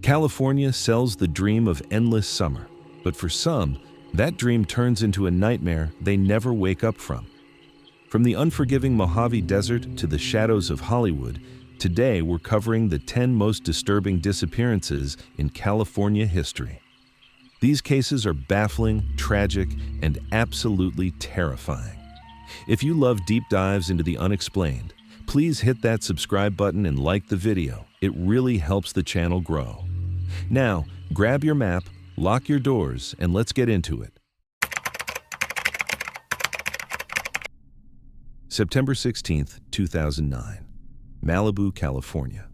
California sells the dream of endless summer, but for some, that dream turns into a nightmare they never wake up from. From the unforgiving Mojave Desert to the shadows of Hollywood, today we're covering the 10 most disturbing disappearances in California history. These cases are baffling, tragic, and absolutely terrifying. If you love deep dives into the unexplained, please hit that subscribe button and like the video. It really helps the channel grow. Now, grab your map, lock your doors, and let's get into it. September 16th, 2009, Malibu, California.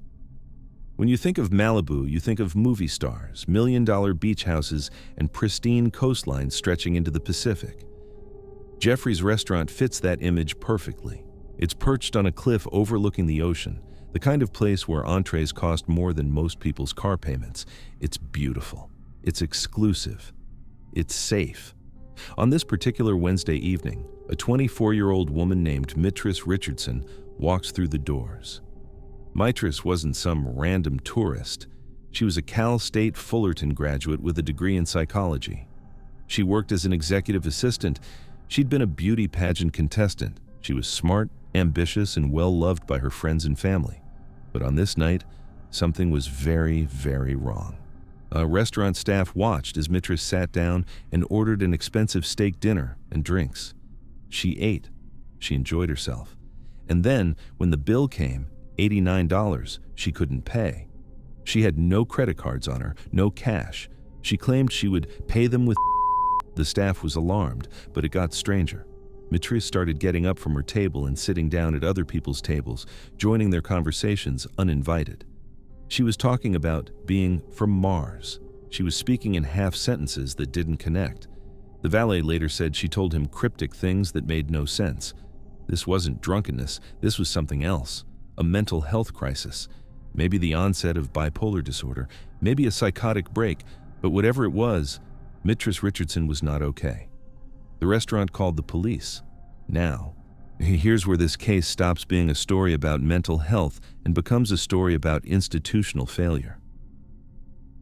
When you think of Malibu, you think of movie stars, million-dollar beach houses, and pristine coastlines stretching into the Pacific. Jeffrey's restaurant fits that image perfectly. It's perched on a cliff overlooking the ocean, the kind of place where entrees cost more than most people's car payments. It's beautiful. It's exclusive. It's safe. On this particular Wednesday evening, a 24-year-old woman named Mitris Richardson walks through the doors. Mitris wasn't some random tourist. She was a Cal State Fullerton graduate with a degree in psychology. She worked as an executive assistant. She'd been a beauty pageant contestant. She was smart, ambitious, and well-loved by her friends and family. But on this night, something was very, very wrong. Restaurant staff watched as Mitris sat down and ordered an expensive steak dinner and drinks. She ate. She enjoyed herself. And then, when the bill came, $89, she couldn't pay. She had no credit cards on her, no cash. She claimed she would pay them with. The staff was alarmed, but it got stranger. Mitris started getting up from her table and sitting down at other people's tables, joining their conversations uninvited. She was talking about being from Mars. She was speaking in half sentences that didn't connect. The valet later said she told him cryptic things that made no sense. This wasn't drunkenness, this was something else. A mental health crisis. Maybe the onset of bipolar disorder, maybe a psychotic break, but whatever it was, Mitris Richardson was not okay. The restaurant called the police. Now, here's where this case stops being a story about mental health and becomes a story about institutional failure.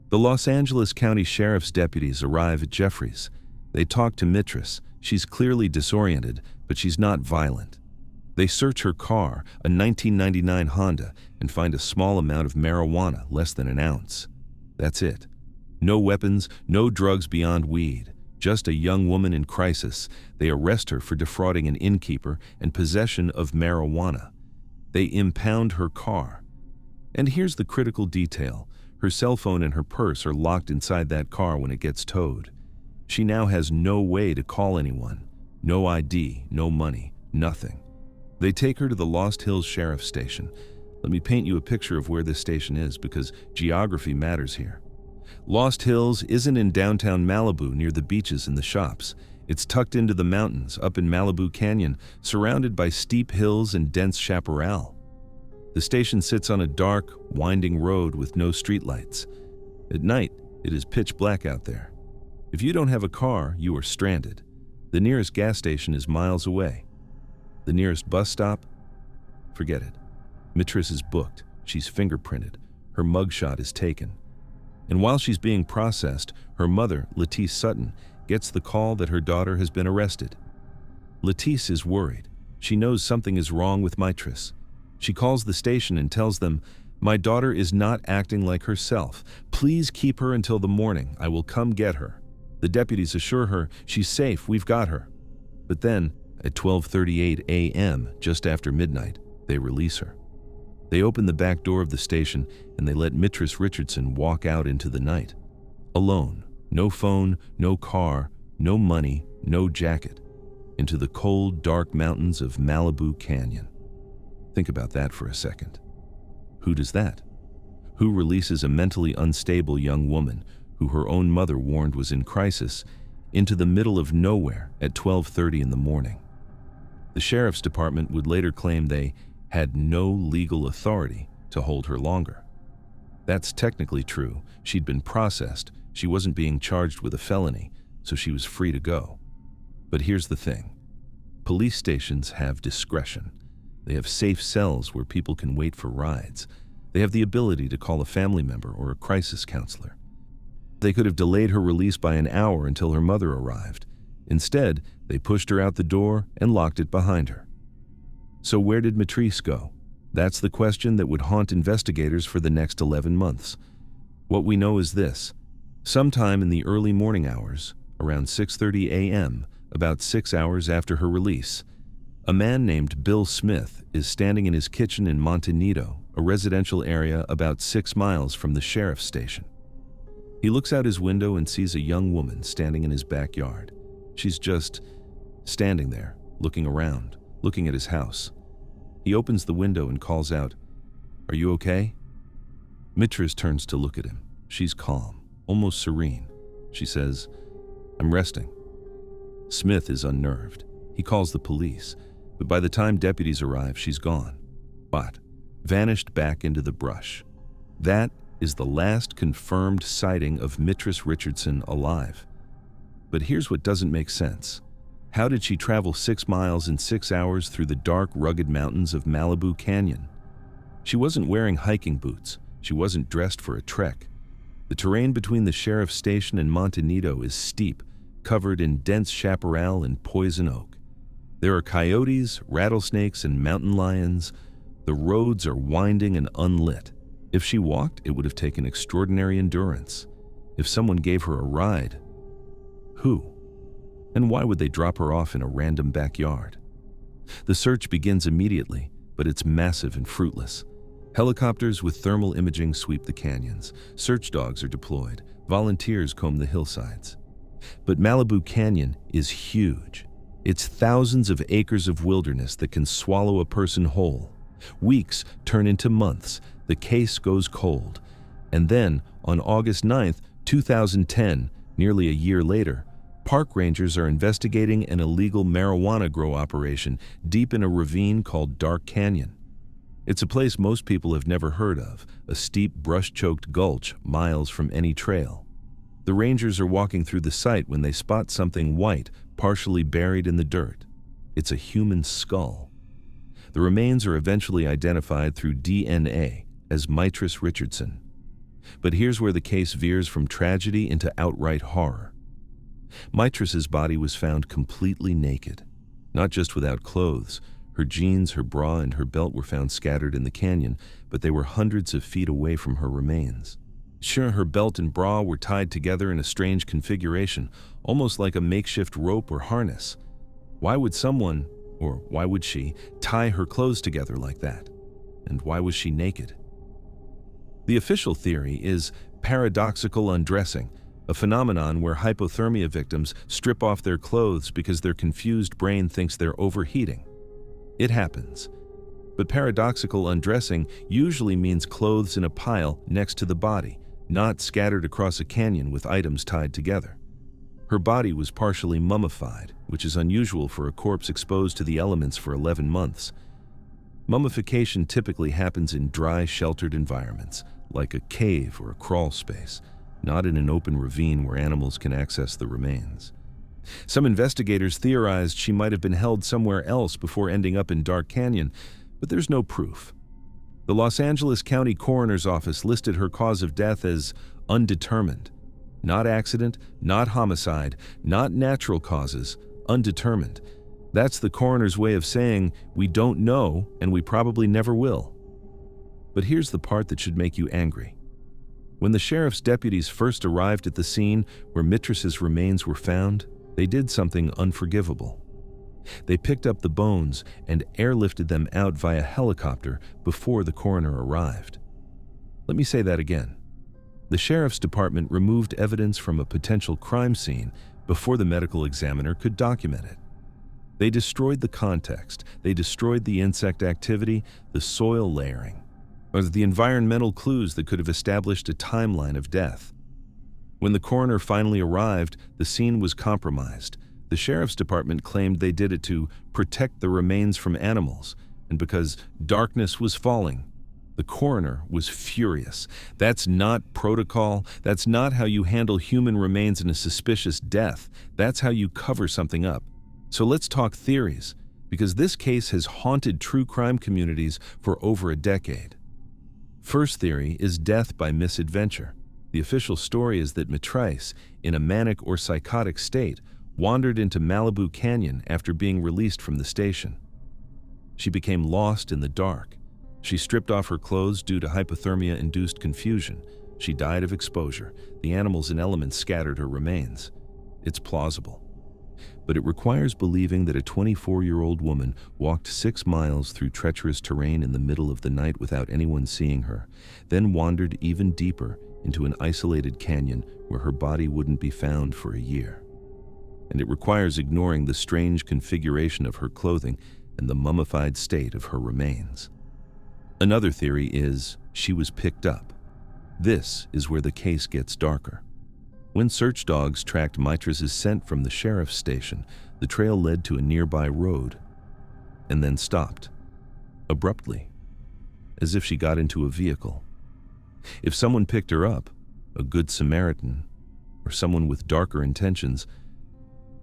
The Los Angeles County Sheriff's deputies arrive at Jeffrey's. They talk to Mitris. She's clearly disoriented, but she's not violent. They search her car, a 1999 Honda, and find a small amount of marijuana, less than an ounce. That's it. No weapons, no drugs beyond weed. Just a young woman in crisis. They arrest her for defrauding an innkeeper and possession of marijuana. They impound her car. And here's the critical detail. Her cell phone and her purse are locked inside that car when it gets towed. She now has no way to call anyone. No ID, no money, nothing. They take her to the Lost Hills Sheriff's Station. Let me paint you a picture of where this station is, because geography matters here. Lost Hills isn't in downtown Malibu near the beaches and the shops. It's tucked into the mountains up in Malibu Canyon, surrounded by steep hills and dense chaparral. The station sits on a dark, winding road with no streetlights. At night, it is pitch black out there. If you don't have a car, you are stranded. The nearest gas station is miles away. The nearest bus stop? Forget it. Mitris is booked. She's fingerprinted. Her mugshot is taken. And while she's being processed, her mother, Lettice Sutton, gets the call that her daughter has been arrested. Lettice is worried. She knows something is wrong with Mitris. She calls the station and tells them, "My daughter is not acting like herself. Please keep her until the morning. I will come get her." The deputies assure her, "She's safe, we've got her." But then, at 12:38 a.m., just after midnight, they release her. They open the back door of the station and they let Mitris Richardson walk out into the night. Alone, no phone, no car, no money, no jacket. Into the cold, dark mountains of Malibu Canyon. Think about that for a second. Who does that? Who releases a mentally unstable young woman, who her own mother warned was in crisis, into the middle of nowhere at 12:30 in the morning? The sheriff's department would later claim they had no legal authority to hold her longer. That's technically true. She'd been processed. She wasn't being charged with a felony, so she was free to go. But here's the thing. Police stations have discretion. They have safe cells where people can wait for rides. They They have the ability to call a family member or a crisis counselor. They could have delayed her release by an hour until her mother arrived. Instead, they pushed her out the door and locked it behind her. So where did Matrice go? That's the question that would haunt investigators for the next 11 months. What we know is this. Sometime in the early morning hours, around 6:30 a.m., about 6 hours after her release, a man named Bill Smith is standing in his kitchen in Montanito, a residential area about 6 miles from the sheriff's station. He looks out his window and sees a young woman standing in his backyard. She's just standing there, looking around, looking at his house. He opens the window and calls out, "Are you okay?" Matrice turns to look at him. She's calm, almost serene. She says, "I'm resting." Smith is unnerved. He calls the police, but by the time deputies arrive, she's gone. But vanished back into the brush. That is the last confirmed sighting of Matrice Richardson alive. But here's what doesn't make sense. How did she travel 6 miles in 6 hours through the dark, rugged mountains of Malibu Canyon? She wasn't wearing hiking boots. She wasn't dressed for a trek. The terrain between the sheriff's station and Montanito is steep, covered in dense chaparral and poison oak. There are coyotes, rattlesnakes, and mountain lions. The roads are winding and unlit. If she walked, it would have taken extraordinary endurance. If someone gave her a ride, who? And why would they drop her off in a random backyard? The search begins immediately, but it's massive and fruitless. Helicopters with thermal imaging sweep the canyons. Search dogs are deployed. Volunteers comb the hillsides. But Malibu Canyon is huge. It's thousands of acres of wilderness that can swallow a person whole. Weeks turn into months. The case goes cold. And then, on August 9th, 2010, nearly a year later, park rangers are investigating an illegal marijuana grow operation deep in a ravine called Dark Canyon. It's a place most people have never heard of, a steep, brush-choked gulch miles from any trail. The rangers are walking through the site when they spot something white, partially buried in the dirt. It's a human skull. The remains are eventually identified through DNA as Matrice Richardson. But here's where the case veers from tragedy into outright horror. Matrice's body was found completely naked, not just without clothes. Her jeans, her bra, and her belt were found scattered in the canyon, but they were hundreds of feet away from her remains. Sure, her belt and bra were tied together in a strange configuration, almost like a makeshift rope or harness. Why would someone, or why would she, tie her clothes together like that? And why was she naked? The official theory is paradoxical undressing, a phenomenon where hypothermia victims strip off their clothes because their confused brain thinks they're overheating. It happens. But paradoxical undressing usually means clothes in a pile next to the body, not scattered across a canyon with items tied together. Her body was partially mummified, which is unusual for a corpse exposed to the elements for 11 months. Mummification typically happens in dry, sheltered environments, like a cave or a crawl space, not in an open ravine where animals can access the remains. Some investigators theorized she might have been held somewhere else before ending up in Dark Canyon, but there's no proof. The Los Angeles County Coroner's Office listed her cause of death as undetermined. Not accident, not homicide, not natural causes, undetermined. That's the coroner's way of saying we don't know and we probably never will. But here's the part that should make you angry. When the sheriff's deputies first arrived at the scene where Matrice's remains were found, they did something unforgivable. They picked up the bones and airlifted them out via helicopter before the coroner arrived. Let me say that again. The sheriff's department removed evidence from a potential crime scene before the medical examiner could document it. They destroyed the context, they destroyed the insect activity, the soil layering, or the environmental clues that could have established a timeline of death. When the coroner finally arrived, the scene was compromised. The sheriff's department claimed they did it to protect the remains from animals, and because darkness was falling. The coroner was furious. That's not protocol. That's not how you handle human remains in a suspicious death. That's how you cover something up. So let's talk theories, because this case has haunted true crime communities for over a decade. First theory is death by misadventure. The official story is that Mitrice, in a manic or psychotic state, wandered into Malibu Canyon after being released from the station. She became lost in the dark. She stripped off her clothes due to hypothermia-induced confusion. She died of exposure. The animals and elements scattered her remains. It's plausible. But it requires believing that a 24-year-old woman walked 6 miles through treacherous terrain in the middle of the night without anyone seeing her, then wandered even deeper into an isolated canyon where her body wouldn't be found for a year. And it requires ignoring the strange configuration of her clothing and the mummified state of her remains. Another theory is she was picked up. This is where the case gets darker. When search dogs tracked Mitrice's scent from the sheriff's station, the trail led to a nearby road and then stopped, abruptly, as if she got into a vehicle. If someone picked her up, a good Samaritan, or someone with darker intentions,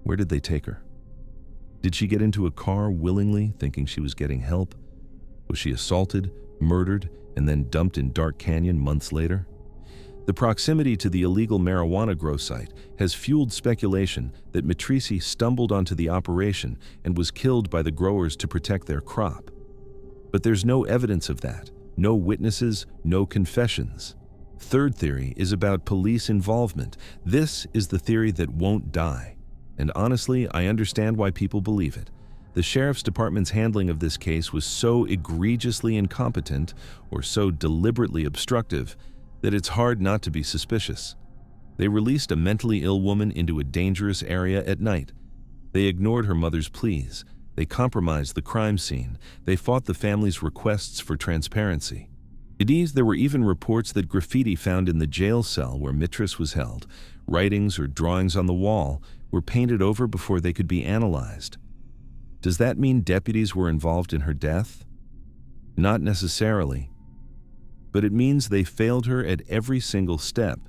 where did they take her? Did she get into a car willingly, thinking she was getting help? Was she assaulted, murdered, and then dumped in Dark Canyon months later? The proximity to the illegal marijuana grow site has fueled speculation that Mitrice stumbled onto the operation and was killed by the growers to protect their crop. But there's no evidence of that, no witnesses, no confessions. Third theory is about police involvement. This is the theory that won't die. And honestly, I understand why people believe it. The sheriff's department's handling of this case was so egregiously incompetent or so deliberately obstructive that it's hard not to be suspicious. They released a mentally ill woman into a dangerous area at night. They ignored her mother's pleas. They compromised the crime scene. They fought the family's requests for transparency. There were even reports that graffiti found in the jail cell where Mitrice was held, writings or drawings on the wall, were painted over before they could be analyzed. Does that mean deputies were involved in her death? Not necessarily. But it means they failed her at every single step,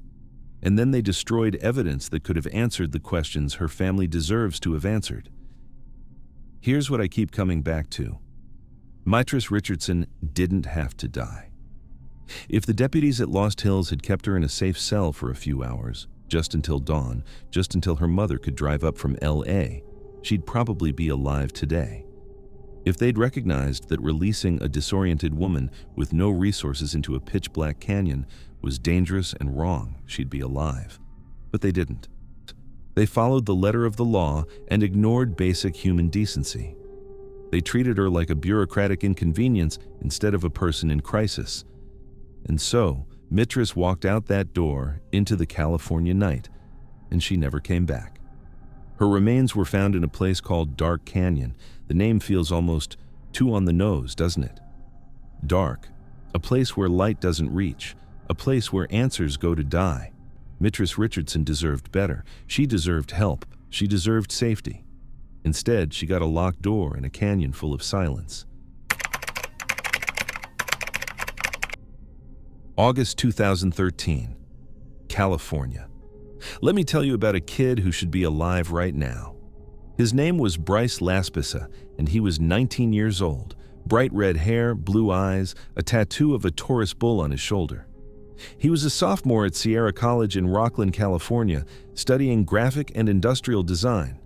and then they destroyed evidence that could have answered the questions her family deserves to have answered. Here's what I keep coming back to. Mitrice Richardson didn't have to die. If the deputies at Lost Hills had kept her in a safe cell for a few hours, just until dawn, just until her mother could drive up from LA, she'd probably be alive today. If they'd recognized that releasing a disoriented woman with no resources into a pitch-black canyon was dangerous and wrong, she'd be alive. But they didn't. They followed the letter of the law and ignored basic human decency. They treated her like a bureaucratic inconvenience instead of a person in crisis. And so, Mitrice walked out that door into the California night, and she never came back. Her remains were found in a place called Dark Canyon. The name feels almost too on the nose, doesn't it? Dark, a place where light doesn't reach, a place where answers go to die. Mitrice Richardson deserved better. She deserved help. She deserved safety. Instead, she got a locked door in a canyon full of silence. August 2013, California. Let me tell you about a kid who should be alive right now. His name was Bryce Laspisa, and he was 19 years old. Bright red hair, blue eyes, a tattoo of a Taurus bull on his shoulder. He was a sophomore at Sierra College in Rocklin, California, studying graphic and industrial design.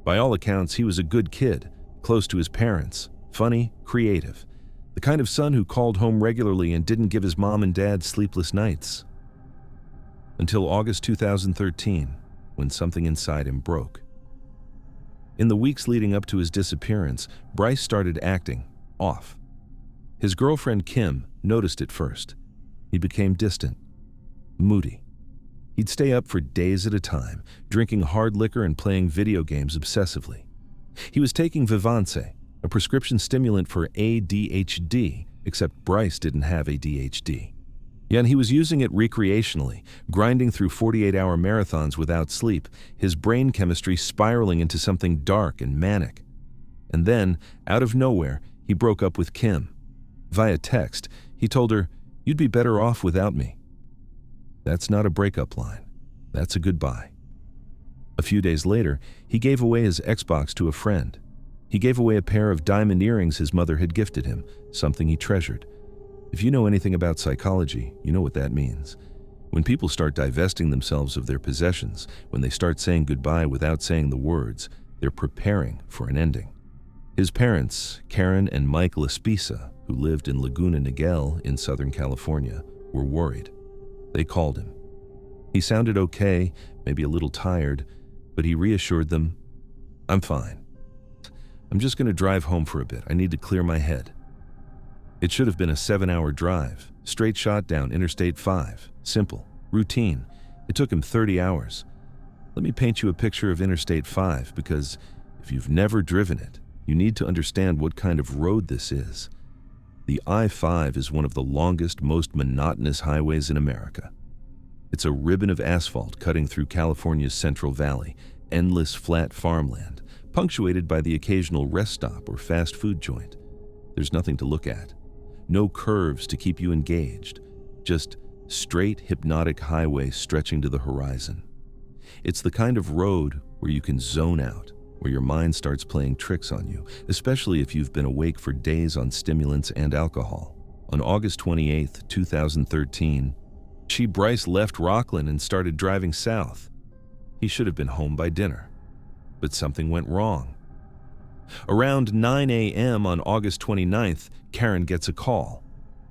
By all accounts, he was a good kid, close to his parents, funny, creative, the kind of son who called home regularly and didn't give his mom and dad sleepless nights. Until August 2013, when something inside him broke. In the weeks leading up to his disappearance, Bryce started acting off. His girlfriend Kim noticed it first. He became distant, moody. He'd stay up for days at a time, drinking hard liquor and playing video games obsessively. He was taking Vivance, a prescription stimulant for ADHD, except Bryce didn't have ADHD. Yet he was using it recreationally, grinding through 48-hour marathons without sleep, his brain chemistry spiraling into something dark and manic. And then, out of nowhere, he broke up with Kim. Via text, he told her, "You'd be better off without me." That's not a breakup line. That's a goodbye. A few days later, he gave away his Xbox to a friend. He gave away a pair of diamond earrings his mother had gifted him, something he treasured. If you know anything about psychology, you know what that means. When people start divesting themselves of their possessions, when they start saying goodbye without saying the words, they're preparing for an ending. His parents, Karen and Mike Lespisa, who lived in Laguna Niguel in Southern California, were worried. They called him. He sounded okay, maybe a little tired, but he reassured them, "I'm fine. I'm just going to drive home for a bit. I need to clear my head." It should have been a 7-hour drive, straight shot down Interstate 5. Simple, routine. It took him 30 hours. Let me paint you a picture of Interstate 5, because if you've never driven it, you need to understand what kind of road this is. The I-5 is one of the longest, most monotonous highways in America. It's a ribbon of asphalt cutting through California's Central Valley, endless flat farmland, punctuated by the occasional rest stop or fast food joint. There's nothing to look at. No curves to keep you engaged. Just straight, hypnotic highway stretching to the horizon. It's the kind of road where you can zone out, where your mind starts playing tricks on you, especially if you've been awake for days on stimulants and alcohol. On August 28, 2013, Bryce left Rockland and started driving south. He should have been home by dinner. But something went wrong. Around 9 a.m. on August 29th, Karen gets a call.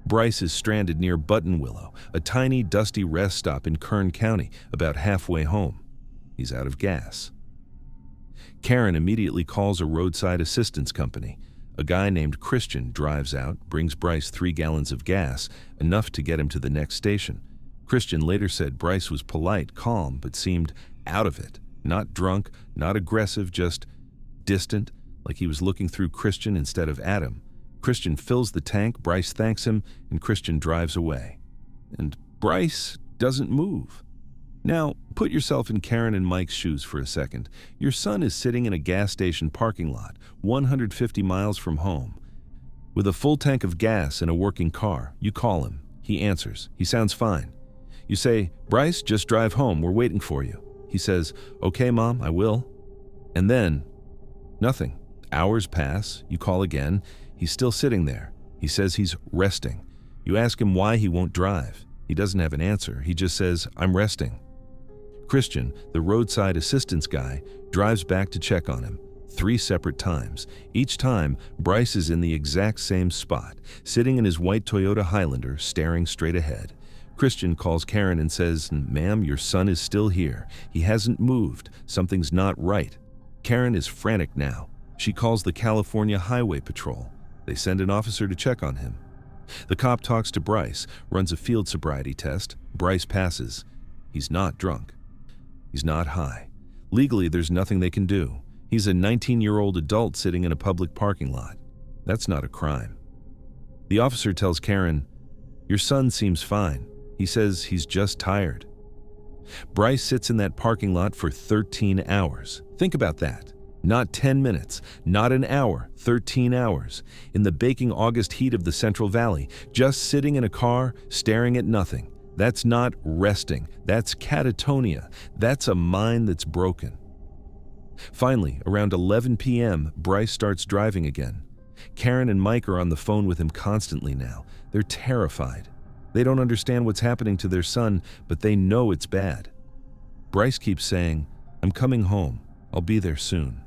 Bryce is stranded near Buttonwillow, a tiny, dusty rest stop in Kern County, about halfway home. He's out of gas. Karen immediately calls a roadside assistance company. A guy named Christian drives out, brings Bryce 3 gallons of gas, enough to get him to the next station. Christian later said Bryce was polite, calm, but seemed out of it. Not drunk, not aggressive, just distant, like he was looking through Christian instead of at him. Christian fills the tank, Bryce thanks him, and Christian drives away. And Bryce doesn't move. Now, put yourself in Karen and Mike's shoes for a second. Your son is sitting in a gas station parking lot, 150 miles from home. With a full tank of gas and a working car, you call him. He answers. He sounds fine. You say, "Bryce, just drive home. We're waiting for you." He says, "Okay, Mom, I will." And then, nothing. Hours pass. You call again. He's still sitting there. He says he's resting. You ask him why he won't drive. He doesn't have an answer. He just says, "I'm resting." Christian, the roadside assistance guy, drives back to check on him 3 separate times. Each time, Bryce is in the exact same spot, sitting in his white Toyota Highlander, staring straight ahead. Christian calls Karen and says, "Ma'am, your son is still here. He hasn't moved. Something's not right." Karen is frantic now. She calls the California Highway Patrol. They send an officer to check on him. The cop talks to Bryce, runs a field sobriety test. Bryce passes. He's not drunk. He's not high. Legally, there's nothing they can do. He's a 19-year-old adult sitting in a public parking lot. That's not a crime. The officer tells Karen, "Your son seems fine. He says he's just tired." Bryce sits in that parking lot for 13 hours. Think about that. Not 10 minutes, not an hour, 13 hours. In the baking August heat of the Central Valley, just sitting in a car, staring at nothing. That's not resting. That's catatonia. That's a mind that's broken. Finally, around 11 p.m., Bryce starts driving again. Karen and Mike are on the phone with him constantly now. They're terrified. They don't understand what's happening to their son, but they know it's bad. Bryce keeps saying, "I'm coming home. I'll be there soon."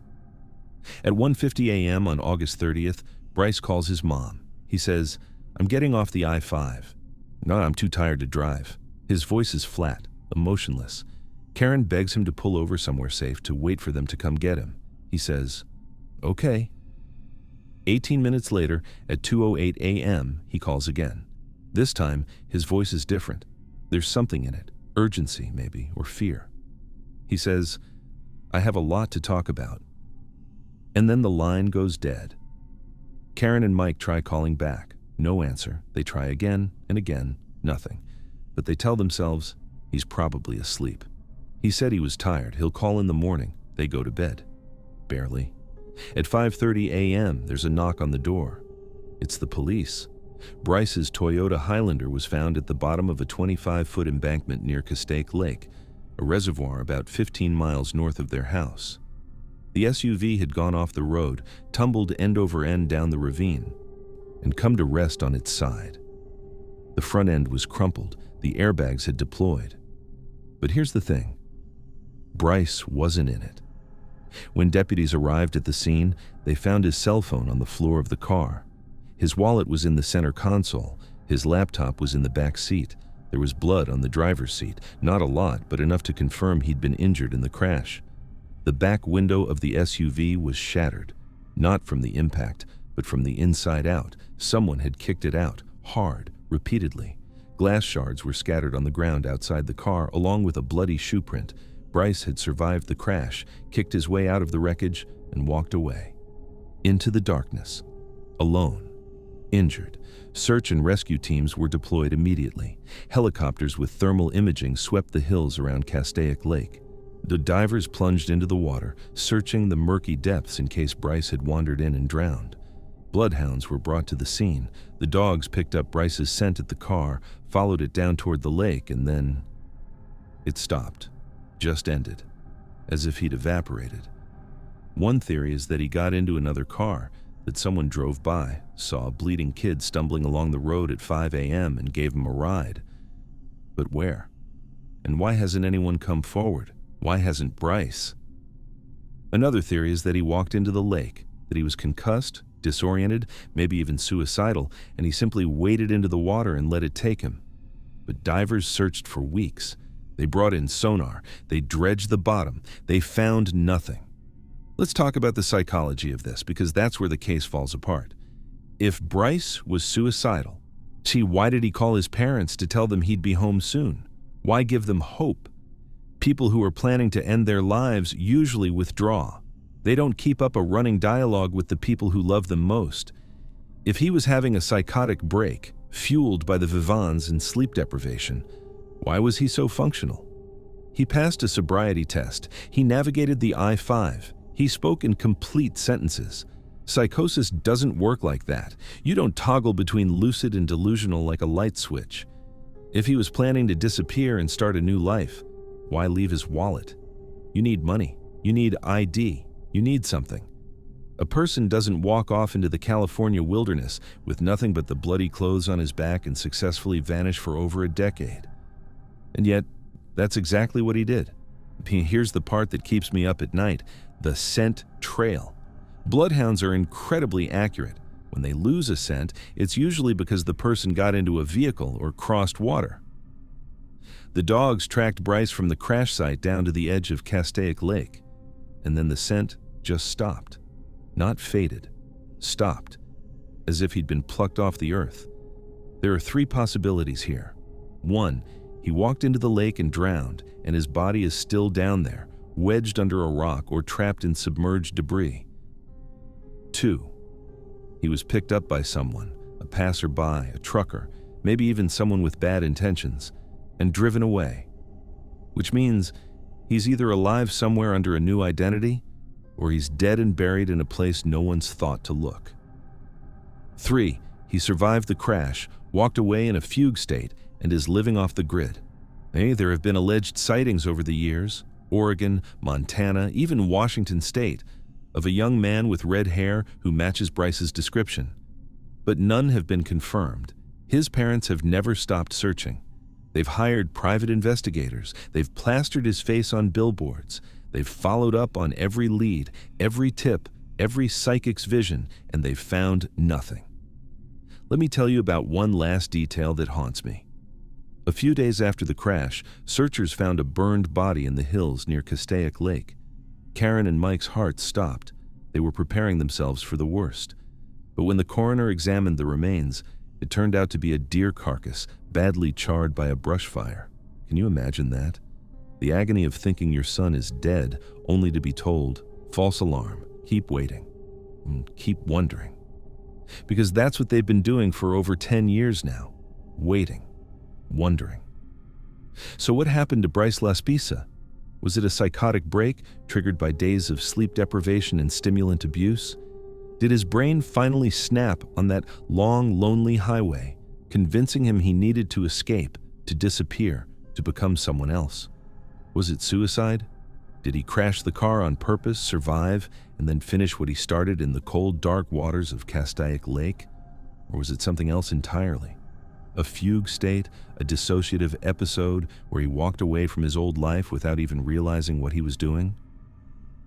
At 1:50 a.m. on August 30th, Bryce calls his mom. He says, "I'm getting off the I-5. No, I'm too tired to drive." His voice is flat, emotionless. Karen begs him to pull over somewhere safe to wait for them to come get him. He says, "Okay." 18 minutes later, at 2:08 a.m., he calls again. This time, his voice is different. There's something in it, urgency maybe, or fear. He says, "I have a lot to talk about." And then the line goes dead. Karen and Mike try calling back. No answer. They try again and again. Nothing. But they tell themselves, he's probably asleep. He said he was tired. He'll call in the morning. They go to bed. Barely. At 5:30 a.m., there's a knock on the door. It's the police. Bryce's Toyota Highlander was found at the bottom of a 25-foot embankment near Castaic Lake, a reservoir about 15 miles north of their house. The SUV had gone off the road, tumbled end over end down the ravine, and come to rest on its side. The front end was crumpled. The airbags had deployed. But here's the thing. Bryce wasn't in it. When deputies arrived at the scene, they found his cell phone on the floor of the car. His wallet was in the center console. His laptop was in the back seat. There was blood on the driver's seat. Not a lot, but enough to confirm he'd been injured in the crash. The back window of the SUV was shattered. Not from the impact, but from the inside out. Someone had kicked it out, hard, repeatedly. Glass shards were scattered on the ground outside the car, along with a bloody shoe print. Bryce had survived the crash, kicked his way out of the wreckage, and walked away. Into the darkness. Alone. Injured. Search and rescue teams were deployed immediately. Helicopters with thermal imaging swept the hills around Castaic Lake. The divers plunged into the water, searching the murky depths in case Bryce had wandered in and drowned. Bloodhounds were brought to the scene. The dogs picked up Bryce's scent at the car, followed it down toward the lake, and then it stopped. Just ended. As if he'd evaporated. One theory is that he got into another car, that someone drove by, saw a bleeding kid stumbling along the road at 5 a.m. and gave him a ride. But where? And why hasn't anyone come forward? Why hasn't Bryce? Another theory is that he walked into the lake, that he was concussed, disoriented, maybe even suicidal, and he simply waded into the water and let it take him. But divers searched for weeks. They brought in sonar. They dredged the bottom. They found nothing. Let's talk about the psychology of this, because that's where the case falls apart. If Bryce was suicidal, why did he call his parents to tell them he'd be home soon? Why give them hope? People who are planning to end their lives usually withdraw. They don't keep up a running dialogue with the people who love them most. If he was having a psychotic break, fueled by the vivans and sleep deprivation, why was he so functional? He passed a sobriety test. He navigated the I-5. He spoke in complete sentences. Psychosis doesn't work like that. You don't toggle between lucid and delusional like a light switch. If he was planning to disappear and start a new life, why leave his wallet? You need money. You need ID. You need something. A person doesn't walk off into the California wilderness with nothing but the bloody clothes on his back and successfully vanish for over a decade. And yet, that's exactly what he did. Here's the part that keeps me up at night: the scent trail. Bloodhounds are incredibly accurate. When they lose a scent, it's usually because the person got into a vehicle or crossed water. The dogs tracked Bryce from the crash site down to the edge of Castaic Lake, and then the scent just stopped. Not faded, stopped, as if he'd been plucked off the earth. There are three possibilities here. One, he walked into the lake and drowned, and his body is still down there, wedged under a rock or trapped in submerged debris. Two, he was picked up by someone, a passerby, a trucker, maybe even someone with bad intentions, and driven away. Which means he's either alive somewhere under a new identity, or he's dead and buried in a place no one's thought to look. Three, he survived the crash, walked away in a fugue state, and is living off the grid. There have been alleged sightings over the years, Oregon, Montana, even Washington State, of a young man with red hair who matches Bryce's description. But none have been confirmed. His parents have never stopped searching. They've hired private investigators. They've plastered his face on billboards. They've followed up on every lead, every tip, every psychic's vision, and they've found nothing. Let me tell you about one last detail that haunts me. A few days after the crash, searchers found a burned body in the hills near Castaic Lake. Karen and Mike's hearts stopped. They were preparing themselves for the worst. But when the coroner examined the remains, it turned out to be a deer carcass, badly charred by a brush fire. Can you imagine that? The agony of thinking your son is dead, only to be told, false alarm, keep waiting, and keep wondering. Because that's what they've been doing for over 10 years now, waiting, wondering. So what happened to Bryce Laspisa? Was it a psychotic break triggered by days of sleep deprivation and stimulant abuse? Did his brain finally snap on that long, lonely highway, convincing him he needed to escape, to disappear, to become someone else? Was it suicide? Did he crash the car on purpose, survive, and then finish what he started in the cold, dark waters of Castaic Lake? Or was it something else entirely? A fugue state, a dissociative episode where he walked away from his old life without even realizing what he was doing?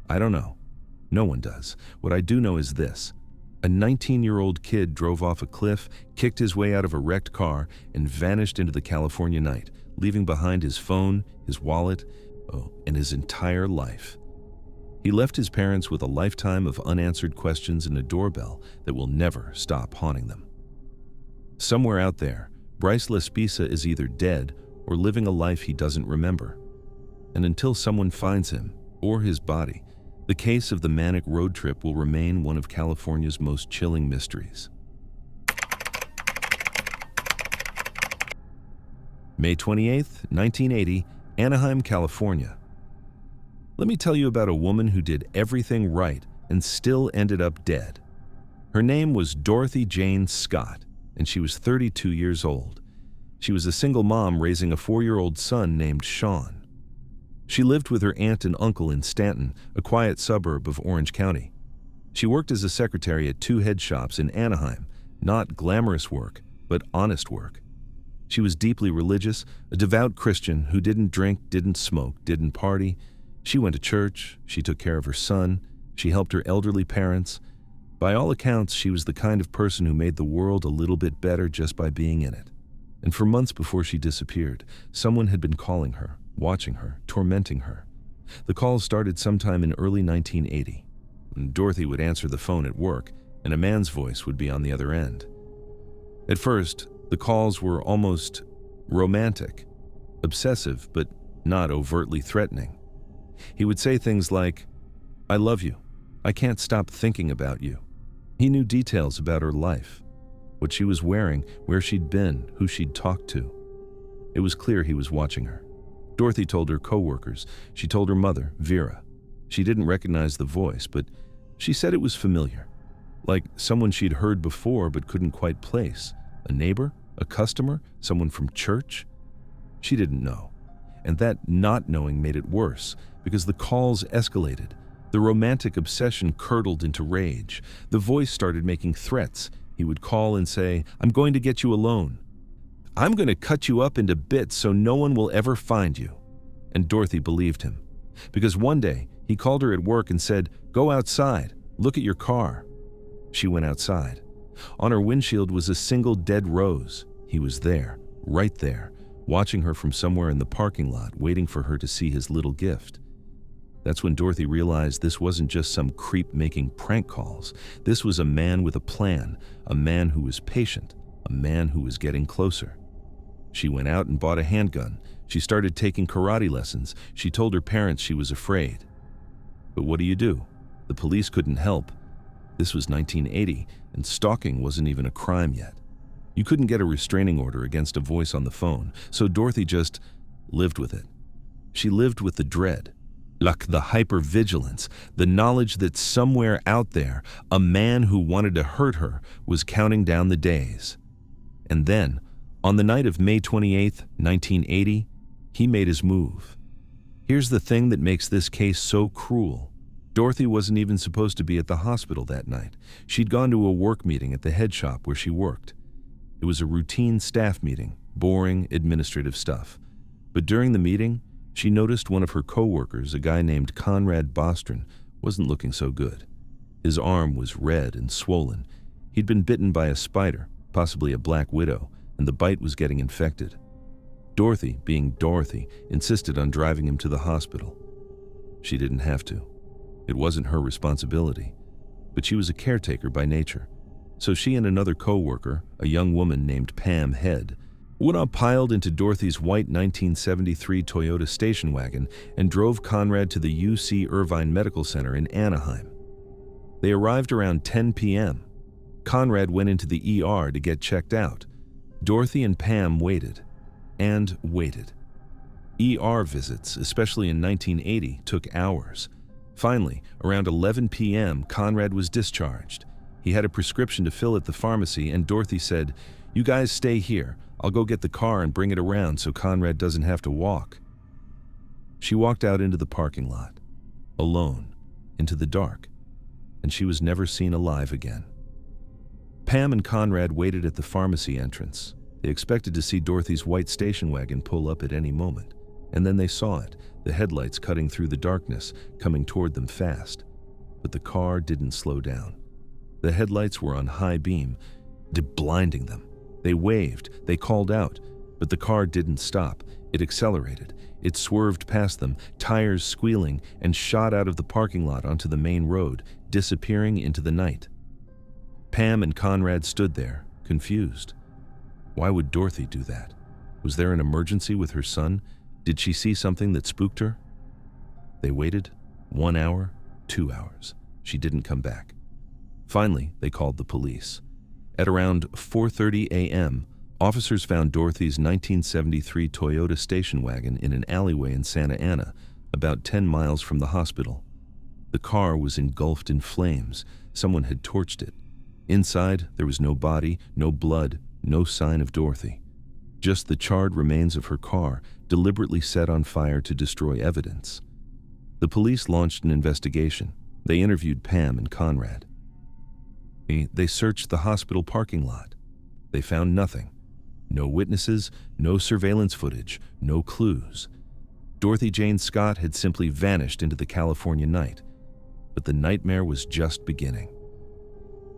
I don't know. No one does. What I do know is this. A 19-year-old kid drove off a cliff, kicked his way out of a wrecked car, and vanished into the California night, leaving behind his phone, his wallet, and his entire life. He left his parents with a lifetime of unanswered questions and a doorbell that will never stop haunting them. Somewhere out there, Bryce Lespisa is either dead or living a life he doesn't remember. And until someone finds him, or his body, the case of the manic road trip will remain one of California's most chilling mysteries. May 28, 1980, Anaheim, California. Let me tell you about a woman who did everything right and still ended up dead. Her name was Dorothy Jane Scott, and she was 32 years old. She was a single mom raising a 4-year-old son named Sean. She lived with her aunt and uncle in Stanton, a quiet suburb of Orange County. She worked as a secretary at 2 head shops in Anaheim, not glamorous work, but honest work. She was deeply religious, a devout Christian who didn't drink, didn't smoke, didn't party. She went to church, she took care of her son, she helped her elderly parents. By all accounts, she was the kind of person who made the world a little bit better just by being in it. And for months before she disappeared, someone had been calling her, watching her, tormenting her. The calls started sometime in early 1980. Dorothy would answer the phone at work, and a man's voice would be on the other end. At first, the calls were almost romantic, obsessive, but not overtly threatening. He would say things like, "I love you. I can't stop thinking about you." He knew details about her life, what she was wearing, where she'd been, who she'd talked to. It was clear he was watching her. Dorothy told her co-workers. She told her mother, Vera. She didn't recognize the voice, but she said it was familiar, like someone she'd heard before but couldn't quite place. A neighbor? A customer? Someone from church? She didn't know. And that not knowing made it worse, because the calls escalated. The romantic obsession curdled into rage. The voice started making threats. He would call and say, "I'm going to get you alone. I'm going to cut you up into bits so no one will ever find you." And Dorothy believed him. Because one day, he called her at work and said, "Go outside. Look at your car." She went outside. On her windshield was a single dead rose. He was there, right there, watching her from somewhere in the parking lot, waiting for her to see his little gift. That's when Dorothy realized this wasn't just some creep making prank calls. This was a man with a plan, a man who was patient, a man who was getting closer. She went out and bought a handgun. She started taking karate lessons. She told her parents she was afraid. But what do? The police couldn't help. This was 1980, and stalking wasn't even a crime yet. You couldn't get a restraining order against a voice on the phone, so Dorothy just lived with it. She lived with the dread, like the hypervigilance, the knowledge that somewhere out there, a man who wanted to hurt her was counting down the days. And then, on the night of May 28, 1980, he made his move. Here's the thing that makes this case so cruel. Dorothy wasn't even supposed to be at the hospital that night. She'd gone to a work meeting at the head shop where she worked. It was a routine staff meeting, boring administrative stuff. But during the meeting, she noticed one of her co-workers, a guy named Conrad Bostron, wasn't looking so good. His arm was red and swollen. He'd been bitten by a spider, possibly a black widow, and the bite was getting infected. Dorothy, being Dorothy, insisted on driving him to the hospital. She didn't have to. It wasn't her responsibility, but she was a caretaker by nature. So she and another co-worker, a young woman named Pam Head, went up piled into Dorothy's white 1973 Toyota station wagon and drove Conrad to the UC Irvine Medical Center in Anaheim. They arrived around 10 p.m. Conrad went into the ER to get checked out. Dorothy and Pam waited and waited. ER visits, especially in 1980, took hours. Finally, around 11 p.m., Conrad was discharged. He had a prescription to fill at the pharmacy, and Dorothy said, "You guys stay here. I'll go get the car and bring it around so Conrad doesn't have to walk." She walked out into the parking lot, alone, into the dark, and she was never seen alive again. Pam and Conrad waited at the pharmacy entrance. They expected to see Dorothy's white station wagon pull up at any moment, and then they saw it, the headlights cutting through the darkness, coming toward them fast. But the car didn't slow down. The headlights were on high beam, blinding them. They waved, they called out, but the car didn't stop. It accelerated. It swerved past them, tires squealing, and shot out of the parking lot onto the main road, disappearing into the night. Pam and Conrad stood there, confused. Why would Dorothy do that? Was there an emergency with her son? Did she see something that spooked her? They waited 1 hour, 2 hours. She didn't come back. Finally, they called the police. At around 4:30 a.m., officers found Dorothy's 1973 Toyota station wagon in an alleyway in Santa Ana, about 10 miles from the hospital. The car was engulfed in flames. Someone had torched it. Inside, there was no body, no blood, no sign of Dorothy. Just the charred remains of her car, deliberately set on fire to destroy evidence. The police launched an investigation. They interviewed Pam and Conrad. They searched the hospital parking lot. They found nothing. No witnesses, no surveillance footage, no clues. Dorothy Jane Scott had simply vanished into the California night. But the nightmare was just beginning.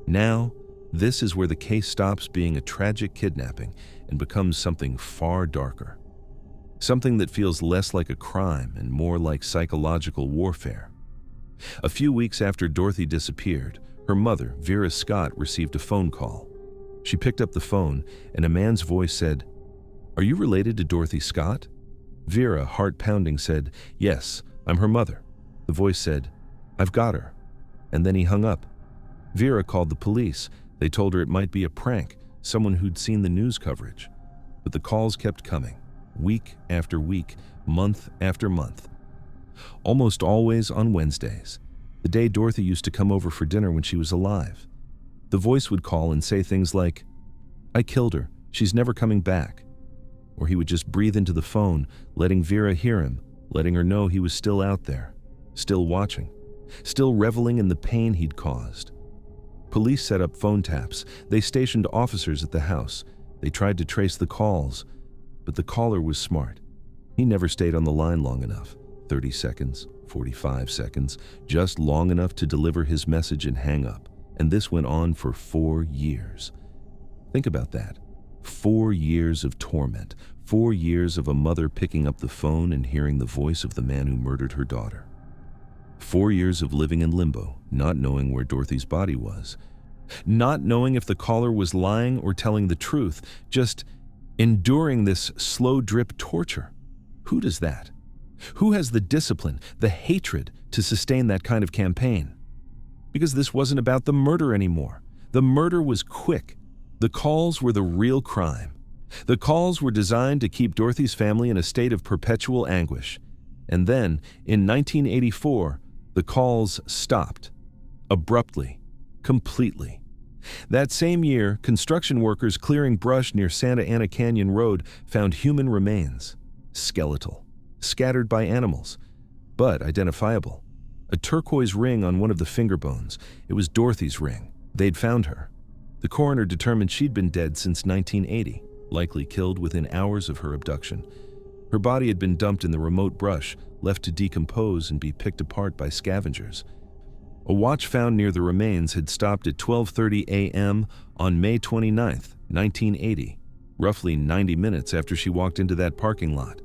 Now, this is where the case stops being a tragic kidnapping and becomes something far darker. Something that feels less like a crime and more like psychological warfare. A few weeks after Dorothy disappeared, her mother, Vera Scott, received a phone call. She picked up the phone, and a man's voice said, "Are you related to Dorothy Scott?" Vera, heart-pounding, said, "Yes, I'm her mother." The voice said, "I've got her." And then he hung up. Vera called the police. They told her it might be a prank, someone who'd seen the news coverage. But the calls kept coming, week after week, month after month. Almost always on Wednesdays, the day Dorothy used to come over for dinner when she was alive. The voice would call and say things like, "I killed her, she's never coming back." Or he would just breathe into the phone, letting Vera hear him, letting her know he was still out there, still watching, still reveling in the pain he'd caused. Police set up phone taps. They stationed officers at the house. They tried to trace the calls, but the caller was smart. He never stayed on the line long enough. 30 seconds, 45 seconds, just long enough to deliver his message and hang up. And this went on for 4 years. Think about that. 4 years of torment. 4 years of a mother picking up the phone and hearing the voice of the man who murdered her daughter. 4 years of living in limbo, not knowing where Dorothy's body was. Not knowing if the caller was lying or telling the truth, just enduring this slow drip torture. Who does that? Who has the discipline, the hatred to sustain that kind of campaign? Because this wasn't about the murder anymore. The murder was quick. The calls were the real crime. The calls were designed to keep Dorothy's family in a state of perpetual anguish. And then, in 1984, the calls stopped. Abruptly. Completely. That same year, construction workers clearing brush near Santa Ana Canyon Road found human remains. Skeletal. Scattered by animals. But identifiable. A turquoise ring on one of the finger bones. It was Dorothy's ring. They'd found her. The coroner determined she'd been dead since 1980, likely killed within hours of her abduction. Her body had been dumped in the remote brush, left to decompose and be picked apart by scavengers. A watch found near the remains had stopped at 12:30 a.m. on May 29, 1980, roughly 90 minutes after she walked into that parking lot.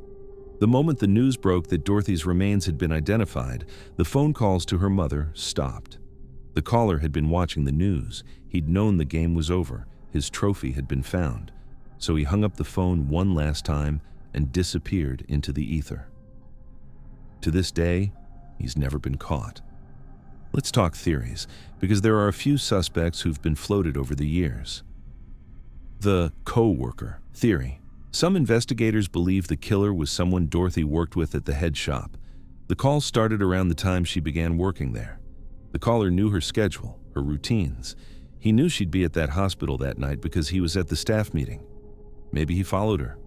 The moment the news broke that Dorothy's remains had been identified, the phone calls to her mother stopped. The caller had been watching the news. He'd known the game was over. His trophy had been found. So he hung up the phone one last time and disappeared into the ether. To this day, he's never been caught. Let's talk theories, because there are a few suspects who've been floated over the years. The co-worker theory. Some investigators believe the killer was someone Dorothy worked with at the head shop. The call started around the time she began working there. The caller knew her schedule, her routines. He knew she'd be at that hospital that night because he was at the staff meeting. Maybe he followed her.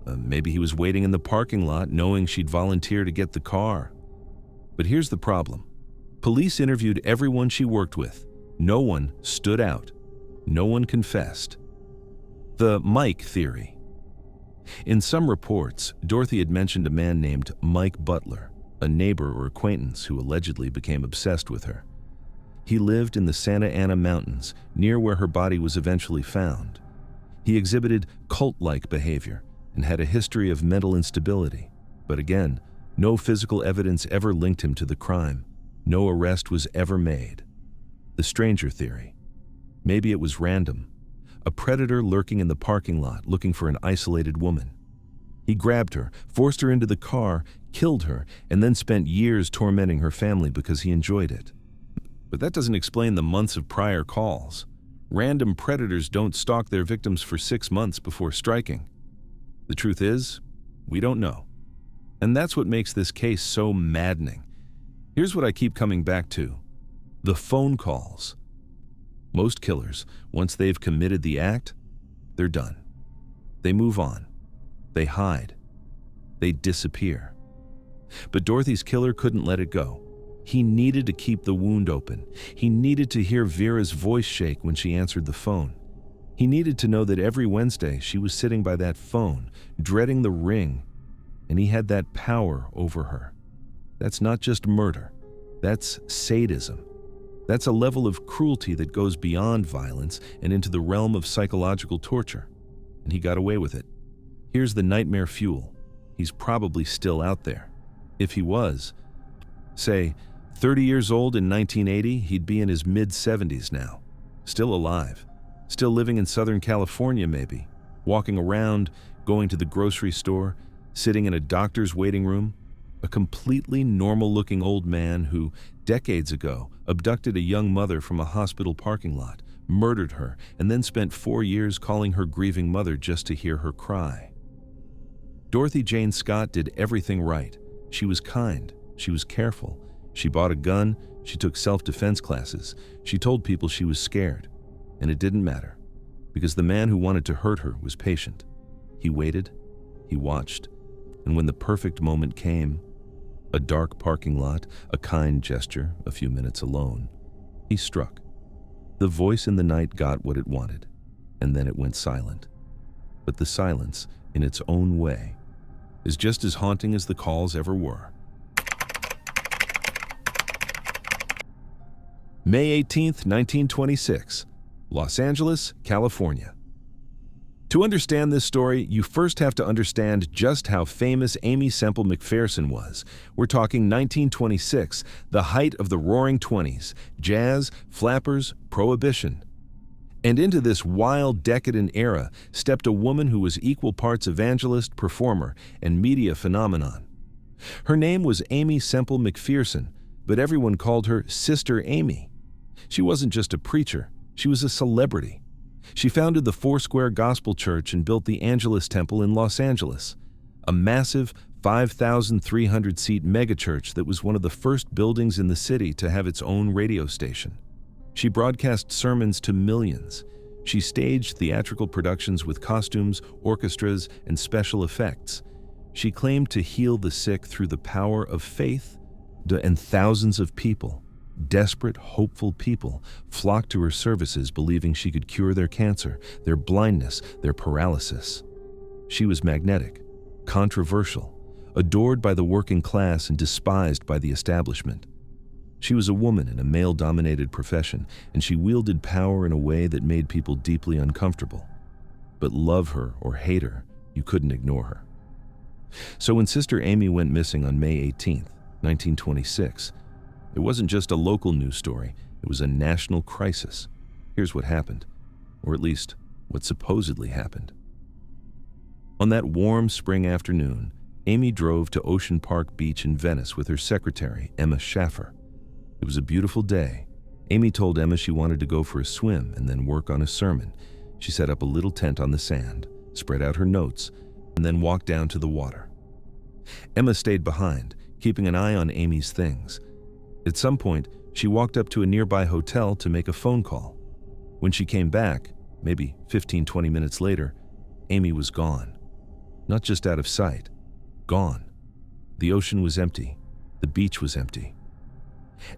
Maybe he was waiting in the parking lot knowing she'd volunteer to get the car. But here's the problem. Police interviewed everyone she worked with. No one stood out. No one confessed. The Mike theory. In some reports, Dorothy had mentioned a man named Mike Butler, a neighbor or acquaintance who allegedly became obsessed with her. He lived in the Santa Ana Mountains, near where her body was eventually found. He exhibited cult-like behavior and had a history of mental instability. But again, no physical evidence ever linked him to the crime. No arrest was ever made. The stranger theory. Maybe it was random. A predator lurking in the parking lot looking for an isolated woman. He grabbed her, forced her into the car, killed her, and then spent years tormenting her family because he enjoyed it. But that doesn't explain the months of prior calls. Random predators don't stalk their victims for 6 months before striking. The truth is, we don't know. And that's what makes this case so maddening. Here's what I keep coming back to. The phone calls. Most killers, once they've committed the act, they're done. They move on. They hide. They disappear. But Dorothy's killer couldn't let it go. He needed to keep the wound open. He needed to hear Vera's voice shake when she answered the phone. He needed to know that every Wednesday she was sitting by that phone, dreading the ring, and he had that power over her. That's not just murder. That's sadism. That's a level of cruelty that goes beyond violence and into the realm of psychological torture. And he got away with it. Here's the nightmare fuel. He's probably still out there. If he was, say, 30 years old in 1980, he'd be in his mid-70s now. Still alive. Still living in Southern California, maybe. Walking around, going to the grocery store, sitting in a doctor's waiting room. A completely normal-looking old man who, decades ago, abducted a young mother from a hospital parking lot, murdered her, and then spent 4 years calling her grieving mother just to hear her cry. Dorothy Jane Scott did everything right. She was kind. She was careful. She bought a gun. She took self-defense classes. She told people she was scared. And it didn't matter, because the man who wanted to hurt her was patient. He waited. He watched. And when the perfect moment came, a dark parking lot, a kind gesture, a few minutes alone, he struck. The voice in the night got what it wanted, and then it went silent. But the silence, in its own way, is just as haunting as the calls ever were. May 18th, 1926, Los Angeles, California. To understand this story, you first have to understand just how famous Aimee Semple McPherson was. We're talking 1926, the height of the Roaring Twenties, jazz, flappers, prohibition. And into this wild, decadent era stepped a woman who was equal parts evangelist, performer, and media phenomenon. Her name was Aimee Semple McPherson, but everyone called her Sister Aimee. She wasn't just a preacher, she was a celebrity. She founded the Foursquare Gospel Church and built the Angelus Temple in Los Angeles, a massive 5,300-seat megachurch that was one of the first buildings in the city to have its own radio station. She broadcast sermons to millions. She staged theatrical productions with costumes, orchestras, and special effects. She claimed to heal the sick through the power of faith, and thousands of people, desperate, hopeful people, flocked to her services believing she could cure their cancer, their blindness, their paralysis. She was magnetic, controversial, adored by the working class and despised by the establishment. She was a woman in a male-dominated profession, and she wielded power in a way that made people deeply uncomfortable. But love her or hate her, you couldn't ignore her. So when Sister Aimee went missing on May 18th, 1926, it wasn't just a local news story, it was a national crisis. Here's what happened, or at least what supposedly happened. On that warm spring afternoon, Aimee drove to Ocean Park Beach in Venice with her secretary, Emma Schaffer. It was a beautiful day. Aimee told Emma she wanted to go for a swim and then work on a sermon. She set up a little tent on the sand, spread out her notes, and then walked down to the water. Emma stayed behind, keeping an eye on Aimee's things. At some point, she walked up to a nearby hotel to make a phone call. When she came back, maybe 15-20 minutes later, Aimee was gone. Not just out of sight, gone. The ocean was empty. The beach was empty.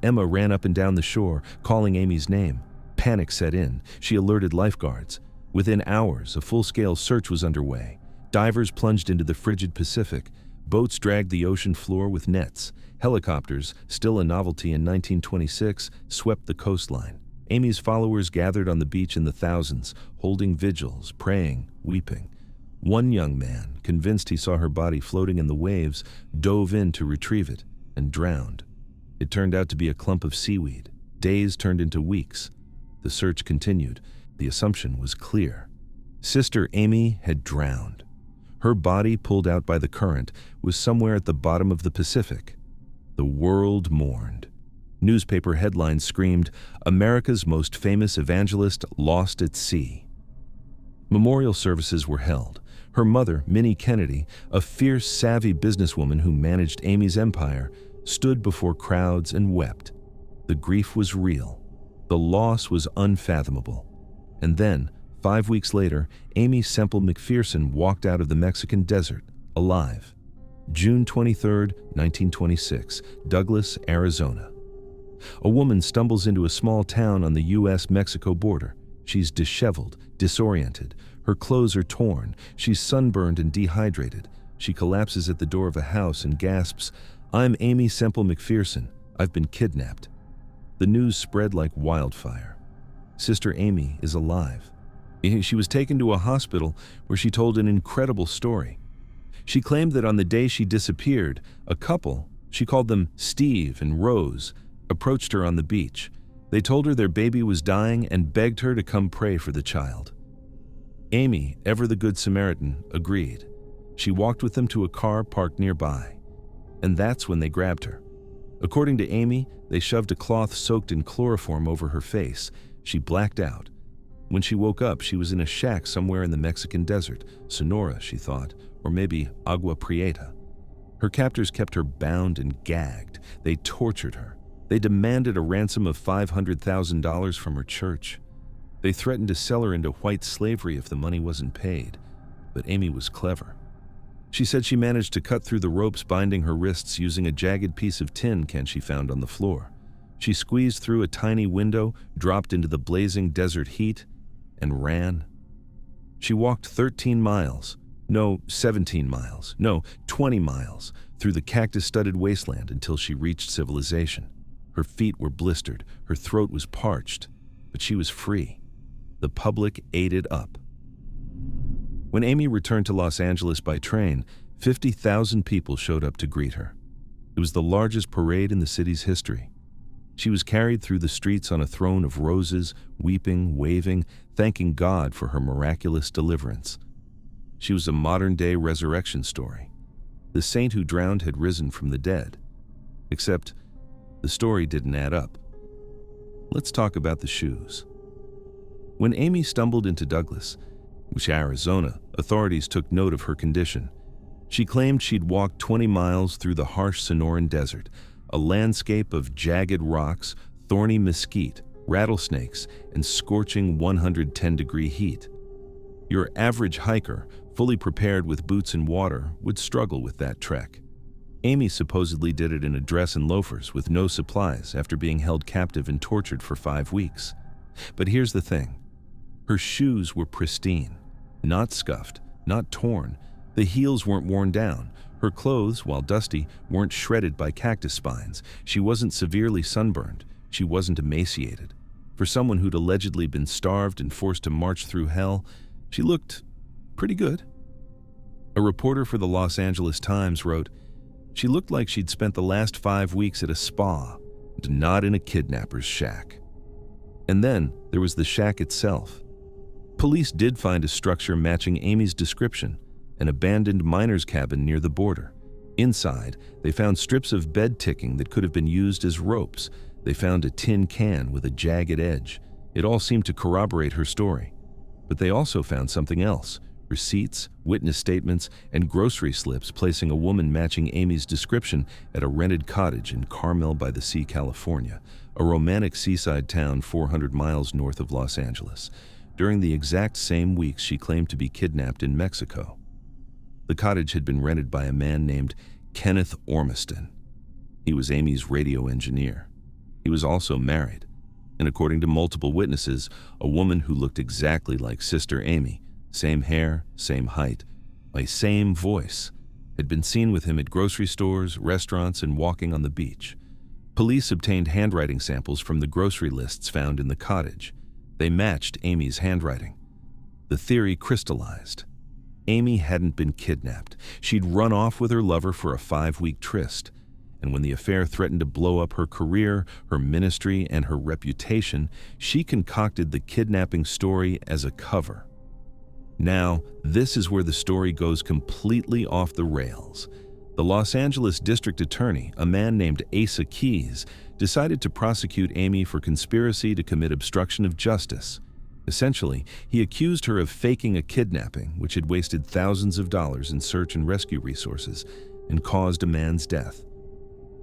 Emma ran up and down the shore, calling Aimee's name. Panic set in. She alerted lifeguards. Within hours, a full-scale search was underway. Divers plunged into the frigid Pacific. Boats dragged the ocean floor with nets. Helicopters, still a novelty in 1926, swept the coastline. Amy's followers gathered on the beach in the thousands, holding vigils, praying, weeping. One young man, convinced he saw her body floating in the waves, dove in to retrieve it and drowned. It turned out to be a clump of seaweed. Days turned into weeks. The search continued. The assumption was clear. Sister Amy had drowned. Her body, pulled out by the current, was somewhere at the bottom of the Pacific. The world mourned. Newspaper headlines screamed, "America's most famous evangelist lost at sea." Memorial services were held. Her mother, Minnie Kennedy, a fierce, savvy businesswoman who managed Amy's empire, stood before crowds and wept. The grief was real. The loss was unfathomable. And then, 5 weeks later, Amy Semple McPherson walked out of the Mexican desert, alive. June 23, 1926, Douglas, Arizona. A woman stumbles into a small town on the U.S.-Mexico border. She's disheveled, disoriented. Her clothes are torn. She's sunburned and dehydrated. She collapses at the door of a house and gasps, "I'm Amy Semple McPherson. I've been kidnapped." The news spread like wildfire. Sister Amy is alive. She was taken to a hospital where she told an incredible story. She claimed that on the day she disappeared, a couple, she called them Steve and Rose, approached her on the beach. They told her their baby was dying and begged her to come pray for the child. Amy, ever the Good Samaritan, agreed. She walked with them to a car parked nearby. And that's when they grabbed her. According to Amy, they shoved a cloth soaked in chloroform over her face. She blacked out. When she woke up, she was in a shack somewhere in the Mexican desert, Sonora, she thought, or maybe Agua Prieta. Her captors kept her bound and gagged. They tortured her. They demanded a ransom of $500,000 from her church. They threatened to sell her into white slavery if the money wasn't paid. But Amy was clever. She said she managed to cut through the ropes binding her wrists using a jagged piece of tin can she found on the floor. She squeezed through a tiny window, dropped into the blazing desert heat, and ran. She walked 13 miles, no, 17 miles, no, 20 miles, through the cactus-studded wasteland until she reached civilization. Her feet were blistered, her throat was parched, but she was free. The public ate it up. When Amy returned to Los Angeles by train, 50,000 people showed up to greet her. It was the largest parade in the city's history. She was carried through the streets on a throne of roses, weeping, waving, thanking God for her miraculous deliverance. She was a modern-day resurrection story. The saint who drowned had risen from the dead. Except, the story didn't add up. Let's talk about the shoes. When Amy stumbled into Douglas, Arizona, authorities took note of her condition. She claimed she'd walked 20 miles through the harsh Sonoran desert, a landscape of jagged rocks, thorny mesquite, rattlesnakes, and scorching 110-degree heat. Your average hiker, fully prepared with boots and water, would struggle with that trek. Amy supposedly did it in a dress and loafers with no supplies after being held captive and tortured for 5 weeks. But here's the thing. Her shoes were pristine, not scuffed, not torn. The heels weren't worn down. Her clothes, while dusty, weren't shredded by cactus spines. She wasn't severely sunburned. She wasn't emaciated. For someone who'd allegedly been starved and forced to march through hell, she looked pretty good. A reporter for the Los Angeles Times wrote, "She looked like she'd spent the last 5 weeks at a spa, and not in a kidnapper's shack." And then there was the shack itself. Police did find a structure matching Amy's description, an abandoned miner's cabin near the border. Inside, they found strips of bed ticking that could have been used as ropes. They found a tin can with a jagged edge. It all seemed to corroborate her story. But they also found something else: receipts, witness statements, and grocery slips placing a woman matching Amy's description at a rented cottage in Carmel-by-the-Sea, California, a romantic seaside town 400 miles north of Los Angeles, during the exact same weeks she claimed to be kidnapped in Mexico. The cottage had been rented by a man named Kenneth Ormiston. He was Amy's radio engineer. He was also married, and according to multiple witnesses, a woman who looked exactly like Sister Amy, same hair, same height, My same voice had been seen with him at grocery stores, restaurants, and walking on the beach. Police obtained handwriting samples from the grocery lists found in the cottage. They matched Amy's handwriting. The theory crystallized. Amy hadn't been kidnapped. She'd run off with her lover for a 5-week tryst. And when the affair threatened to blow up her career, her ministry, and her reputation, she concocted the kidnapping story as a cover. Now, this is where the story goes completely off the rails. The Los Angeles District Attorney, a man named Asa Keys, decided to prosecute Amy for conspiracy to commit obstruction of justice. Essentially, he accused her of faking a kidnapping, which had wasted thousands of dollars in search and rescue resources and caused a man's death.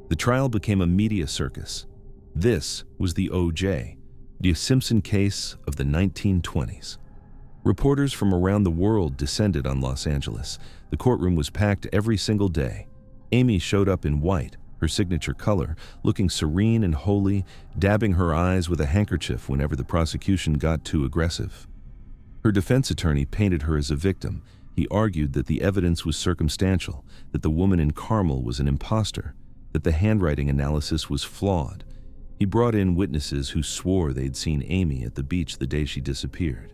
The trial became a media circus. This was the O.J., the Simpson case of the 1920s. Reporters from around the world descended on Los Angeles. The courtroom was packed every single day. Amy showed up in white, her signature color, looking serene and holy, dabbing her eyes with a handkerchief whenever the prosecution got too aggressive. Her defense attorney painted her as a victim. He argued that the evidence was circumstantial, that the woman in Carmel was an imposter, that the handwriting analysis was flawed. He brought in witnesses who swore they'd seen Amy at the beach the day she disappeared.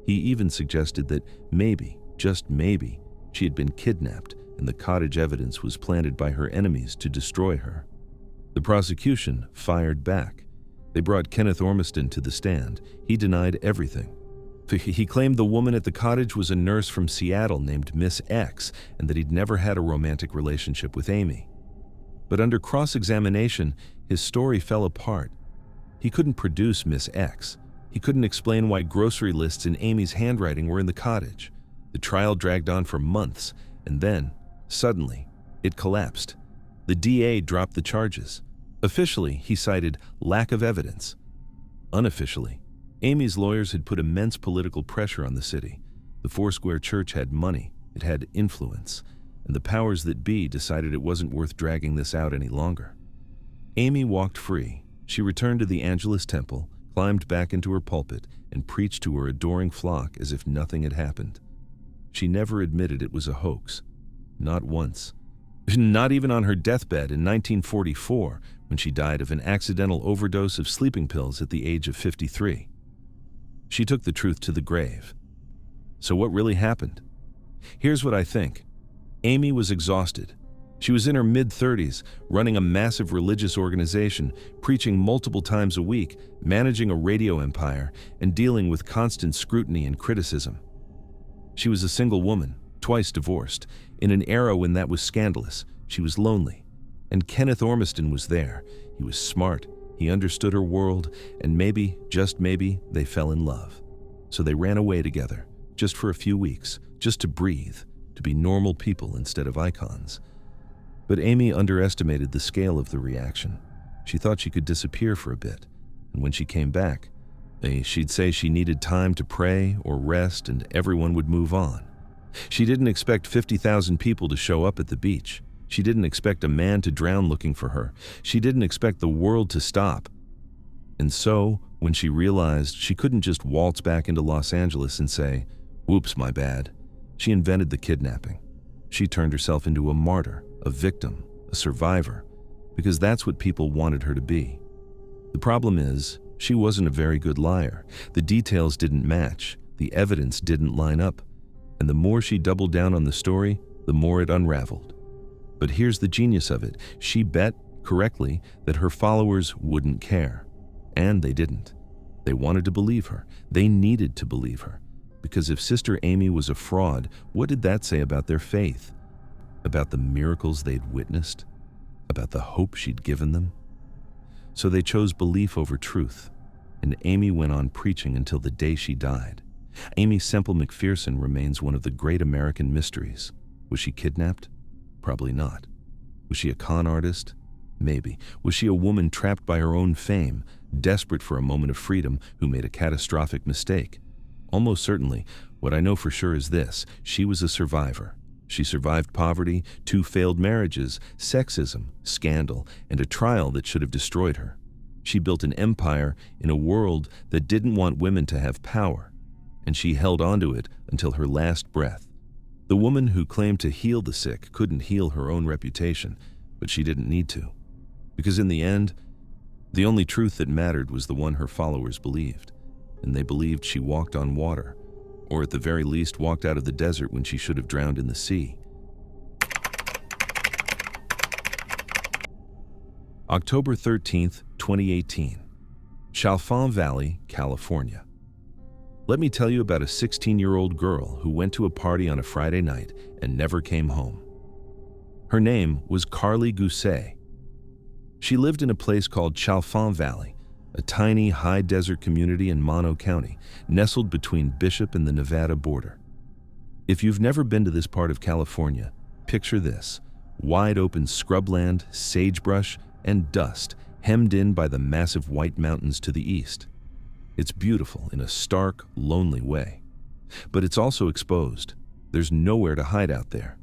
He even suggested that maybe, just maybe, she had been kidnapped and the cottage evidence was planted by her enemies to destroy her. The prosecution fired back. They brought Kenneth Ormiston to the stand. He denied everything. He claimed the woman at the cottage was a nurse from Seattle named Miss X and that he'd never had a romantic relationship with Amy. But under cross-examination, his story fell apart. He couldn't produce Miss X. He couldn't explain why grocery lists in Amy's handwriting were in the cottage. The trial dragged on for months, and then, suddenly, it collapsed. The DA dropped the charges. Officially, he cited lack of evidence. Unofficially, Amy's lawyers had put immense political pressure on the city. The Foursquare Church had money, it had influence, and the powers that be decided it wasn't worth dragging this out any longer. Amy walked free. She returned to the Angelus Temple, climbed back into her pulpit, and preached to her adoring flock as if nothing had happened. She never admitted it was a hoax. Not once. Not even on her deathbed in 1944, when she died of an accidental overdose of sleeping pills at the age of 53. She took the truth to the grave. So what really happened? Here's what I think. Amy was exhausted. She was in her mid-30s, running a massive religious organization, preaching multiple times a week, managing a radio empire, and dealing with constant scrutiny and criticism. She was a single woman, twice divorced, in an era when that was scandalous. She was lonely. And Kenneth Ormiston was there. He was smart, he understood her world, and maybe, just maybe, they fell in love. So they ran away together, just for a few weeks, just to breathe, to be normal people instead of icons. But Amy underestimated the scale of the reaction. She thought she could disappear for a bit, and when she came back, she'd say she needed time to pray or rest and everyone would move on. She didn't expect 50,000 people to show up at the beach. She didn't expect a man to drown looking for her. She didn't expect the world to stop. And so, when she realized she couldn't just waltz back into Los Angeles and say, "Whoops, my bad," she invented the kidnapping. She turned herself into a martyr, a victim, a survivor, because that's what people wanted her to be. The problem is, she wasn't a very good liar. The details didn't match, the evidence didn't line up, and the more she doubled down on the story, the more it unraveled. But here's the genius of it. She bet, correctly, that her followers wouldn't care. And they didn't. They wanted to believe her. They needed to believe her. Because if Sister Amy was a fraud, what did that say about their faith? About the miracles they'd witnessed? About the hope she'd given them? So they chose belief over truth, and Amy went on preaching until the day she died. Amy Semple McPherson remains one of the great American mysteries. Was she kidnapped? Probably not. Was she a con artist? Maybe. Was she a woman trapped by her own fame, desperate for a moment of freedom, who made a catastrophic mistake? Almost certainly. What I know for sure is this: she was a survivor. She survived poverty, 2 failed marriages, sexism, scandal, and a trial that should have destroyed her. She built an empire in a world that didn't want women to have power, and she held onto it until her last breath. The woman who claimed to heal the sick couldn't heal her own reputation, but she didn't need to. Because in the end, the only truth that mattered was the one her followers believed, and they believed she walked on water, or at the very least walked out of the desert when she should have drowned in the sea. October 13th, 2018, Chalfont Valley, California. Let me tell you about a 16-year-old girl who went to a party on a Friday night and never came home. Her name was Carly Gousset. She lived in a place called Chalfont Valley, a tiny high desert community in Mono County, nestled between Bishop and the Nevada border. If you've never been to this part of California, picture this: wide open scrubland, sagebrush, and dust hemmed in by the massive white mountains to the east. It's beautiful in a stark, lonely way. But it's also exposed. There's nowhere to hide out there.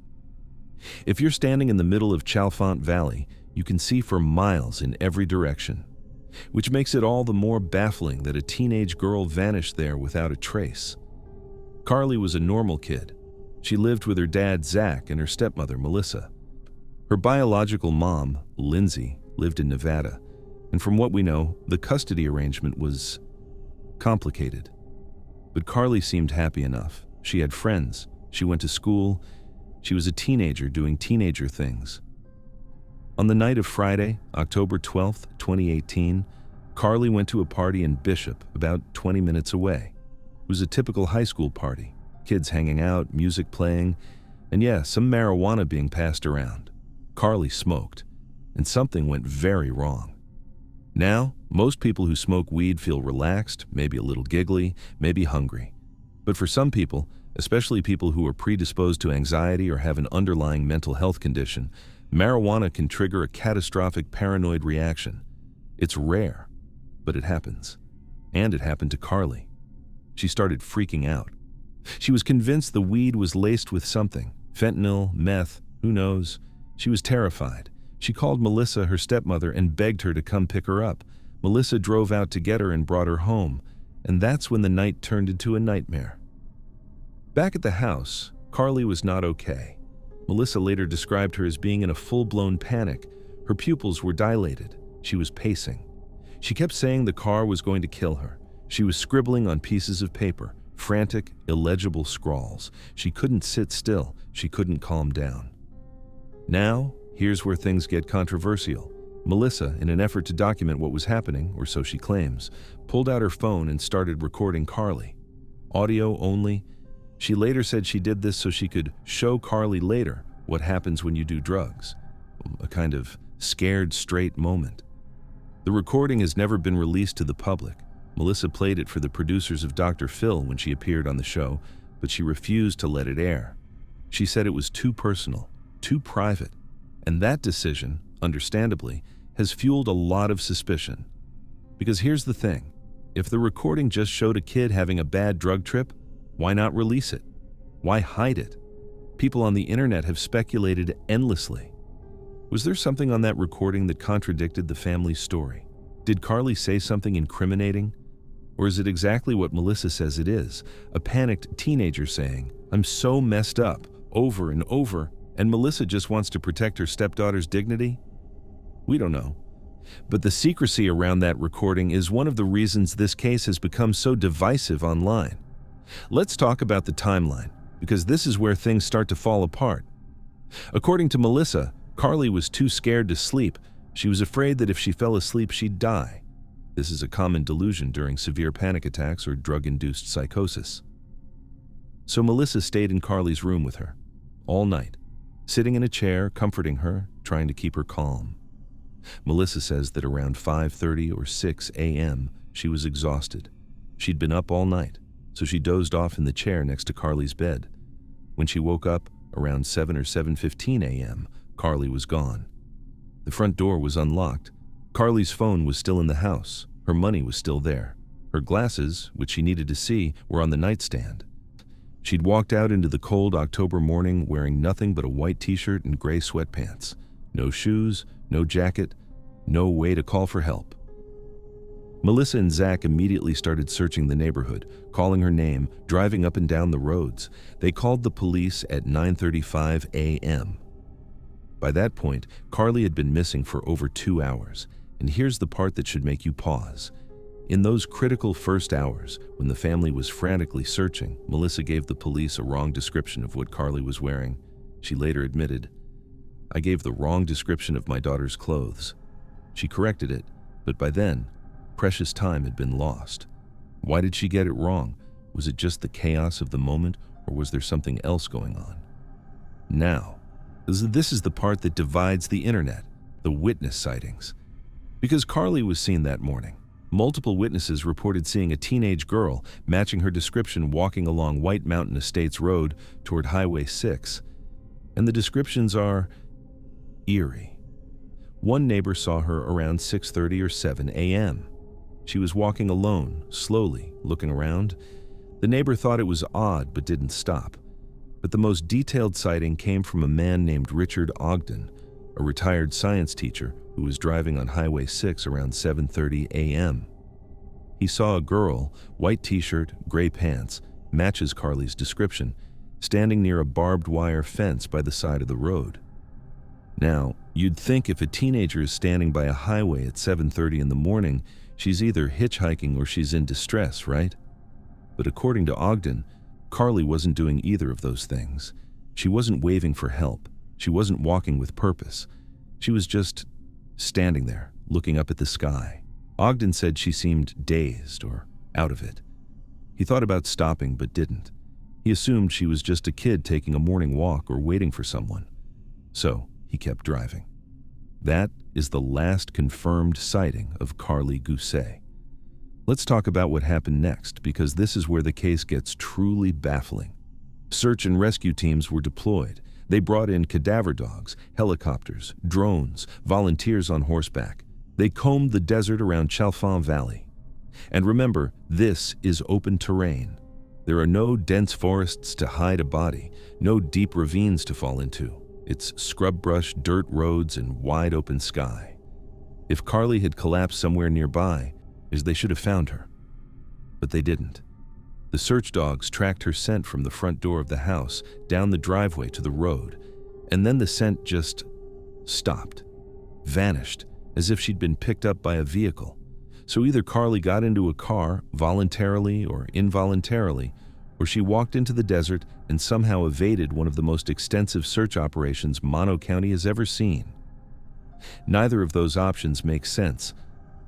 If you're standing in the middle of Chalfont Valley, you can see for miles in every direction, which makes it all the more baffling that a teenage girl vanished there without a trace. Carly was a normal kid. She lived with her dad, Zach, and her stepmother, Melissa. Her biological mom, Lindsay, lived in Nevada, and from what we know, the custody arrangement was complicated. But Carly seemed happy enough. She had friends. She went to school. She was a teenager doing teenager things. On the night of Friday, October 12th, 2018, Carly went to a party in Bishop, about 20 minutes away. It was a typical high school party. Kids hanging out, music playing, and yeah, some marijuana being passed around. Carly smoked, and something went very wrong. Now, most people who smoke weed feel relaxed, maybe a little giggly, maybe hungry. But for some people, especially people who are predisposed to anxiety or have an underlying mental health condition, marijuana can trigger a catastrophic paranoid reaction. It's rare, but it happens. And it happened to Carly. She started freaking out. She was convinced the weed was laced with something, fentanyl, meth, who knows. She was terrified. She called Melissa, her stepmother, and begged her to come pick her up. Melissa drove out to get her and brought her home, and that's when the night turned into a nightmare. Back at the house, Carly was not okay. Melissa later described her as being in a full-blown panic. Her pupils were dilated. She was pacing. She kept saying the car was going to kill her. She was scribbling on pieces of paper, frantic, illegible scrawls. She couldn't sit still. She couldn't calm down. Now, here's where things get controversial. Melissa, in an effort to document what was happening, or so she claims, pulled out her phone and started recording Carly. Audio only. She later said she did this so she could show Carly later what happens when you do drugs. A kind of scared straight moment. The recording has never been released to the public. Melissa played it for the producers of Dr. Phil when she appeared on the show, but she refused to let it air. She said it was too personal, too private, and that decision, understandably, has fueled a lot of suspicion. Because here's the thing, if the recording just showed a kid having a bad drug trip, why not release it? Why hide it? People on the internet have speculated endlessly. Was there something on that recording that contradicted the family's story? Did Carly say something incriminating? Or is it exactly what Melissa says it is, a panicked teenager saying, "I'm so messed up," over and over, and Melissa just wants to protect her stepdaughter's dignity? We don't know. But the secrecy around that recording is one of the reasons this case has become so divisive online. Let's talk about the timeline, because this is where things start to fall apart. According to Melissa, Carly was too scared to sleep. She was afraid that if she fell asleep, she'd die. This is a common delusion during severe panic attacks or drug-induced psychosis. So Melissa stayed in Carly's room with her, all night, sitting in a chair, comforting her, trying to keep her calm. Melissa says that around 5:30 or 6 a.m., she was exhausted. She'd been up all night, so she dozed off in the chair next to Carly's bed. When she woke up, around 7 or 7:15 a.m., Carly was gone. The front door was unlocked. Carly's phone was still in the house. Her money was still there. Her glasses, which she needed to see, were on the nightstand. She'd walked out into the cold October morning wearing nothing but a white t-shirt and gray sweatpants. No shoes, no jacket, no way to call for help. Melissa and Zach immediately started searching the neighborhood, calling her name, driving up and down the roads. They called the police at 9:35 a.m. By that point, Carly had been missing for over 2 hours. And here's the part that should make you pause. In those critical first hours, when the family was frantically searching, Melissa gave the police a wrong description of what Carly was wearing. She later admitted, "I gave the wrong description of my daughter's clothes." She corrected it, but by then, precious time had been lost. Why did she get it wrong? Was it just the chaos of the moment, or was there something else going on? Now, this is the part that divides the internet, the witness sightings. Because Carly was seen that morning, multiple witnesses reported seeing a teenage girl matching her description walking along White Mountain Estates Road toward Highway 6. And the descriptions are eerie. One neighbor saw her around 6:30 or 7 a.m. She was walking alone, slowly, looking around. The neighbor thought it was odd but didn't stop. But the most detailed sighting came from a man named Richard Ogden, a retired science teacher who was driving on Highway 6 around 7:30 a.m. He saw a girl, white t-shirt, gray pants, matches Carly's description, standing near a barbed wire fence by the side of the road. Now, you'd think if a teenager is standing by a highway at 7:30 in the morning, she's either hitchhiking or she's in distress, right? But according to Ogden, Carly wasn't doing either of those things. She wasn't waving for help. She wasn't walking with purpose. She was just standing there, looking up at the sky. Ogden said she seemed dazed or out of it. He thought about stopping but didn't. He assumed she was just a kid taking a morning walk or waiting for someone. So he kept driving. That is the last confirmed sighting of Carly Gousset. Let's talk about what happened next, because this is where the case gets truly baffling. Search and rescue teams were deployed. They brought in cadaver dogs, helicopters, drones, volunteers on horseback. They combed the desert around Chalfont Valley. And remember, this is open terrain. There are no dense forests to hide a body, no deep ravines to fall into. It's scrub brush, dirt roads, and wide open sky. If Carly had collapsed somewhere nearby, they should have found her. But they didn't. The search dogs tracked her scent from the front door of the house, down the driveway to the road, and then the scent just stopped, vanished, as if she'd been picked up by a vehicle. So either Carly got into a car, voluntarily or involuntarily, or she walked into the desert and somehow evaded one of the most extensive search operations Mono County has ever seen. Neither of those options makes sense.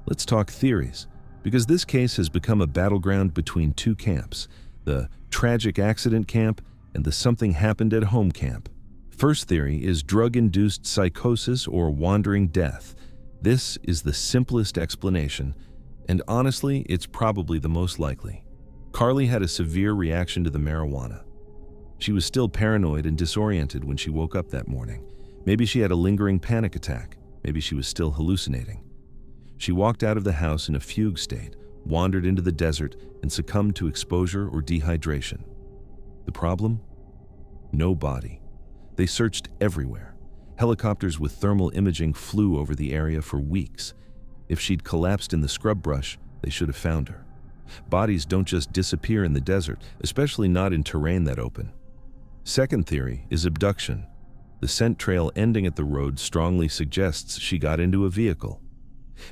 Let's talk theories, because this case has become a battleground between two camps, the tragic accident camp and the something happened at home camp. First theory is drug-induced psychosis or wandering death. This is the simplest explanation, and honestly, it's probably the most likely. Carly had a severe reaction to the marijuana. She was still paranoid and disoriented when she woke up that morning. Maybe she had a lingering panic attack. Maybe she was still hallucinating. She walked out of the house in a fugue state, wandered into the desert, and succumbed to exposure or dehydration. The problem? No body. They searched everywhere. Helicopters with thermal imaging flew over the area for weeks. If she'd collapsed in the scrub brush, they should have found her. Bodies don't just disappear in the desert, especially not in terrain that open. Second theory is abduction. The scent trail ending at the road strongly suggests she got into a vehicle.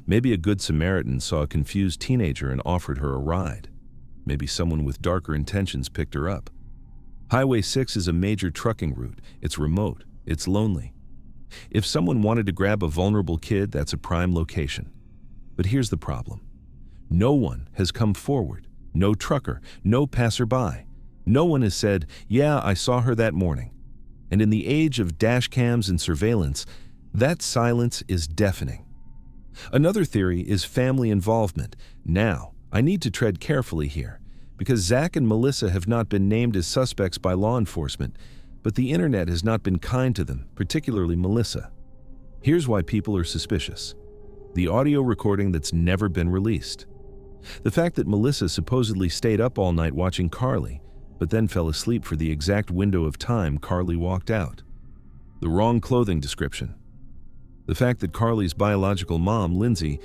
Maybe a good Samaritan saw a confused teenager and offered her a ride. Maybe someone with darker intentions picked her up. Highway 6 is a major trucking route. It's remote. It's lonely. If someone wanted to grab a vulnerable kid, that's a prime location. But here's the problem. No one has come forward. No trucker, no passerby. No one has said, "Yeah, I saw her that morning." And in the age of dash cams and surveillance, that silence is deafening. Another theory is family involvement. Now, I need to tread carefully here, because Zach and Melissa have not been named as suspects by law enforcement, but the internet has not been kind to them, particularly Melissa. Here's why people are suspicious. The audio recording that's never been released. The fact that Melissa supposedly stayed up all night watching Carly, but then fell asleep for the exact window of time Carly walked out. The wrong clothing description. The fact that Carly's biological mom, Lindsay,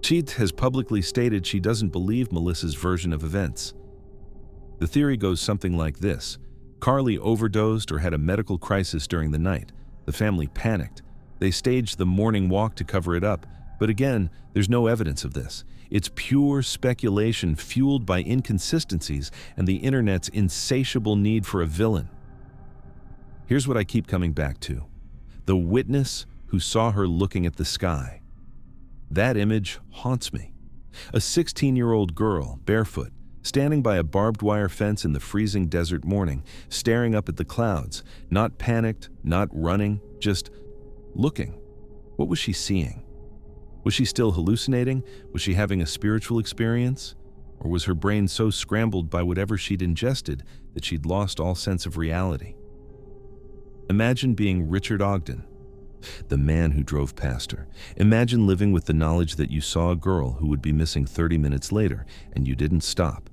She has publicly stated she doesn't believe Melissa's version of events. The theory goes something like this. Carly overdosed or had a medical crisis during the night. The family panicked. They staged the morning walk to cover it up, but again, there's no evidence of this. It's pure speculation fueled by inconsistencies and the internet's insatiable need for a villain. Here's what I keep coming back to. The witness who saw her looking at the sky. That image haunts me. A 16-year-old girl, barefoot, standing by a barbed wire fence in the freezing desert morning, staring up at the clouds, not panicked, not running, just looking. What was she seeing? Was she still hallucinating? Was she having a spiritual experience? Or was her brain so scrambled by whatever she'd ingested that she'd lost all sense of reality? Imagine being Richard Ogden, the man who drove past her. Imagine living with the knowledge that you saw a girl who would be missing 30 minutes later and you didn't stop.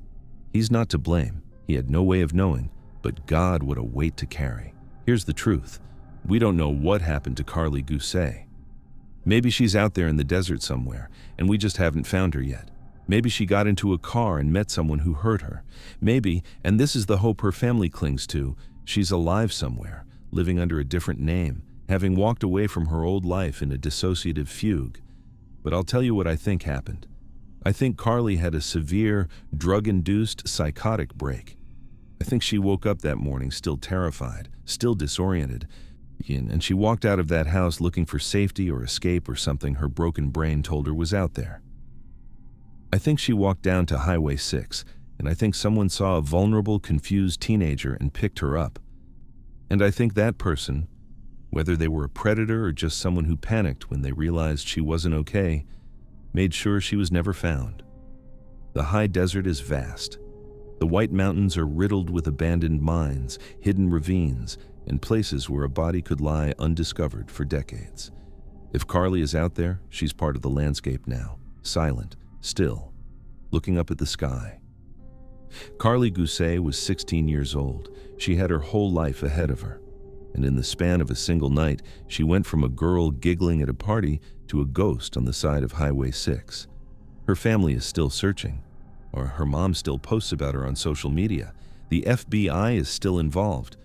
He's not to blame. He had no way of knowing, but God, what a weight to carry. Here's the truth. We don't know what happened to Carly Gousset. Maybe she's out there in the desert somewhere, and we just haven't found her yet. Maybe she got into a car and met someone who hurt her. Maybe, and this is the hope her family clings to, she's alive somewhere, living under a different name, having walked away from her old life in a dissociative fugue. But I'll tell you what I think happened. I think Carly had a severe, drug-induced psychotic break. I think she woke up that morning still terrified, still disoriented, and she walked out of that house looking for safety or escape or something her broken brain told her was out there. I think she walked down to Highway 6, and I think someone saw a vulnerable, confused teenager and picked her up. And I think that person, whether they were a predator or just someone who panicked when they realized she wasn't okay, made sure she was never found. The high desert is vast. The White Mountains are riddled with abandoned mines, hidden ravines, and places where a body could lie undiscovered for decades. If Carly is out there, she's part of the landscape now, silent, still, looking up at the sky. Carly Gousset was 16 years old. She had her whole life ahead of her. And in the span of a single night, she went from a girl giggling at a party to a ghost on the side of Highway 6. Her family is still searching, or her mom still posts about her on social media. The FBI is still involved.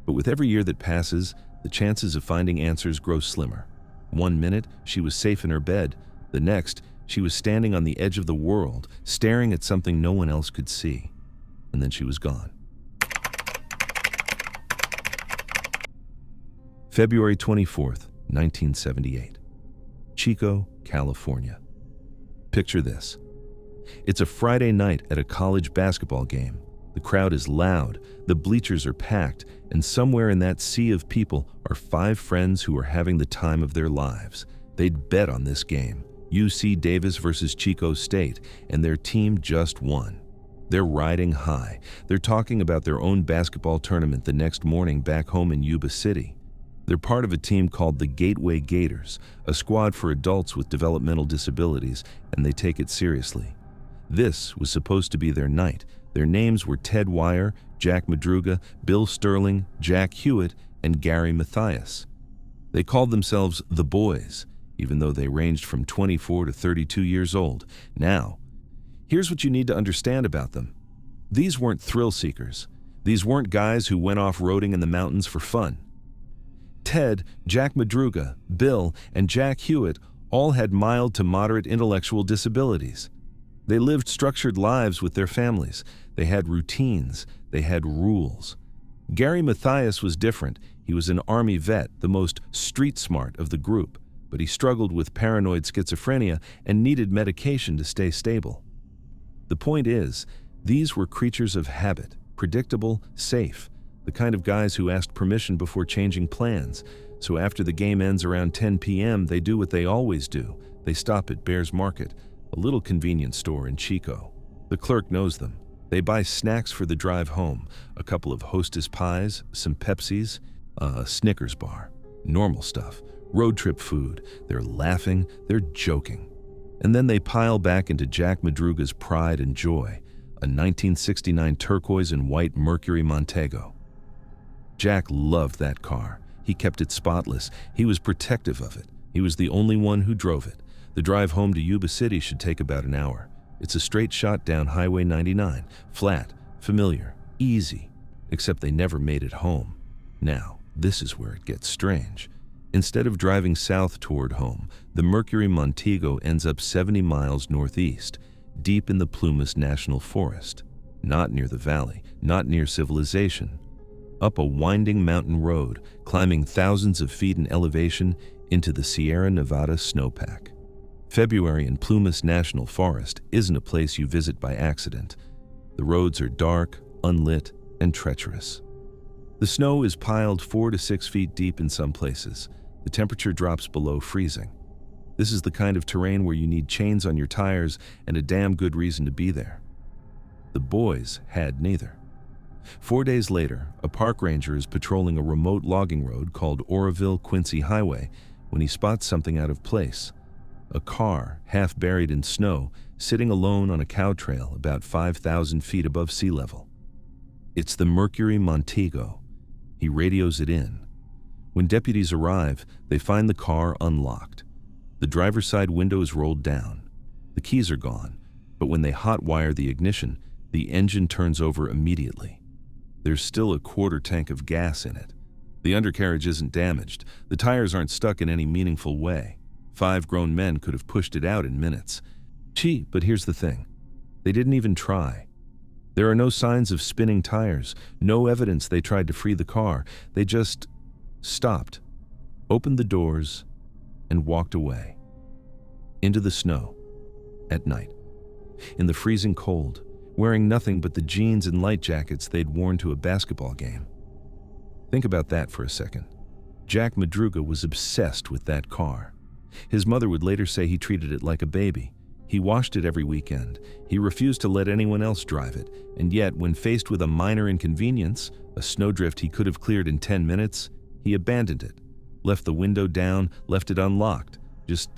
But with every year that passes, the chances of finding answers grow slimmer. One minute, she was safe in her bed. The next, she was standing on the edge of the world, staring at something no one else could see. And then she was gone. February 24th, 1978. Chico, California. Picture this. It's a Friday night at a college basketball game. The crowd is loud, the bleachers are packed, and somewhere in that sea of people are 5 friends who are having the time of their lives. They'd bet on this game, UC Davis versus Chico State, and their team just won. They're riding high. They're talking about their own basketball tournament the next morning back home in Yuba City. They're part of a team called the Gateway Gators, a squad for adults with developmental disabilities, and they take it seriously. This was supposed to be their night. Their names were Ted Wire, Jack Madruga, Bill Sterling, Jack Hewitt, and Gary Mathias. They called themselves the Boys, even though they ranged from 24 to 32 years old. Now, here's what you need to understand about them. These weren't thrill seekers. These weren't guys who went off-roading in the mountains for fun. Ted, Jack Madruga, Bill, and Jack Hewitt all had mild to moderate intellectual disabilities. They lived structured lives with their families. They had routines. They had rules. Gary Mathias was different. He was an Army vet, the most street smart of the group, but he struggled with paranoid schizophrenia and needed medication to stay stable. The point is, these were creatures of habit, predictable, safe, the kind of guys who asked permission before changing plans. So after the game ends around 10 p.m., they do what they always do. They stop at Bears Market, a little convenience store in Chico. The clerk knows them. They buy snacks for the drive home, a couple of Hostess pies, some Pepsis, a Snickers bar. Normal stuff. Road trip food. They're laughing, they're joking. And then they pile back into Jack Madruga's pride and joy, a 1969 turquoise and white Mercury Montego. Jack loved that car. He kept it spotless. He was protective of it. He was the only one who drove it. The drive home to Yuba City should take about an hour. It's a straight shot down Highway 99, flat, familiar, easy, except they never made it home. Now, this is where it gets strange. Instead of driving south toward home, the Mercury Montego ends up 70 miles northeast, deep in the Plumas National Forest. Not near the valley, not near civilization. Up a winding mountain road, climbing thousands of feet in elevation into the Sierra Nevada snowpack. February in Plumas National Forest isn't a place you visit by accident. The roads are dark, unlit, and treacherous. The snow is piled 4 to 6 feet deep in some places. The temperature drops below freezing. This is the kind of terrain where you need chains on your tires and a damn good reason to be there. The boys had neither. 4 days later, a park ranger is patrolling a remote logging road called Oroville-Quincy Highway when he spots something out of place. A car, half buried in snow, sitting alone on a cow trail about 5,000 feet above sea level. It's the Mercury Montego. He radios it in. When deputies arrive, they find the car unlocked. The driver's side window is rolled down. The keys are gone, but when they hotwire the ignition, the engine turns over immediately. There's still a quarter tank of gas in it. The undercarriage isn't damaged. The tires aren't stuck in any meaningful way. 5 grown men could have pushed it out in minutes. Gee, but here's the thing. They didn't even try. There are no signs of spinning tires, no evidence they tried to free the car. They just stopped, opened the doors, and walked away. Into the snow. At night. In the freezing cold, wearing nothing but the jeans and light jackets they'd worn to a basketball game. Think about that for a second. Jack Madruga was obsessed with that car. His mother would later say he treated it like a baby. He washed it every weekend. He refused to let anyone else drive it. And yet, when faced with a minor inconvenience, a snowdrift he could have cleared in 10 minutes, he abandoned it, left the window down, left it unlocked, just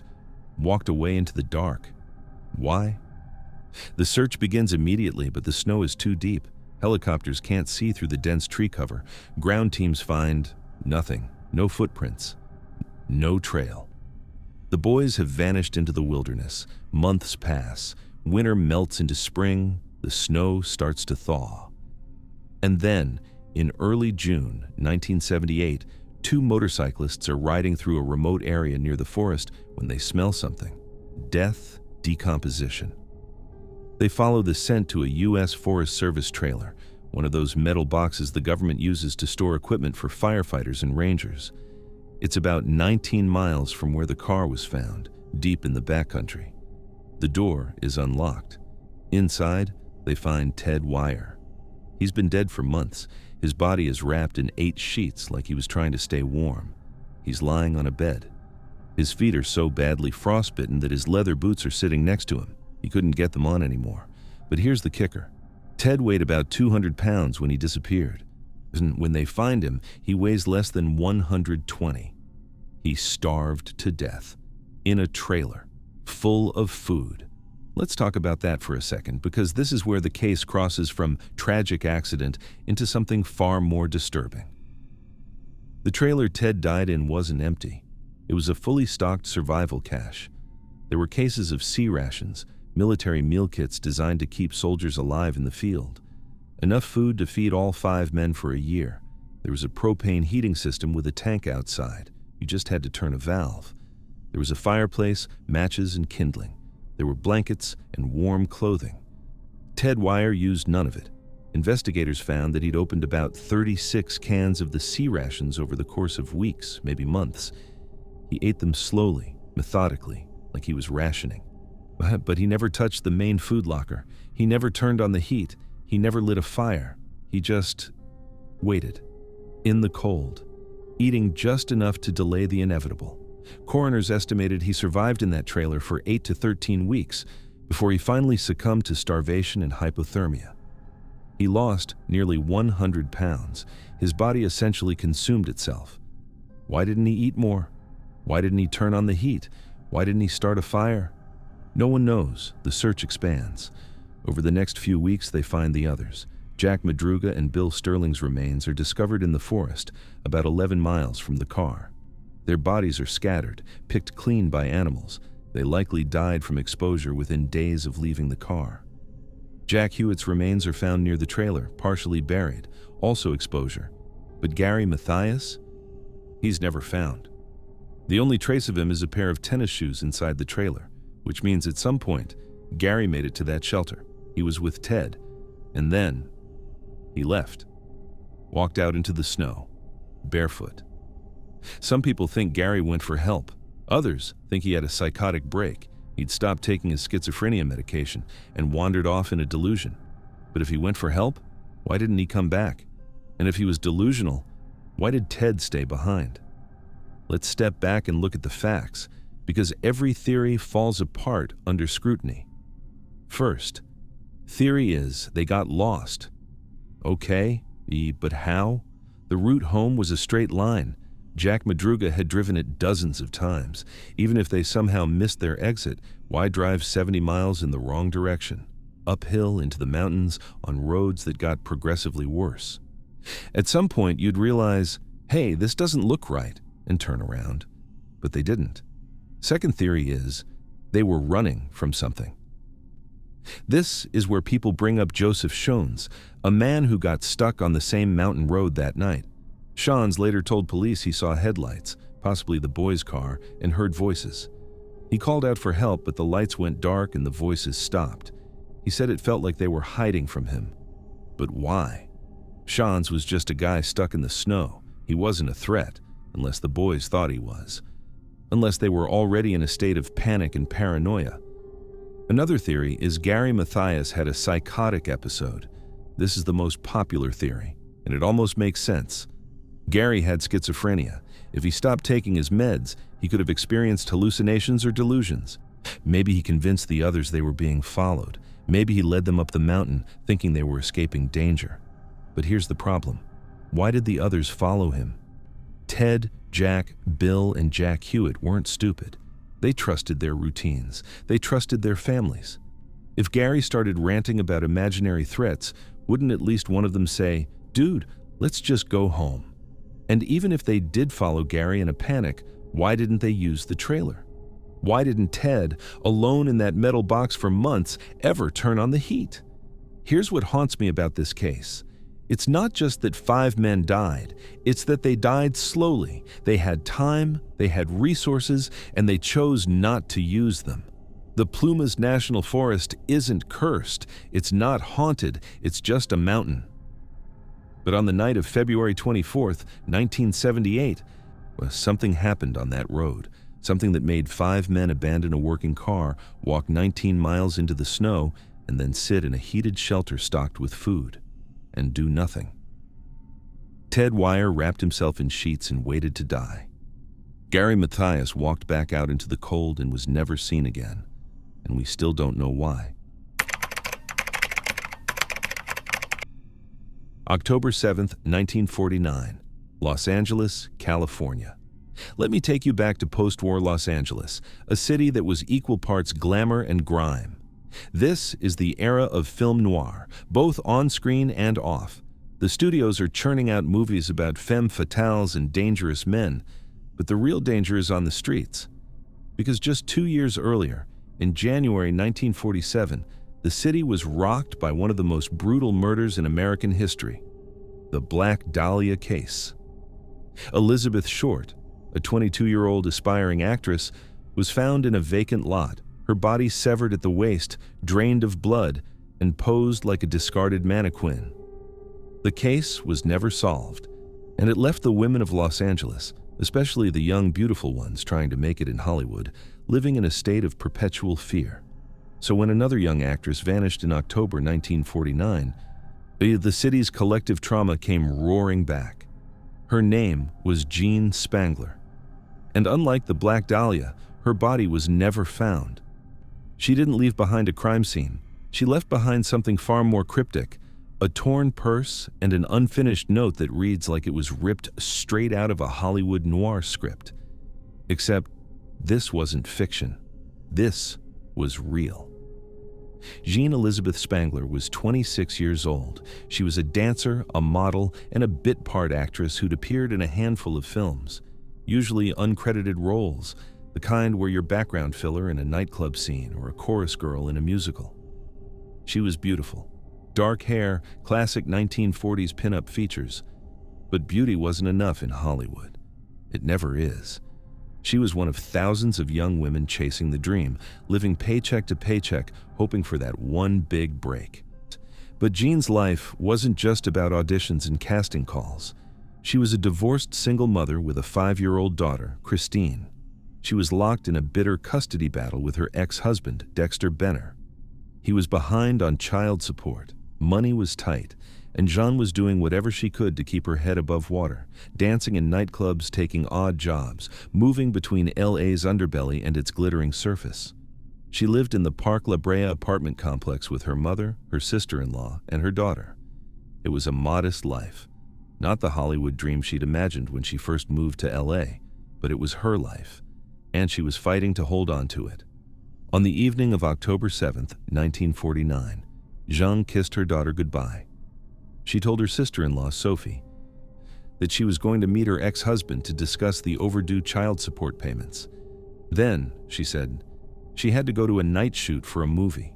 walked away into the dark. Why? The search begins immediately, but the snow is too deep. Helicopters can't see through the dense tree cover. Ground teams find nothing, no footprints, no trail. The boys have vanished into the wilderness. Months pass. Winter melts into spring. The snow starts to thaw. And then, in early June 1978, 2 motorcyclists are riding through a remote area near the forest when they smell something. Death, decomposition. They follow the scent to a U.S. Forest Service trailer, one of those metal boxes the government uses to store equipment for firefighters and rangers. It's about 19 miles from where the car was found, deep in the backcountry. The door is unlocked. Inside, they find Ted Wire. He's been dead for months. His body is wrapped in 8 sheets like he was trying to stay warm. He's lying on a bed. His feet are so badly frostbitten that his leather boots are sitting next to him. He couldn't get them on anymore. But here's the kicker. Ted weighed about 200 pounds when he disappeared. And when they find him, he weighs less than 120. He starved to death in a trailer full of food. Let's talk about that for a second, because this is where the case crosses from tragic accident into something far more disturbing. The trailer Ted died in wasn't empty. It was a fully stocked survival cache. There were cases of sea rations, military meal kits designed to keep soldiers alive in the field. Enough food to feed all 5 men for a year. There was a propane heating system with a tank outside. You just had to turn a valve. There was a fireplace, matches, and kindling. There were blankets and warm clothing. Ted Wire used none of it. Investigators found that he'd opened about 36 cans of the sea rations over the course of weeks, maybe months. He ate them slowly, methodically, like he was rationing. But he never touched the main food locker. He never turned on the heat. He never lit a fire. He just waited, in the cold, eating just enough to delay the inevitable. Coroners estimated he survived in that trailer for 8 to 13 weeks before he finally succumbed to starvation and hypothermia. He lost nearly 100 pounds. His body essentially consumed itself. Why didn't he eat more? Why didn't he turn on the heat? Why didn't he start a fire? No one knows. The search expands. Over the next few weeks, they find the others. Jack Madruga and Bill Sterling's remains are discovered in the forest, about 11 miles from the car. Their bodies are scattered, picked clean by animals. They likely died from exposure within days of leaving the car. Jack Hewitt's remains are found near the trailer, partially buried, also exposure. But Gary Mathias? He's never found. The only trace of him is a pair of tennis shoes inside the trailer, which means at some point, Gary made it to that shelter. He was with Ted, and then he left. Walked out into the snow, barefoot. Some people think Gary went for help. Others think he had a psychotic break. He'd stopped taking his schizophrenia medication and wandered off in a delusion. But if he went for help, why didn't he come back? And if he was delusional, why did Ted stay behind? Let's step back and look at the facts, because every theory falls apart under scrutiny. First, theory is they got lost. Okay, but how? The route home was a straight line. Jack Madruga had driven it dozens of times. Even if they somehow missed their exit, why drive 70 miles in the wrong direction? Uphill into the mountains on roads that got progressively worse. At some point, you'd realize, hey, this doesn't look right, and turn around. But they didn't. Second theory is they were running from something. This is where people bring up Joseph Shones, a man who got stuck on the same mountain road that night. Shones later told police he saw headlights, possibly the boys' car, and heard voices. He called out for help, but the lights went dark and the voices stopped. He said it felt like they were hiding from him. But why? Shones was just a guy stuck in the snow. He wasn't a threat, unless the boys thought he was. Unless they were already in a state of panic and paranoia. Another theory is Gary Mathias had a psychotic episode. This is the most popular theory, and it almost makes sense. Gary had schizophrenia. If he stopped taking his meds, he could have experienced hallucinations or delusions. Maybe he convinced the others they were being followed. Maybe he led them up the mountain, thinking they were escaping danger. But here's the problem. Why did the others follow him? Ted, Jack, Bill, and Jack Hewitt weren't stupid. They trusted their routines. They trusted their families. If Gary started ranting about imaginary threats, wouldn't at least one of them say, "Dude, let's just go home"? And even if they did follow Gary in a panic, why didn't they use the trailer? Why didn't Ted, alone in that metal box for months, ever turn on the heat? Here's what haunts me about this case. It's not just that 5 men died, it's that they died slowly. They had time, they had resources, and they chose not to use them. The Plumas National Forest isn't cursed, it's not haunted, it's just a mountain. But on the night of February 24th, 1978, something happened on that road. Something that made 5 men abandon a working car, walk 19 miles into the snow, and then sit in a heated shelter stocked with food, and do nothing. Ted Wire wrapped himself in sheets and waited to die. Gary Mathias walked back out into the cold and was never seen again, and we still don't know why. October 7th, 1949, Los Angeles, California. Let me take you back to post-war Los Angeles, a city that was equal parts glamour and grime. This is the era of film noir, both on-screen and off. The studios are churning out movies about femme fatales and dangerous men, but the real danger is on the streets. Because just 2 years earlier, in January 1947, the city was rocked by one of the most brutal murders in American history, the Black Dahlia case. Elizabeth Short, a 22-year-old aspiring actress, was found in a vacant lot, her body severed at the waist, drained of blood, and posed like a discarded mannequin. The case was never solved, and it left the women of Los Angeles, especially the young, beautiful ones trying to make it in Hollywood, living in a state of perpetual fear. So when another young actress vanished in October 1949, the city's collective trauma came roaring back. Her name was Jean Spangler. And unlike the Black Dahlia, her body was never found. She didn't leave behind a crime scene. She left behind something far more cryptic, a torn purse and an unfinished note that reads like it was ripped straight out of a Hollywood noir script. Except this wasn't fiction. This was real. Jean Elizabeth Spangler was 26 years old. She was a dancer, a model, and a bit part actress who'd appeared in a handful of films, usually uncredited roles, the kind where you're background filler in a nightclub scene or a chorus girl in a musical. She was beautiful. Dark hair, classic 1940s pinup features. But beauty wasn't enough in Hollywood. It never is. She was one of thousands of young women chasing the dream, living paycheck to paycheck, hoping for that one big break. But Jean's life wasn't just about auditions and casting calls. She was a divorced single mother with a 5-year-old daughter, Christine. She was locked in a bitter custody battle with her ex-husband, Dexter Benner. He was behind on child support, money was tight, and Jean was doing whatever she could to keep her head above water, dancing in nightclubs, taking odd jobs, moving between LA's underbelly and its glittering surface. She lived in the Park La Brea apartment complex with her mother, her sister-in-law, and her daughter. It was a modest life, not the Hollywood dream she'd imagined when she first moved to LA, but it was her life, and she was fighting to hold on to it. On the evening of October 7th, 1949, Jean kissed her daughter goodbye. She told her sister-in-law, Sophie, that she was going to meet her ex-husband to discuss the overdue child support payments. Then, she said, she had to go to a night shoot for a movie.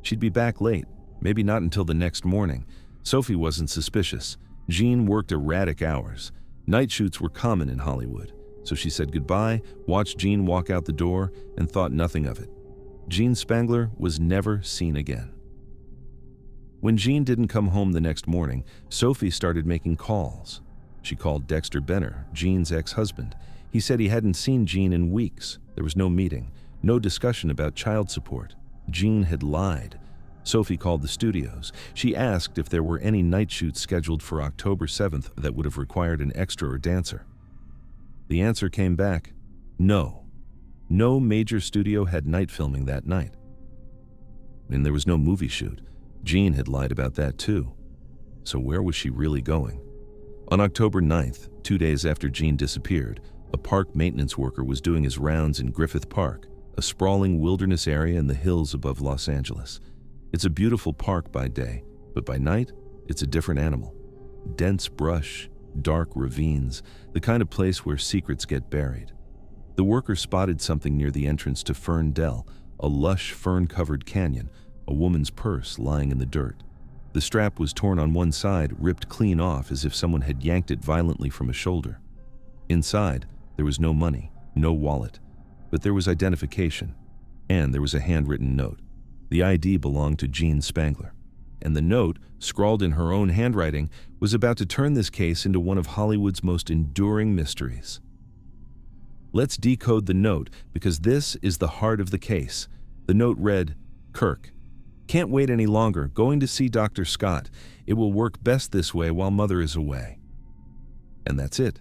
She'd be back late, maybe not until the next morning. Sophie wasn't suspicious. Jean worked erratic hours. Night shoots were common in Hollywood, so she said goodbye, watched Jean walk out the door, and thought nothing of it. Jean Spangler was never seen again. When Jean didn't come home the next morning, Sophie started making calls. She called Dexter Benner, Jean's ex-husband. He said he hadn't seen Jean in weeks. There was no meeting, no discussion about child support. Jean had lied. Sophie called the studios. She asked if there were any night shoots scheduled for October 7th that would have required an extra or dancer. The answer came back, no. No major studio had night filming that night. And there was no movie shoot. Jean had lied about that too. So where was she really going? On October 9th, 2 days after Jean disappeared, a park maintenance worker was doing his rounds in Griffith Park, a sprawling wilderness area in the hills above Los Angeles. It's a beautiful park by day, but by night, it's a different animal. Dense brush, dark ravines, the kind of place where secrets get buried. The worker spotted something near the entrance to Fern Dell, a lush fern-covered canyon, a woman's purse lying in the dirt. The strap was torn on one side, ripped clean off as if someone had yanked it violently from a shoulder. Inside, there was no money, no wallet, but there was identification, and there was a handwritten note. The ID belonged to Jean Spangler, and the note, scrawled in her own handwriting, was about to turn this case into one of Hollywood's most enduring mysteries. Let's decode the note, because this is the heart of the case. The note read, "Kirk, can't wait any longer, going to see Dr. Scott. It will work best this way while Mother is away." And that's it.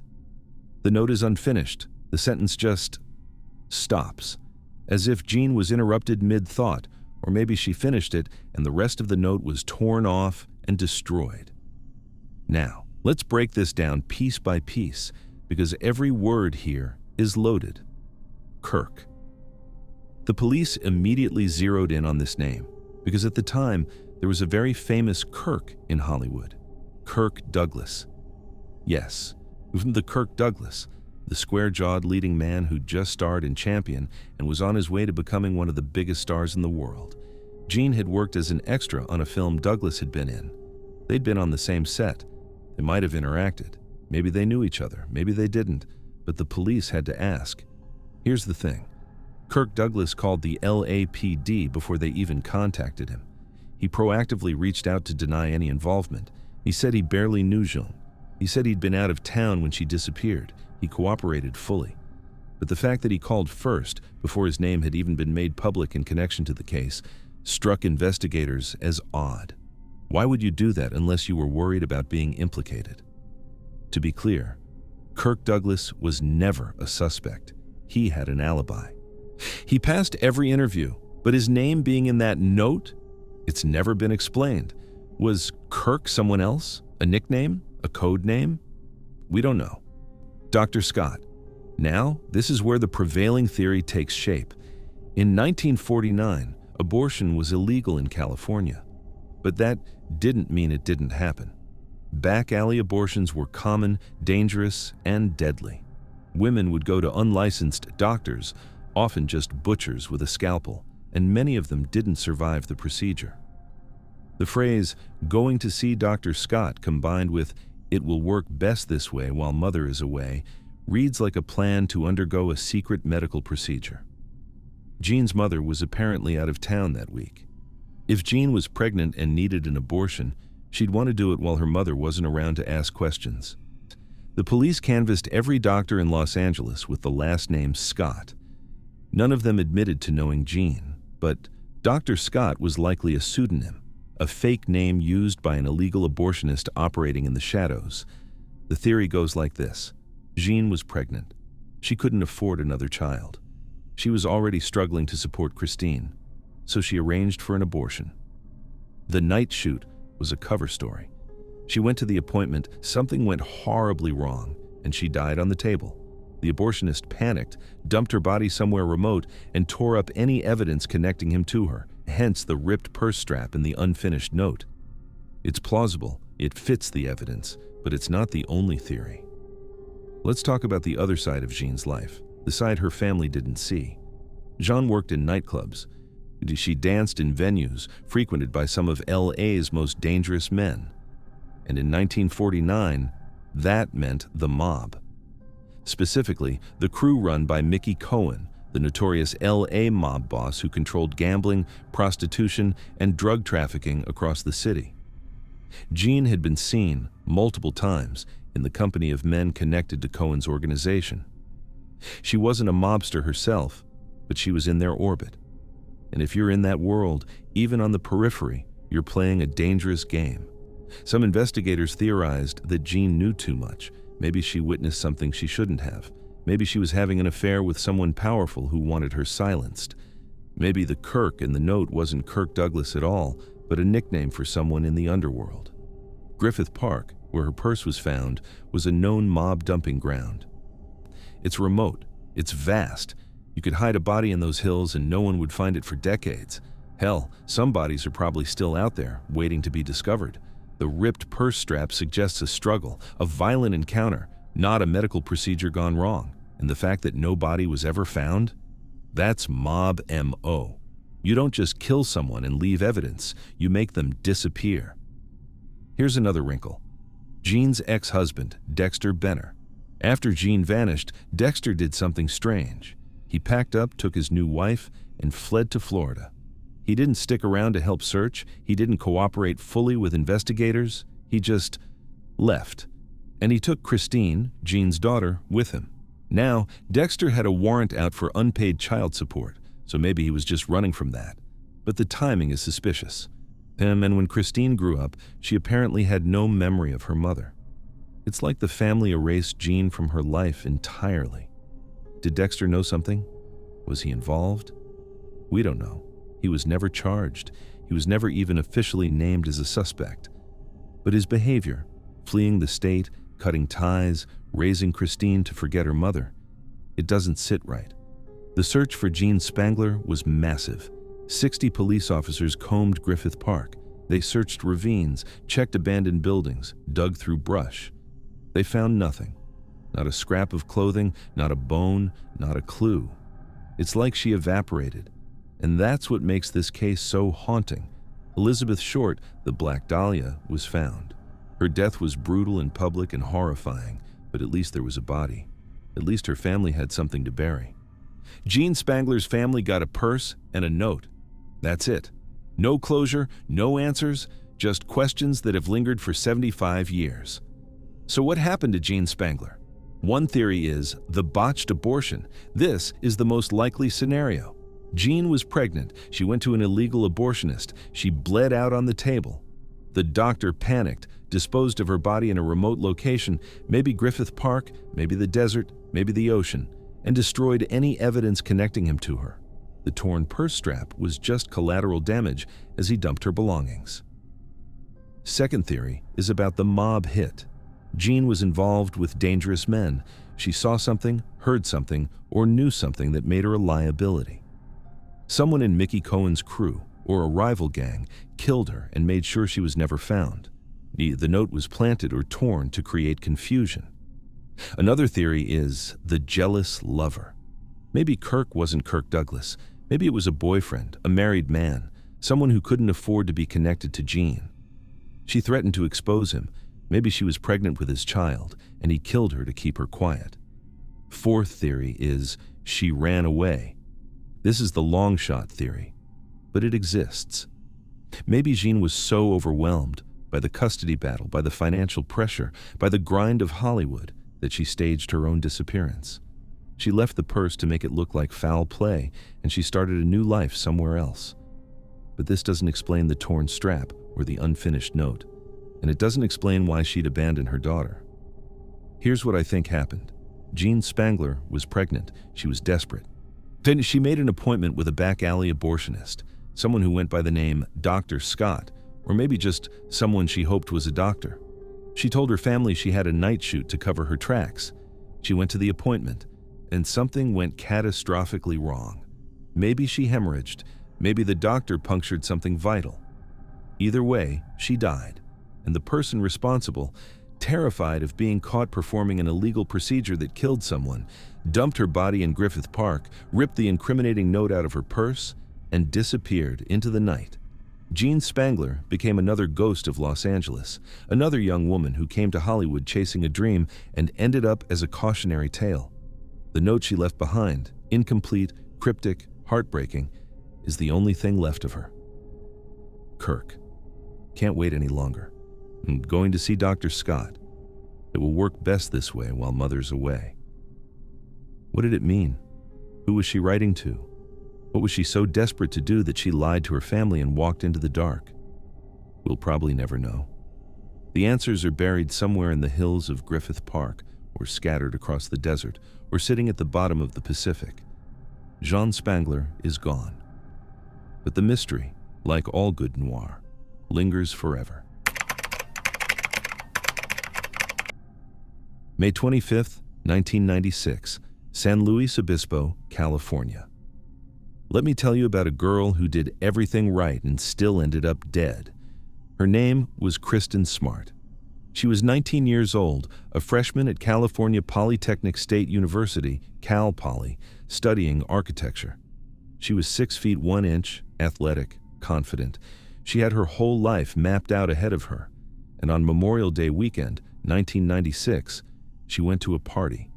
The note is unfinished. The sentence just stops, as if Jean was interrupted mid-thought, or maybe she finished it and the rest of the note was torn off and destroyed. Now, let's break this down piece by piece, because every word here is loaded. Kirk. The police immediately zeroed in on this name, because at the time, there was a very famous Kirk in Hollywood, Kirk Douglas. Yes, the Kirk Douglas, the square-jawed leading man who just starred in Champion and was on his way to becoming one of the biggest stars in the world. Jean had worked as an extra on a film Douglas had been in. They'd been on the same set. They might have interacted. Maybe they knew each other, maybe they didn't, but the police had to ask. Here's the thing. Kirk Douglas called the LAPD before they even contacted him. He proactively reached out to deny any involvement. He said he barely knew Jean. He said he'd been out of town when she disappeared. He cooperated fully. But the fact that he called first, before his name had even been made public in connection to the case, struck investigators as odd. Why would you do that unless you were worried about being implicated? To be clear, Kirk Douglas was never a suspect. He had an alibi. He passed every interview, but his name being in that note, it's never been explained. Was Kirk someone else? A nickname? A code name? We don't know. Dr. Scott. Now, this is where the prevailing theory takes shape. In 1949, abortion was illegal in California, but that didn't mean it didn't happen. Back alley abortions were common, dangerous, and deadly. Women would go to unlicensed doctors, often just butchers with a scalpel, and many of them didn't survive the procedure. The phrase, "going to see Dr. Scott," combined with "it will work best this way while mother is away," reads like a plan to undergo a secret medical procedure. Jean's mother was apparently out of town that week. If Jean was pregnant and needed an abortion, she'd want to do it while her mother wasn't around to ask questions. The police canvassed every doctor in Los Angeles with the last name Scott. None of them admitted to knowing Jean, but Dr. Scott was likely a pseudonym, a fake name used by an illegal abortionist operating in the shadows. The theory goes like this. Jean was pregnant. She couldn't afford another child. She was already struggling to support Christine, so she arranged for an abortion. The night shoot was a cover story. She went to the appointment, something went horribly wrong, and she died on the table. The abortionist panicked, dumped her body somewhere remote, and tore up any evidence connecting him to her, hence the ripped purse strap and the unfinished note. It's plausible, it fits the evidence, but it's not the only theory. Let's talk about the other side of Jean's life, the side her family didn't see. Jean worked in nightclubs. She danced in venues frequented by some of LA's most dangerous men. And in 1949, that meant the mob. Specifically, the crew run by Mickey Cohen, the notorious LA mob boss who controlled gambling, prostitution, and drug trafficking across the city. Jean had been seen multiple times in the company of men connected to Cohen's organization. She wasn't a mobster herself, but she was in their orbit. And if you're in that world, even on the periphery, you're playing a dangerous game. Some investigators theorized that Jean knew too much. Maybe she witnessed something she shouldn't have. Maybe she was having an affair with someone powerful who wanted her silenced. Maybe the Kirk in the note wasn't Kirk Douglas at all, but a nickname for someone in the underworld. Griffith Park, where her purse was found, was a known mob dumping ground. It's remote. It's vast. You could hide a body in those hills and no one would find it for decades. Hell, some bodies are probably still out there, waiting to be discovered. The ripped purse strap suggests a struggle, a violent encounter, not a medical procedure gone wrong. And the fact that no body was ever found? That's mob MO. You don't just kill someone and leave evidence, you make them disappear. Here's another wrinkle. Jean's ex-husband, Dexter Benner. After Jean vanished, Dexter did something strange. He packed up, took his new wife, and fled to Florida. He didn't stick around to help search. He didn't cooperate fully with investigators. He just left. And he took Christine, Jean's daughter, with him. Now, Dexter had a warrant out for unpaid child support, so maybe he was just running from that. But the timing is suspicious. And when Christine grew up, she apparently had no memory of her mother. It's like the family erased Jean from her life entirely. Did Dexter know something? Was he involved? We don't know. He was never charged. He was never even officially named as a suspect. But his behavior, fleeing the state, cutting ties, raising Christine to forget her mother, it doesn't sit right. The search for Jean Spangler was massive. 60 police officers combed Griffith Park. They searched ravines, checked abandoned buildings, dug through brush. They found nothing. Not a scrap of clothing, not a bone, not a clue. It's like she evaporated. And that's what makes this case so haunting. Elizabeth Short, the Black Dahlia, was found. Her death was brutal and public and horrifying, but at least there was a body. At least her family had something to bury. Jean Spangler's family got a purse and a note. That's it. No closure, no answers, just questions that have lingered for 75 years. So what happened to Jean Spangler? One theory is the botched abortion. This is the most likely scenario. Jean was pregnant. She went to an illegal abortionist. She bled out on the table. The doctor panicked, disposed of her body in a remote location, maybe Griffith Park, maybe the desert, maybe the ocean, and destroyed any evidence connecting him to her. The torn purse strap was just collateral damage as he dumped her belongings. Second theory is about the mob hit. Jean was involved with dangerous men. She saw something, heard something, or knew something that made her a liability. Someone in Mickey Cohen's crew, or a rival gang, killed her and made sure she was never found. The note was planted or torn to create confusion. Another theory is the jealous lover. Maybe Kirk wasn't Kirk Douglas. Maybe it was a boyfriend, a married man, someone who couldn't afford to be connected to Jean. She threatened to expose him. Maybe she was pregnant with his child, and he killed her to keep her quiet. Fourth theory is she ran away. This is the long shot theory, but it exists. Maybe Jean was so overwhelmed by the custody battle, by the financial pressure, by the grind of Hollywood, that she staged her own disappearance. She left the purse to make it look like foul play, and she started a new life somewhere else. But this doesn't explain the torn strap or the unfinished note, and it doesn't explain why she'd abandon her daughter. Here's what I think happened. Jean Spangler was pregnant. She was desperate. Then she made an appointment with a back alley abortionist, someone who went by the name Dr. Scott, or maybe just someone she hoped was a doctor. She told her family she had a night shoot to cover her tracks. She went to the appointment, and something went catastrophically wrong. Maybe she hemorrhaged. Maybe the doctor punctured something vital. Either way, she died, and the person responsible, terrified of being caught performing an illegal procedure that killed someone, dumped her body in Griffith Park, ripped the incriminating note out of her purse, and disappeared into the night. Jean Spangler became another ghost of Los Angeles, another young woman who came to Hollywood chasing a dream and ended up as a cautionary tale. The note she left behind, incomplete, cryptic, heartbreaking, is the only thing left of her. Kirk. Can't wait any longer. I'm going to see Dr. Scott. It will work best this way while Mother's away. What did it mean? Who was she writing to? What was she so desperate to do that she lied to her family and walked into the dark? We'll probably never know. The answers are buried somewhere in the hills of Griffith Park, or scattered across the desert, or sitting at the bottom of the Pacific. Jean Spangler is gone. But the mystery, like all good noir, lingers forever. May 25th, 1996, San Luis Obispo, California. Let me tell you about a girl who did everything right and still ended up dead. Her name was Kristen Smart. She was 19 years old, a freshman at California Polytechnic State University, Cal Poly, studying architecture. She was 6 feet 1 inch, athletic, confident. She had her whole life mapped out ahead of her. And on Memorial Day weekend, 1996, she went to a party,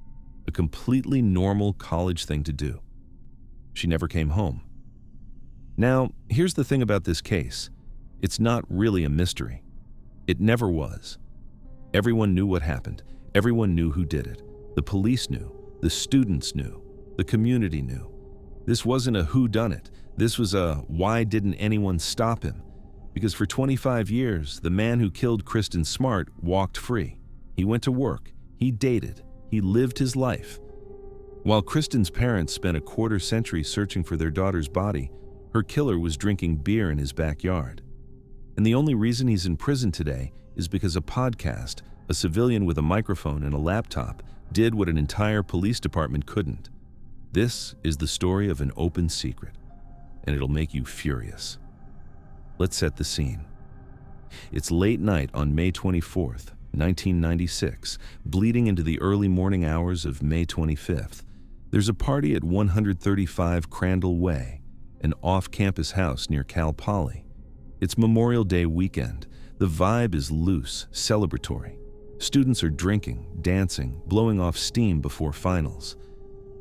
a completely normal college thing to do. She never came home. Now, here's the thing about this case. It's not really a mystery. It never was. Everyone knew what happened. Everyone knew who did it. The police knew. The students knew. The community knew. This wasn't a whodunit. This was a why didn't anyone stop him? Because for 25 years, the man who killed Kristen Smart walked free. He went to work. He dated. He lived his life. While Kristen's parents spent a quarter century searching for their daughter's body, her killer was drinking beer in his backyard. And the only reason he's in prison today is because a podcast, a civilian with a microphone and a laptop, did what an entire police department couldn't. This is the story of an open secret, and it'll make you furious. Let's set the scene. It's late night on May 24th, 1996, bleeding into the early morning hours of May 25th. There's a party at 135 Crandall Way, an off-campus house near Cal Poly. It's Memorial Day weekend. The vibe is loose, celebratory. Students are drinking, dancing, blowing off steam before finals.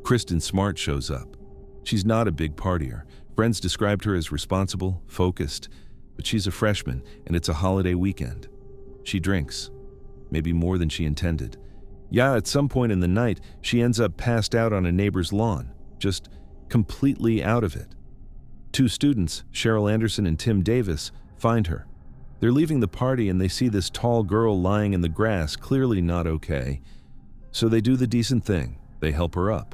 Kristen Smart shows up. She's not a big partier. Friends described her as responsible, focused, but she's a freshman and it's a holiday weekend. She drinks, maybe more than she intended. Yeah, at some point in the night, she ends up passed out on a neighbor's lawn, just completely out of it. 2 students, Cheryl Anderson and Tim Davis, find her. They're leaving the party and they see this tall girl lying in the grass, clearly not okay. So they do the decent thing. They help her up.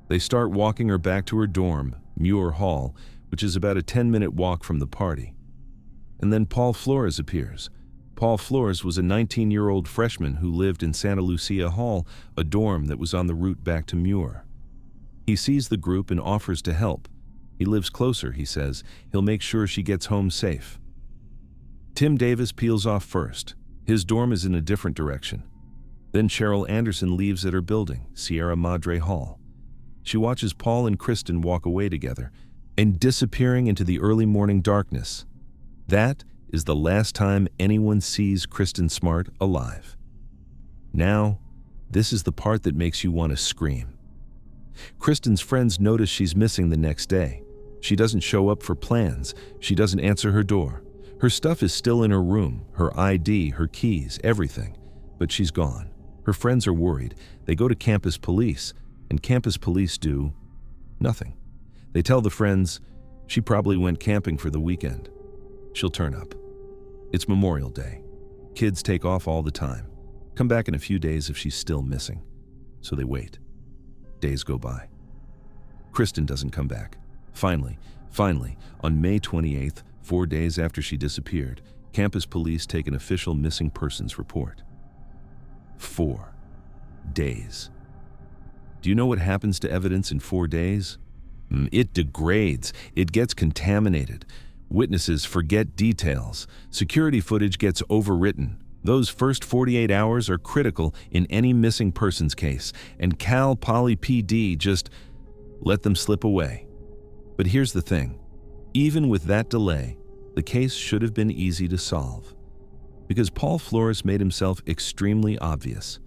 They start walking her back to her dorm, Muir Hall, which is about a 10-minute walk from the party. And then Paul Flores appears. Paul Flores was a 19-year-old freshman who lived in Santa Lucia Hall, a dorm that was on the route back to Muir. He sees the group and offers to help. He lives closer, he says. He'll make sure she gets home safe. Tim Davis peels off first. His dorm is in a different direction. Then Cheryl Anderson leaves at her building, Sierra Madre Hall. She watches Paul and Kristen walk away together and disappearing into the early morning darkness. That is the last time anyone sees Kristen Smart alive. Now, this is the part that makes you want to scream. Kristen's friends notice she's missing the next day. She doesn't show up for plans. She doesn't answer her door. Her stuff is still in her room, her ID, her keys, everything. But she's gone. Her friends are worried. They go to campus police, and campus police do nothing. They tell the friends, she probably went camping for the weekend. She'll turn up. It's Memorial Day. Kids take off all the time. Come back in a few days if she's still missing. So they wait. Days go by. Kristen doesn't come back. Finally, on May 28th, 4 days after she disappeared, campus police take an official missing persons report. 4 days. Do you know what happens to evidence in 4 days? It degrades. It gets contaminated. Witnesses forget details. Security footage gets overwritten. Those first 48 hours are critical in any missing persons case, and Cal Poly PD just let them slip away. But here's the thing. Even with that delay, the case should have been easy to solve. Because Paul Flores made himself extremely obvious.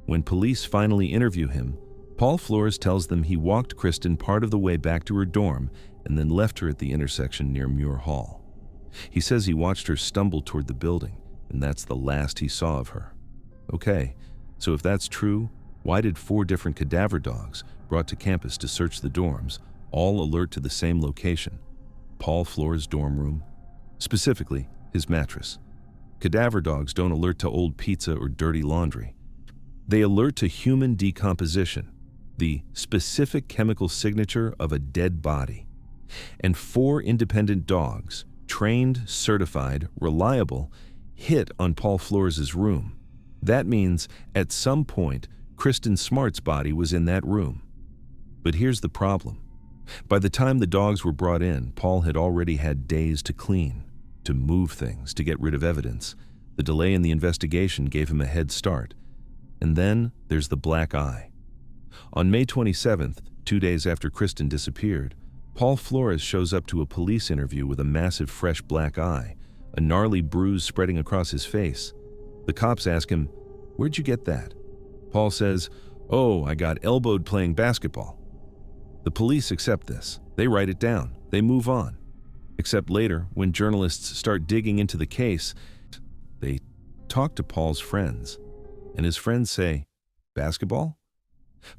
When police finally interview him, Paul Flores tells them he walked Kristen part of the way back to her dorm and then left her at the intersection near Muir Hall. He says he watched her stumble toward the building, and that's the last he saw of her. Okay, so if that's true, why did 4 different cadaver dogs brought to campus to search the dorms all alert to the same location? Paul Flores' dorm room, specifically his mattress. Cadaver dogs don't alert to old pizza or dirty laundry. They alert to human decomposition, the specific chemical signature of a dead body. And 4 independent dogs, trained, certified, reliable, hit on Paul Flores' room. That means at some point, Kristen Smart's body was in that room. But here's the problem. By the time the dogs were brought in, Paul had already had days to clean, to move things, to get rid of evidence. The delay in the investigation gave him a head start. And then there's the black eye. On May 27th, 2 days after Kristen disappeared, Paul Flores shows up to a police interview with a massive fresh black eye, a gnarly bruise spreading across his face. The cops ask him, "Where'd you get that?" Paul says, "Oh, I got elbowed playing basketball." The police accept this. They write it down. They move on. Except later, when journalists start digging into the case, they talk to Paul's friends. And his friends say, "Basketball?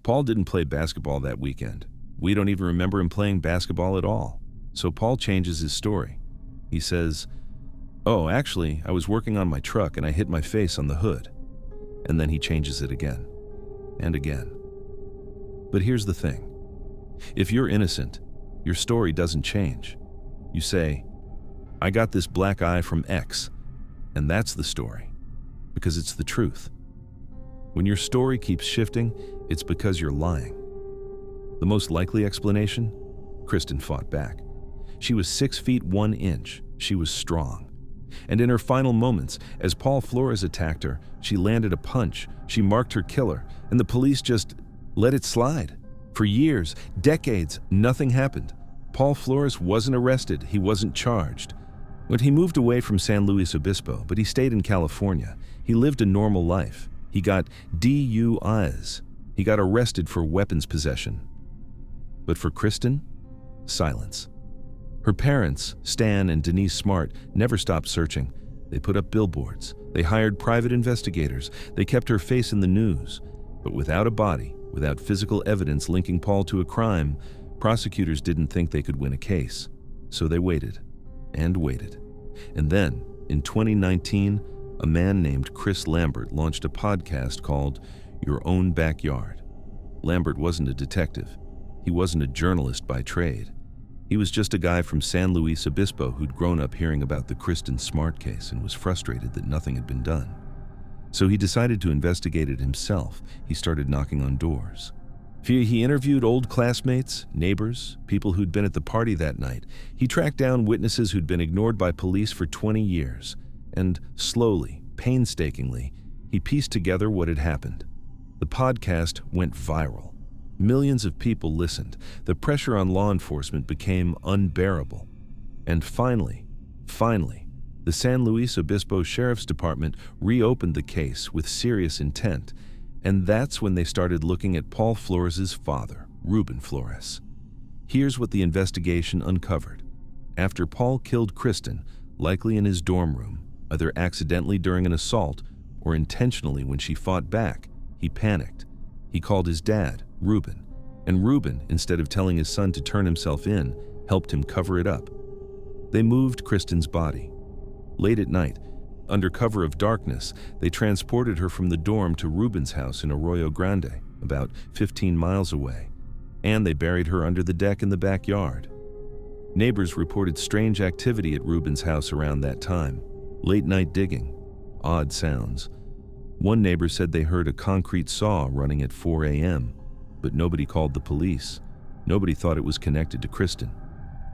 Paul didn't play basketball that weekend. We don't even remember him playing basketball at all." So Paul changes his story. He says, "Oh, actually, I was working on my truck and I hit my face on the hood." And then he changes it again and again. But here's the thing. If you're innocent, your story doesn't change. You say, "I got this black eye from X," and that's the story, because it's the truth. When your story keeps shifting, it's because you're lying. The most likely explanation? Kristen fought back. She was 6 feet 1 inch. She was strong. And in her final moments, as Paul Flores attacked her, she landed a punch. She marked her killer, and the police just let it slide. For years, decades, nothing happened. Paul Flores wasn't arrested. He wasn't charged. When he moved away from San Luis Obispo, but he stayed in California, he lived a normal life. He got DUIs. He got arrested for weapons possession. But for Kristen, silence. Her parents, Stan and Denise Smart, never stopped searching. They put up billboards. They hired private investigators. They kept her face in the news. But without a body, without physical evidence linking Paul to a crime, prosecutors didn't think they could win a case. So they waited and waited. And then, in 2019, a man named Chris Lambert launched a podcast called Your Own Backyard. Lambert wasn't a detective. He wasn't a journalist by trade. He was just a guy from San Luis Obispo who'd grown up hearing about the Kristen Smart case and was frustrated that nothing had been done. So he decided to investigate it himself. He started knocking on doors. He interviewed old classmates, neighbors, people who'd been at the party that night. He tracked down witnesses who'd been ignored by police for 20 years. And slowly, painstakingly, he pieced together what had happened. The podcast went viral. Millions of people listened. The pressure on law enforcement became unbearable. And finally, the San Luis Obispo Sheriff's Department reopened the case with serious intent, and that's when they started looking at Paul Flores's father, Ruben Flores. Here's what the investigation uncovered. After Paul killed Kristen, likely in his dorm room, either accidentally during an assault or intentionally when she fought back, he panicked. He called his dad, Ruben, and Ruben, instead of telling his son to turn himself in, helped him cover it up. They moved Kristen's body. Late at night, under cover of darkness, they transported her from the dorm to Ruben's house in Arroyo Grande, about 15 miles away, and they buried her under the deck in the backyard. Neighbors reported strange activity at Ruben's house around that time. Late-night digging, odd sounds. One neighbor said they heard a concrete saw running at 4 a.m., but nobody called the police. Nobody thought it was connected to Kristen.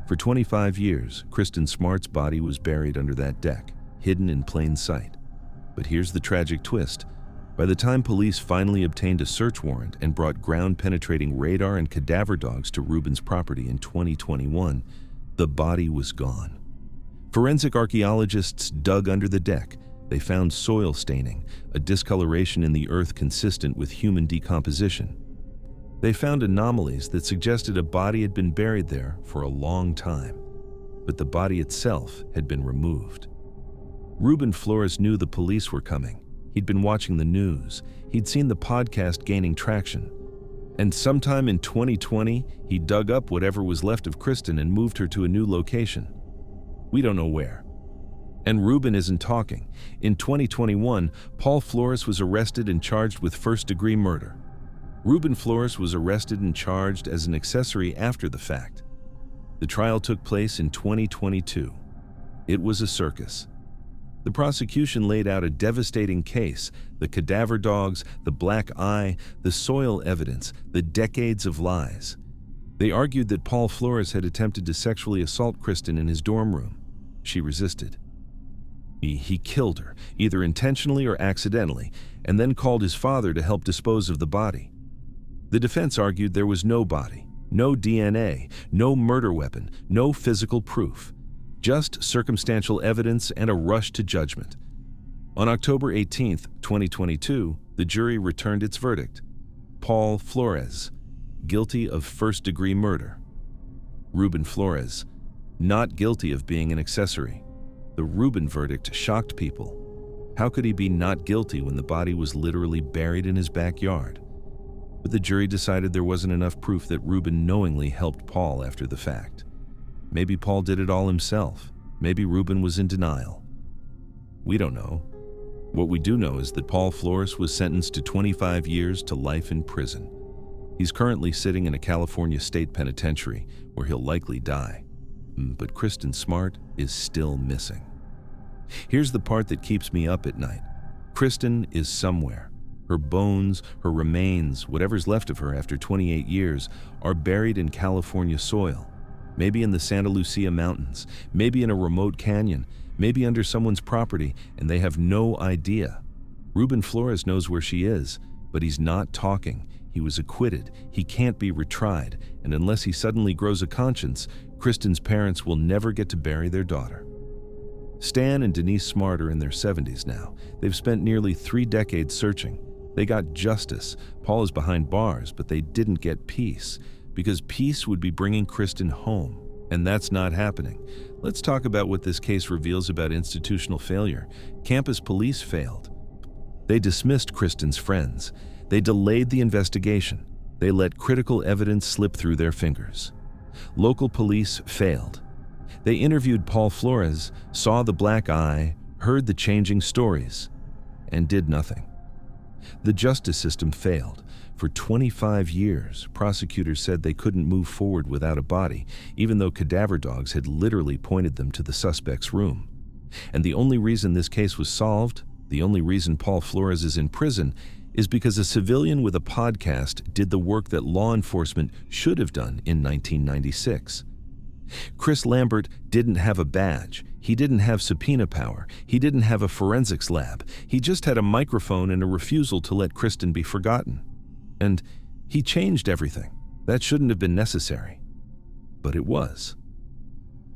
For 25 years, Kristen Smart's body was buried under that deck, hidden in plain sight. But here's the tragic twist. By the time police finally obtained a search warrant and brought ground-penetrating radar and cadaver dogs to Ruben's property in 2021, the body was gone. Forensic archaeologists dug under the deck. They found soil staining, a discoloration in the earth consistent with human decomposition. They found anomalies that suggested a body had been buried there for a long time, but the body itself had been removed. Ruben Flores knew the police were coming. He'd been watching the news. He'd seen the podcast gaining traction. And sometime in 2020, he dug up whatever was left of Kristen and moved her to a new location. We don't know where. And Ruben isn't talking. In 2021, Paul Flores was arrested and charged with first-degree murder. Ruben Flores was arrested and charged as an accessory after the fact. The trial took place in 2022. It was a circus. The prosecution laid out a devastating case: the cadaver dogs, the black eye, the soil evidence, the decades of lies. They argued that Paul Flores had attempted to sexually assault Kristen in his dorm room. She resisted. He killed her, either intentionally or accidentally, and then called his father to help dispose of the body. The defense argued there was no body, no DNA, no murder weapon, no physical proof. Just circumstantial evidence and a rush to judgment. On October 18, 2022, the jury returned its verdict. Paul Flores, guilty of first-degree murder. Ruben Flores, not guilty of being an accessory. The Ruben verdict shocked people. How could he be not guilty when the body was literally buried in his backyard? But the jury decided there wasn't enough proof that Ruben knowingly helped Paul after the fact. Maybe Paul did it all himself. Maybe Ruben was in denial. We don't know. What we do know is that Paul Flores was sentenced to 25 years to life in prison. He's currently sitting in a California state penitentiary where he'll likely die. But Kristen Smart is still missing. Here's the part that keeps me up at night. Kristen is somewhere. Her bones, her remains, whatever's left of her after 28 years, are buried in California soil. Maybe in the Santa Lucia Mountains, maybe in a remote canyon, maybe under someone's property, and they have no idea. Ruben Flores knows where she is, but he's not talking. He was acquitted. He can't be retried, and unless he suddenly grows a conscience, Kristen's parents will never get to bury their daughter. Stan and Denise Smart are in their 70s now. They've spent nearly 3 decades searching. They got justice. Paul is behind bars, but they didn't get peace, because peace would be bringing Kristen home, and that's not happening. Let's talk about what this case reveals about institutional failure. Campus police failed. They dismissed Kristen's friends. They delayed the investigation. They let critical evidence slip through their fingers. Local police failed. They interviewed Paul Flores, saw the black eye, heard the changing stories, and did nothing. The justice system failed. For 25 years, prosecutors said they couldn't move forward without a body, even though cadaver dogs had literally pointed them to the suspect's room. And the only reason this case was solved, the only reason Paul Flores is in prison, is because a civilian with a podcast did the work that law enforcement should have done in 1996. Chris Lambert didn't have a badge. He didn't have subpoena power. He didn't have a forensics lab. He just had a microphone and a refusal to let Kristen be forgotten. And He changed everything. That shouldn't have been necessary. But it was.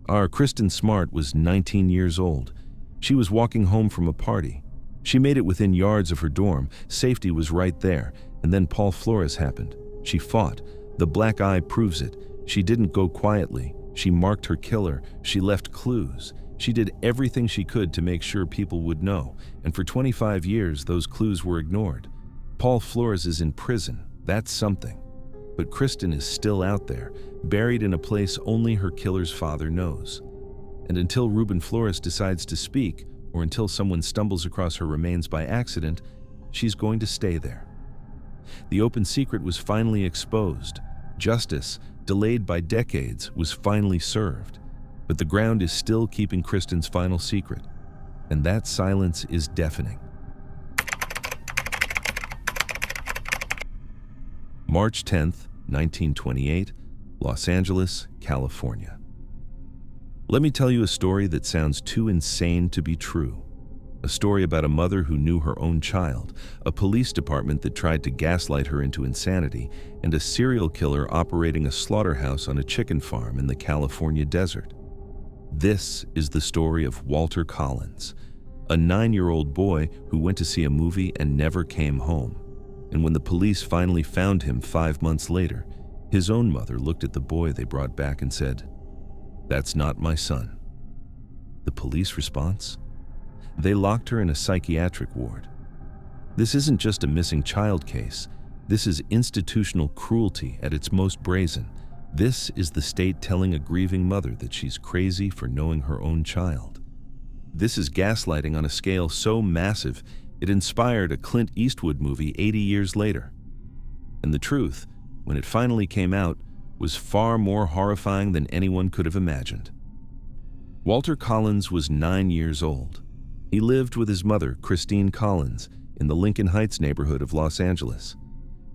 Our Kristen Smart was 19 years old. She was walking home from a party. She made it within yards of her dorm. Safety was right there. And then Paul Flores happened. She fought. The black eye proves it. She didn't go quietly. She marked her killer. She left clues. She did everything she could to make sure people would know. And for 25 years, those clues were ignored. Paul Flores is in prison. That's something. But Kristen is still out there, buried in a place only her killer's father knows. And until Ruben Flores decides to speak, or until someone stumbles across her remains by accident, she's going to stay there. The open secret was finally exposed. Justice, delayed by decades, was finally served. But the ground is still keeping Kristen's final secret, and that silence is deafening. March 10th, 1928, Los Angeles, California. Let me tell you a story that sounds too insane to be true. A story about a mother who knew her own child, a police department that tried to gaslight her into insanity, and a serial killer operating a slaughterhouse on a chicken farm in the California desert. This is the story of Walter Collins, a 9-year-old boy who went to see a movie and never came home. And when the police finally found him 5 months later, his own mother looked at the boy they brought back and said, "That's not my son." The police response? They locked her in a psychiatric ward. This isn't just a missing child case. This is institutional cruelty at its most brazen. This is the state telling a grieving mother that she's crazy for knowing her own child. This is gaslighting on a scale so massive it inspired a Clint Eastwood movie 80 years later. And the truth, when it finally came out, was far more horrifying than anyone could have imagined. Walter Collins was 9 years old. He lived with his mother, Christine Collins, in the Lincoln Heights neighborhood of Los Angeles.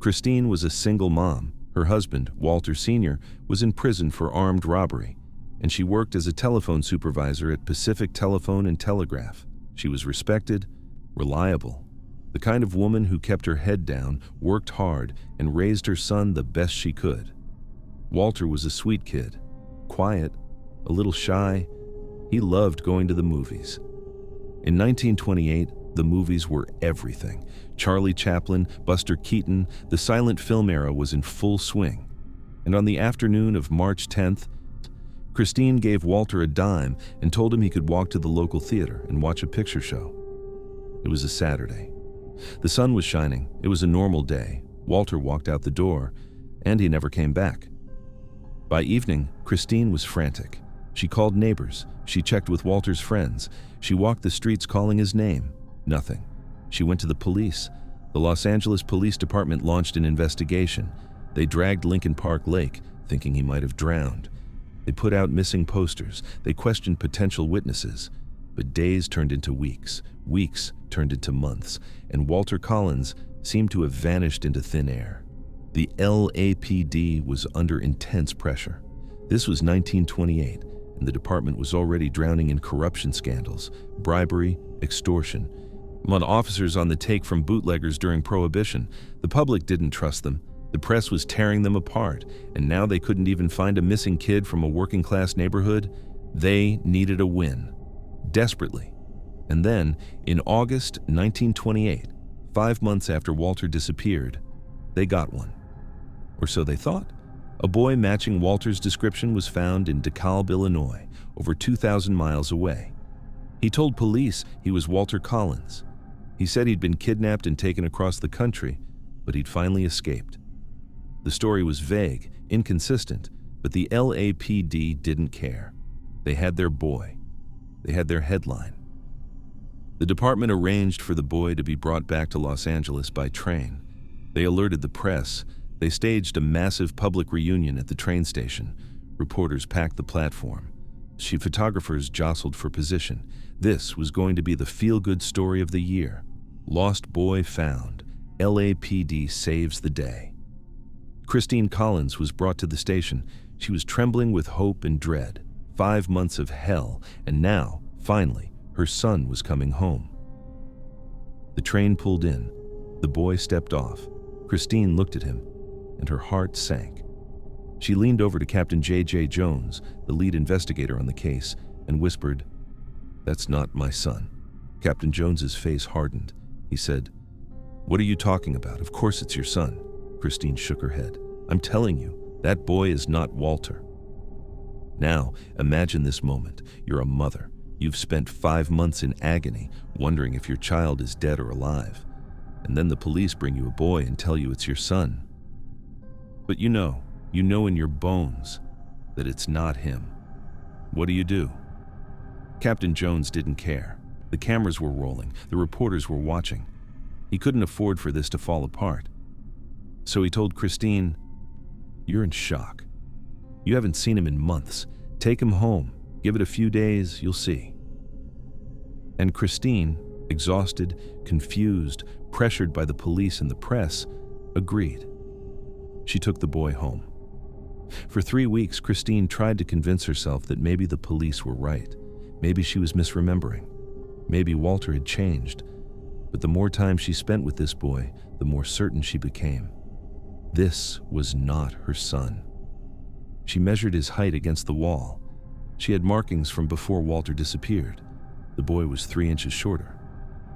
Christine was a single mom. Her husband, Walter Sr., was in prison for armed robbery, and she worked as a telephone supervisor at Pacific Telephone and Telegraph. She was respected, reliable, the kind of woman who kept her head down, worked hard, and raised her son the best she could. Walter was a sweet kid, quiet, a little shy. He loved going to the movies. In 1928, the movies were everything. Charlie Chaplin, Buster Keaton, the silent film era was in full swing. And on the afternoon of March 10th, Christine gave Walter a dime and told him he could walk to the local theater and watch a picture show. It was a Saturday. The sun was shining. It was a normal day. Walter walked out the door, and he never came back. By evening, Christine was frantic. She called neighbors. She checked with Walter's friends. She walked the streets calling his name. Nothing. She went to the police. The Los Angeles Police Department launched an investigation. They dragged Lincoln Park Lake, thinking he might have drowned. They put out missing posters. They questioned potential witnesses. But days turned into weeks. Weeks turned into months. And Walter Collins seemed to have vanished into thin air. The LAPD was under intense pressure. This was 1928, and the department was already drowning in corruption scandals, bribery, extortion. Among officers on the take from bootleggers during Prohibition, the public didn't trust them. The press was tearing them apart, and now they couldn't even find a missing kid from a working-class neighborhood. They needed a win, desperately. And then, in August 1928, 5 months after Walter disappeared, they got one. Or so they thought. A boy matching Walter's description was found in DeKalb, Illinois, over 2,000 miles away. He told police he was Walter Collins. He said he'd been kidnapped and taken across the country, but he'd finally escaped. The story was vague, inconsistent, but the LAPD didn't care. They had their boy. They had their headline. The department arranged for the boy to be brought back to Los Angeles by train. They alerted the press. They staged a massive public reunion at the train station. Reporters packed the platform. Photographers jostled for position. This was going to be the feel-good story of the year. Lost boy found. LAPD saves the day. Christine Collins was brought to the station. She was trembling with hope and dread. 5 months of hell, and now, finally, her son was coming home. The train pulled in. The boy stepped off. Christine looked at him. and her heart sank. She leaned over to Captain J.J. Jones, the lead investigator on the case, and whispered, "That's not my son." Captain Jones's face hardened. He said, "What are you talking about? Of course it's your son." Christine shook her head. "I'm telling you, that boy is not Walter." Now, imagine this moment. You're a mother. You've spent 5 months in agony, wondering if your child is dead or alive. And then the police bring you a boy and tell you it's your son. But you know in your bones that it's not him. What do? Captain Jones didn't care. The cameras were rolling. The reporters were watching. He couldn't afford for this to fall apart. So he told Christine, "You're in shock. You haven't seen him in months. Take him home. Give it a few days, you'll see." And Christine, exhausted, confused, pressured by the police and the press, agreed. She took the boy home. For 3 weeks, Christine tried to convince herself that maybe the police were right. Maybe she was misremembering. Maybe Walter had changed. But the more time she spent with this boy, the more certain she became. This was not her son. She measured his height against the wall. She had markings from before Walter disappeared. The boy was 3 inches shorter.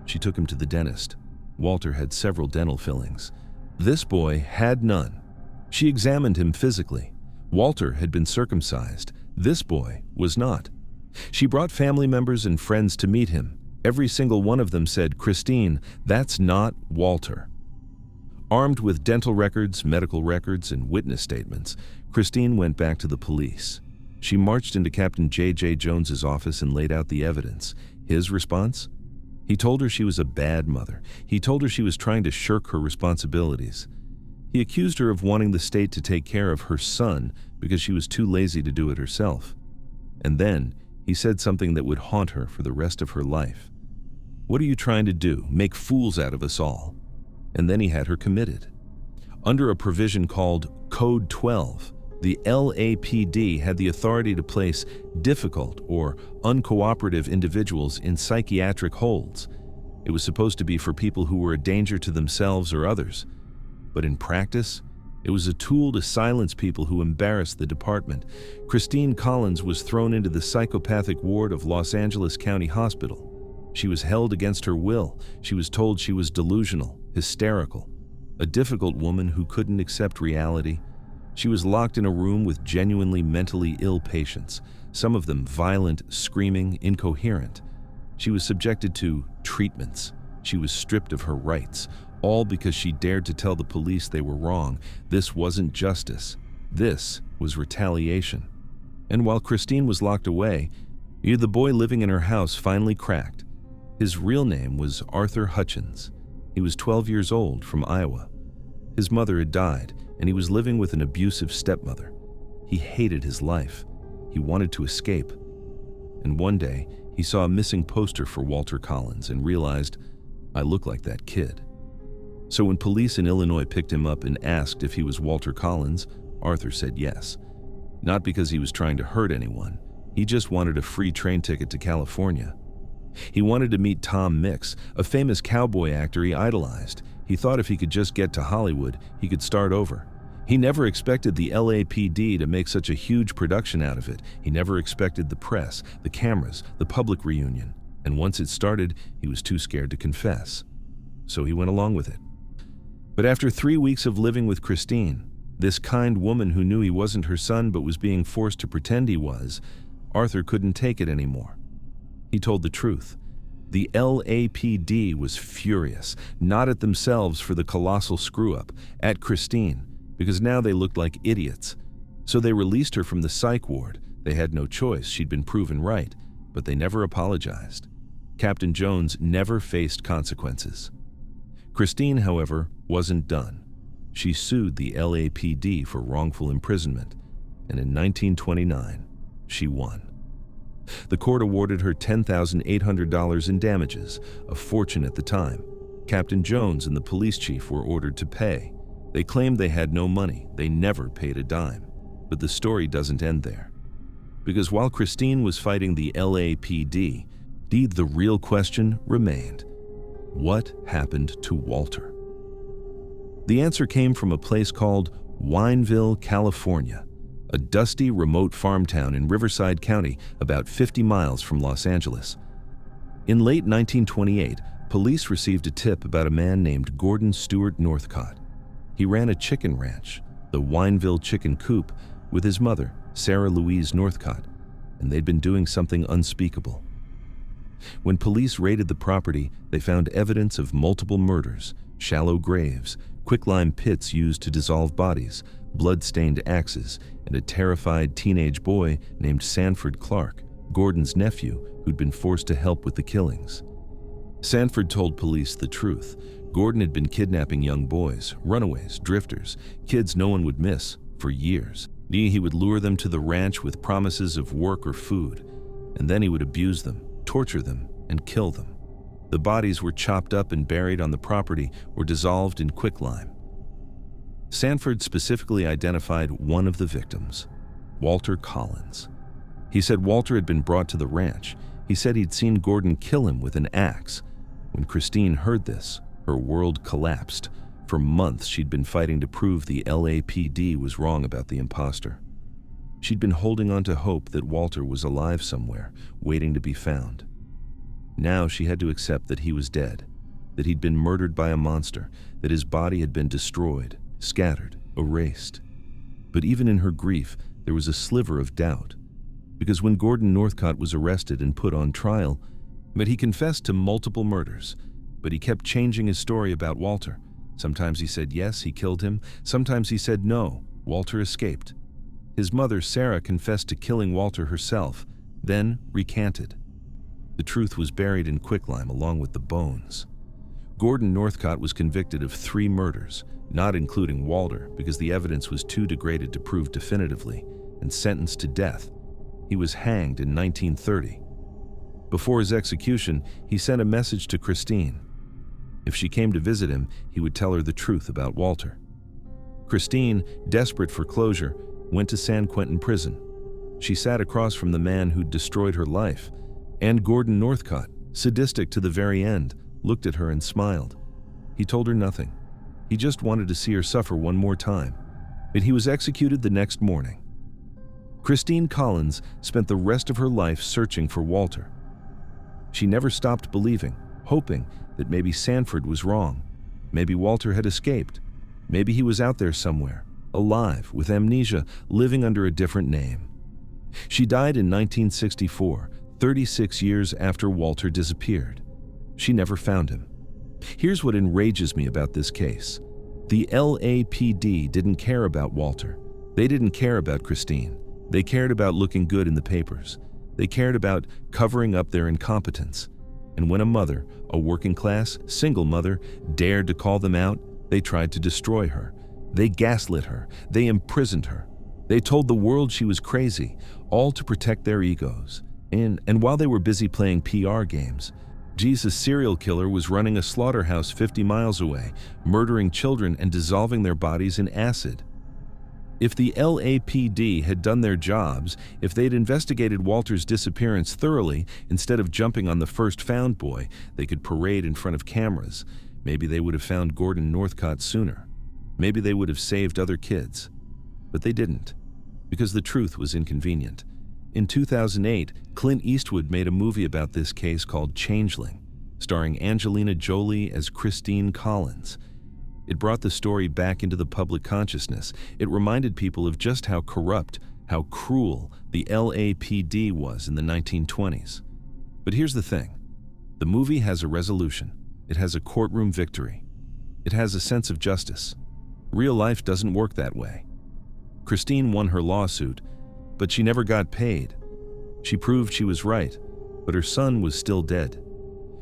She took him to the dentist. Walter had several dental fillings. This boy had none. She examined him physically. Walter had been circumcised. This boy was not. She brought family members and friends to meet him. Every single one of them said, "Christine, that's not Walter." Armed with dental records, medical records, and witness statements, Christine went back to the police. She marched into Captain J.J. Jones's office and laid out the evidence. His response? He told her she was a bad mother. He told her she was trying to shirk her responsibilities. He accused her of wanting the state to take care of her son because she was too lazy to do it herself. And then he said something that would haunt her for the rest of her life. "What are you trying to do? Make fools out of us all?" And then he had her committed. Under a provision called Code 12, the LAPD had the authority to place difficult or uncooperative individuals in psychiatric holds. It was supposed to be for people who were a danger to themselves or others. But in practice, it was a tool to silence people who embarrassed the department. Christine Collins was thrown into the psychopathic ward of Los Angeles County Hospital. She was held against her will. She was told she was delusional, hysterical, a difficult woman who couldn't accept reality. She was locked in a room with genuinely mentally ill patients, some of them violent, screaming, incoherent. She was subjected to treatments. She was stripped of her rights, all because she dared to tell the police they were wrong. This wasn't justice. This was retaliation. And while Christine was locked away, the boy living in her house finally cracked. His real name was Arthur Hutchins. He was 12 years old, from Iowa. His mother had died, and he was living with an abusive stepmother. He hated his life. He wanted to escape. And one day, he saw a missing poster for Walter Collins and realized, "I look like that kid." So when police in Illinois picked him up and asked if he was Walter Collins, Arthur said yes. Not because he was trying to hurt anyone. He just wanted a free train ticket to California. He wanted to meet Tom Mix, a famous cowboy actor he idolized. He thought if he could just get to Hollywood, he could start over. He never expected the LAPD to make such a huge production out of it. He never expected the press, the cameras, the public reunion. And once it started, he was too scared to confess. So he went along with it. But after 3 weeks of living with Christine, this kind woman who knew he wasn't her son but was being forced to pretend he was, Arthur couldn't take it anymore. He told the truth. The LAPD was furious, not at themselves for the colossal screw-up, at Christine, because now they looked like idiots. So they released her from the psych ward. They had no choice, she'd been proven right, but they never apologized. Captain Jones never faced consequences. Christine, however, wasn't done. She sued the LAPD for wrongful imprisonment, and in 1929, she won. The court awarded her $10,800 in damages, a fortune at the time. Captain Jones and the police chief were ordered to pay. They claimed they had no money. They never paid a dime. But the story doesn't end there. Because while Christine was fighting the LAPD, the real question remained. What happened to Walter? The answer came from a place called Wineville, California, a dusty, remote farm town in Riverside County, about 50 miles from Los Angeles. In late 1928, police received a tip about a man named Gordon Stewart Northcott. He ran a chicken ranch, the Wineville Chicken Coop, with his mother, Sarah Louise Northcott, and they'd been doing something unspeakable. When police raided the property, they found evidence of multiple murders, shallow graves, quicklime pits used to dissolve bodies, blood-stained axes, and a terrified teenage boy named Sanford Clark, Gordon's nephew, who'd been forced to help with the killings. Sanford told police the truth. Gordon had been kidnapping young boys, runaways, drifters, kids no one would miss, for years. He would lure them to the ranch with promises of work or food, and then he would abuse them, torture them, and kill them. The bodies were chopped up and buried on the property or dissolved in quicklime. Sanford specifically identified one of the victims, Walter Collins. He said Walter had been brought to the ranch. He said he'd seen Gordon kill him with an axe. When Christine heard this, her world collapsed. For months, she'd been fighting to prove the LAPD was wrong about the imposter. She'd been holding on to hope that Walter was alive somewhere, waiting to be found. Now she had to accept that he was dead, that he'd been murdered by a monster, that his body had been destroyed, scattered, erased. But even in her grief, there was a sliver of doubt. Because when Gordon Northcott was arrested and put on trial, he confessed to multiple murders, but he kept changing his story about Walter. Sometimes he said yes, he killed him. Sometimes he said no, Walter escaped. His mother, Sarah, confessed to killing Walter herself, then recanted. The truth was buried in quicklime along with the bones. Gordon Northcott was convicted of 3 murders, not including Walter, because the evidence was too degraded to prove definitively, and sentenced to death. He was hanged in 1930. Before his execution, he sent a message to Christine. If she came to visit him, he would tell her the truth about Walter. Christine, desperate for closure, went to San Quentin prison. She sat across from the man who'd destroyed her life, and Gordon Northcott, sadistic to the very end, looked at her and smiled. He told her nothing. He just wanted to see her suffer one more time. But he was executed the next morning. Christine Collins spent the rest of her life searching for Walter. She never stopped believing, hoping that maybe Sanford was wrong. Maybe Walter had escaped. Maybe he was out there somewhere, alive, with amnesia, living under a different name. She died in 1964, 36 years after Walter disappeared. She never found him. Here's what enrages me about this case. The LAPD didn't care about Walter. They didn't care about Christine. They cared about looking good in the papers. They cared about covering up their incompetence. And when a mother, a working-class, single mother, dared to call them out, they tried to destroy her. They gaslit her. They imprisoned her. They told the world she was crazy, all to protect their egos. And while they were busy playing PR games, Jesus' serial killer was running a slaughterhouse 50 miles away, murdering children and dissolving their bodies in acid. If the LAPD had done their jobs, if they'd investigated Walter's disappearance thoroughly instead of jumping on the first found boy, they could parade in front of cameras. Maybe they would have found Gordon Northcott sooner. Maybe they would have saved other kids. But they didn't, because the truth was inconvenient. In 2008, Clint Eastwood made a movie about this case called Changeling, starring Angelina Jolie as Christine Collins. It brought the story back into the public consciousness. It reminded people of just how corrupt, how cruel the LAPD was in the 1920s. But here's the thing. The movie has a resolution. It has a courtroom victory. It has a sense of justice. Real life doesn't work that way. Christine won her lawsuit, but she never got paid. She proved she was right, but her son was still dead.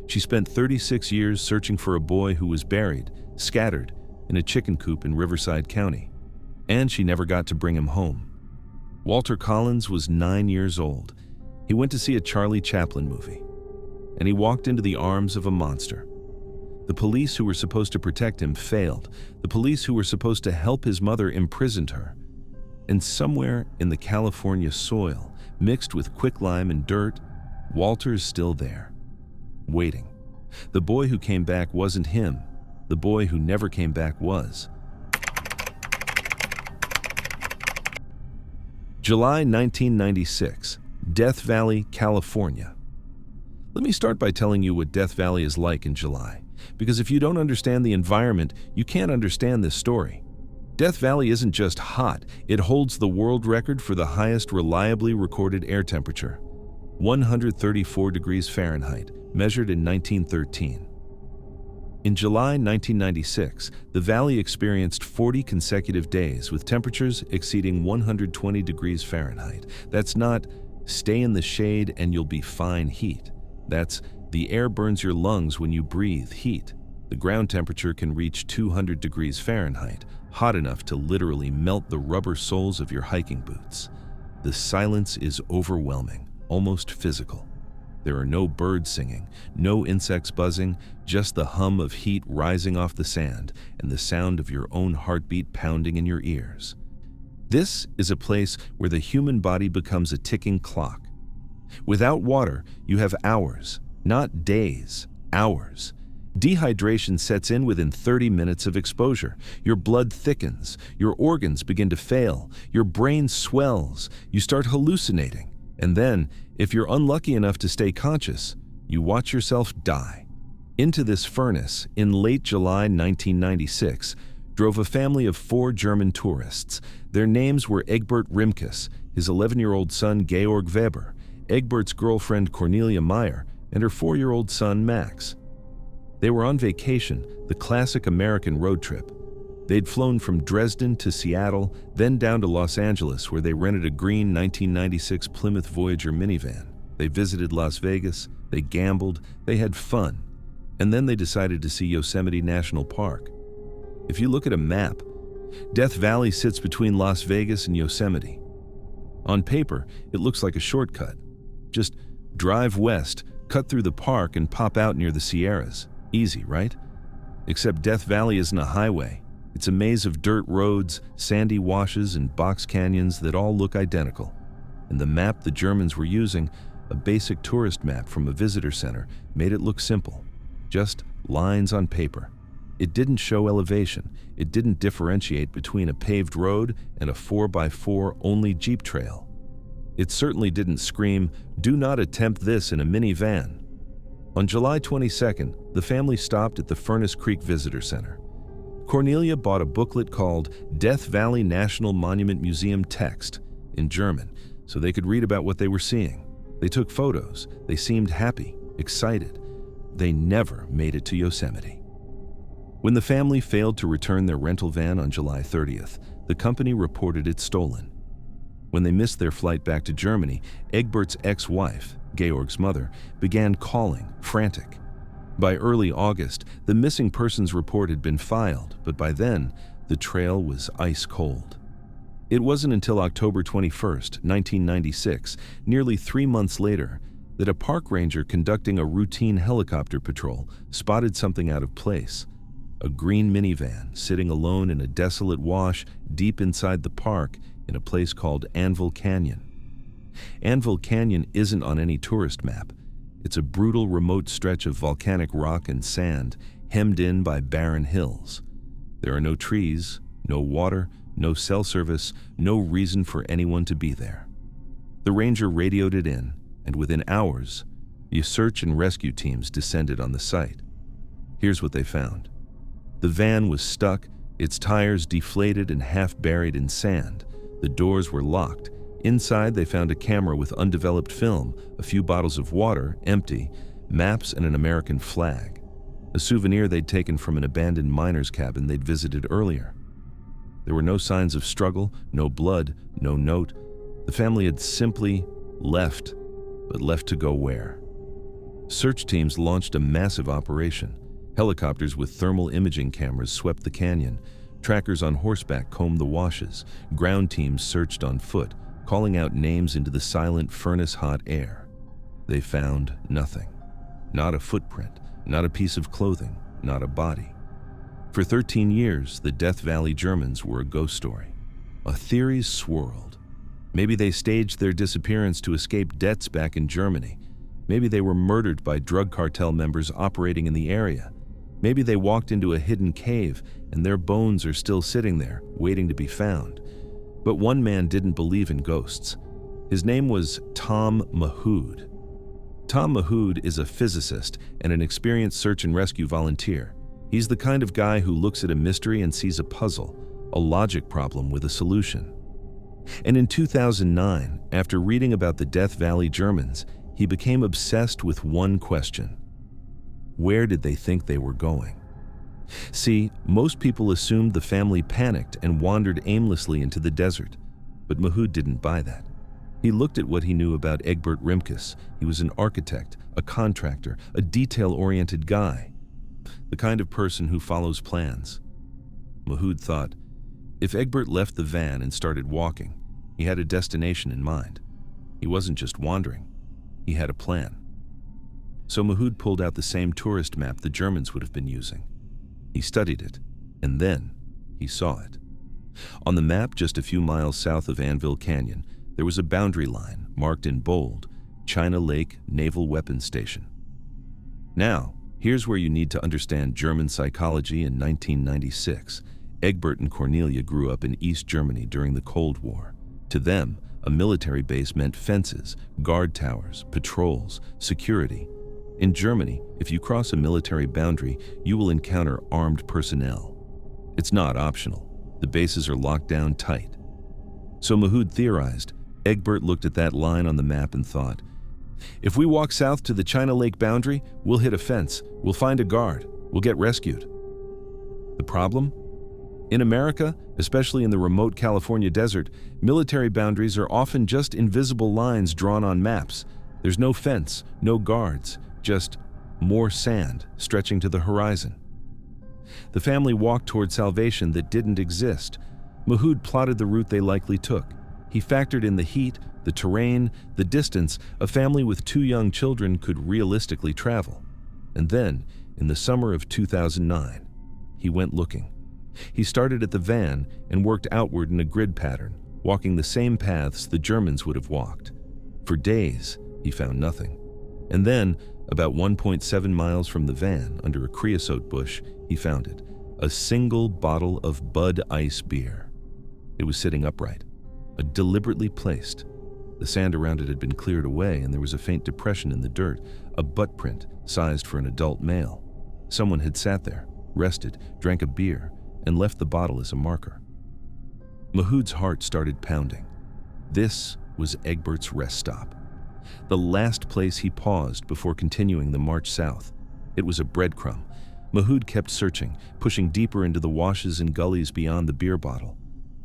She spent 36 years searching for a boy who was buried, scattered, in a chicken coop in Riverside County, and she never got to bring him home. Walter Collins was 9 years old. He went to see a Charlie Chaplin movie, and he walked into the arms of a monster. The police who were supposed to protect him failed. The police who were supposed to help his mother imprisoned her. And somewhere in the California soil, mixed with quicklime and dirt, Walter's still there, waiting. The boy who came back wasn't him. The boy who never came back was. July 1996, Death Valley, California. Let me start by telling you what Death Valley is like in July, because if you don't understand the environment, you can't understand this story. Death Valley isn't just hot, it holds the world record for the highest reliably recorded air temperature, 134 degrees Fahrenheit, measured in 1913. In July 1996, the valley experienced 40 consecutive days with temperatures exceeding 120 degrees Fahrenheit. That's not stay in the shade and you'll be fine heat. That's the air burns your lungs when you breathe heat. The ground temperature can reach 200 degrees Fahrenheit, hot enough to literally melt the rubber soles of your hiking boots. The silence is overwhelming, almost physical. There are no birds singing, no insects buzzing, just the hum of heat rising off the sand and the sound of your own heartbeat pounding in your ears. This is a place where the human body becomes a ticking clock. Without water, you have hours, not days, hours. Dehydration sets in within 30 minutes of exposure. Your blood thickens, your organs begin to fail, your brain swells, you start hallucinating, and then, if you're unlucky enough to stay conscious, you watch yourself die. Into this furnace, in late July 1996, drove a family of 4 German tourists. Their names were Egbert Rimkus, his 11-year-old son Georg Weber, Egbert's girlfriend Cornelia Meyer, and her 4-year-old son Max. They were on vacation, the classic American road trip. They'd flown from Dresden to Seattle, then down to Los Angeles, where they rented a green 1996 Plymouth Voyager minivan. They visited Las Vegas, they gambled, they had fun, and then they decided to see Yosemite National Park. If you look at a map, Death Valley sits between Las Vegas and Yosemite. On paper, it looks like a shortcut. Just drive west, cut through the park, and pop out near the Sierras. Easy, right? Except Death Valley isn't a highway. It's a maze of dirt roads, sandy washes, and box canyons that all look identical. And the map the Germans were using, a basic tourist map from a visitor center, made it look simple. Just lines on paper. It didn't show elevation. It didn't differentiate between a paved road and a 4x4 only Jeep trail. It certainly didn't scream, "Do not attempt this in a minivan." On July 22nd, the family stopped at the Furnace Creek Visitor Center. Cornelia bought a booklet called Death Valley National Monument Museum Text in German, so they could read about what they were seeing. They took photos. They seemed happy, excited. They never made it to Yosemite. When the family failed to return their rental van on July 30th, the company reported it stolen. When they missed their flight back to Germany, Egbert's ex-wife, Georg's mother, began calling, frantic. By early August, the missing persons report had been filed, but by then, the trail was ice cold. It wasn't until October 21st, 1996, nearly 3 months later, that a park ranger conducting a routine helicopter patrol spotted something out of place. A green minivan sitting alone in a desolate wash deep inside the park in a place called Anvil Canyon. Anvil Canyon isn't on any tourist map. It's a brutal remote stretch of volcanic rock and sand, hemmed in by barren hills. There are no trees, no water, no cell service, no reason for anyone to be there. The ranger radioed it in, and within hours, the search and rescue teams descended on the site. Here's what they found. The van was stuck, its tires deflated and half buried in sand. The doors were locked. Inside, they found a camera with undeveloped film, a few bottles of water, empty, maps, and an American flag, a souvenir they'd taken from an abandoned miner's cabin they'd visited earlier. There were no signs of struggle, no blood, no note. The family had simply left, but left to go where? Search teams launched a massive operation. Helicopters with thermal imaging cameras swept the canyon. Trackers on horseback combed the washes. Ground teams searched on foot, calling out names into the silent furnace-hot air. They found nothing. Not a footprint, not a piece of clothing, not a body. For 13 years, the Death Valley Germans were a ghost story. Theories swirled. Maybe they staged their disappearance to escape debts back in Germany. Maybe they were murdered by drug cartel members operating in the area. Maybe they walked into a hidden cave and their bones are still sitting there, waiting to be found. But one man didn't believe in ghosts. His name was Tom Mahood. Tom Mahood is a physicist and an experienced search and rescue volunteer. He's the kind of guy who looks at a mystery and sees a puzzle, a logic problem with a solution. And in 2009, after reading about the Death Valley Germans, he became obsessed with one question. Where did they think they were going? See, most people assumed the family panicked and wandered aimlessly into the desert, but Mahood didn't buy that. He looked at what he knew about Egbert Rimkus. He was an architect, a contractor, a detail-oriented guy, the kind of person who follows plans. Mahood thought, if Egbert left the van and started walking, he had a destination in mind. He wasn't just wandering, he had a plan. So Mahood pulled out the same tourist map the Germans would have been using. He studied it, and then he saw it. On the map just a few miles south of Anvil Canyon, there was a boundary line marked in bold, China Lake Naval Weapons Station. Now, here's where you need to understand German psychology in 1996. Egbert and Cornelia grew up in East Germany during the Cold War. To them, a military base meant fences, guard towers, patrols, security. In Germany, if you cross a military boundary, you will encounter armed personnel. It's not optional. The bases are locked down tight. So Mahood theorized. Egbert looked at that line on the map and thought, if we walk south to the China Lake boundary, we'll hit a fence, we'll find a guard, we'll get rescued. The problem? In America, especially in the remote California desert, military boundaries are often just invisible lines drawn on maps. There's no fence, no guards, just more sand stretching to the horizon. The family walked toward salvation that didn't exist. Mahood plotted the route they likely took. He factored in the heat, the terrain, the distance a family with 2 young children could realistically travel. And then, in the summer of 2009, he went looking. He started at the van and worked outward in a grid pattern, walking the same paths the Germans would have walked. For days, he found nothing. And then, about 1.7 miles from the van, under a creosote bush, he found it, a single bottle of Bud Ice beer. It was sitting upright, deliberately placed. The sand around it had been cleared away, and there was a faint depression in the dirt, a butt print sized for an adult male. Someone had sat there, rested, drank a beer, and left the bottle as a marker. Mahood's heart started pounding. This was Egbert's rest stop, the last place he paused before continuing the march south. It was a breadcrumb. Mahood kept searching, pushing deeper into the washes and gullies beyond the beer bottle.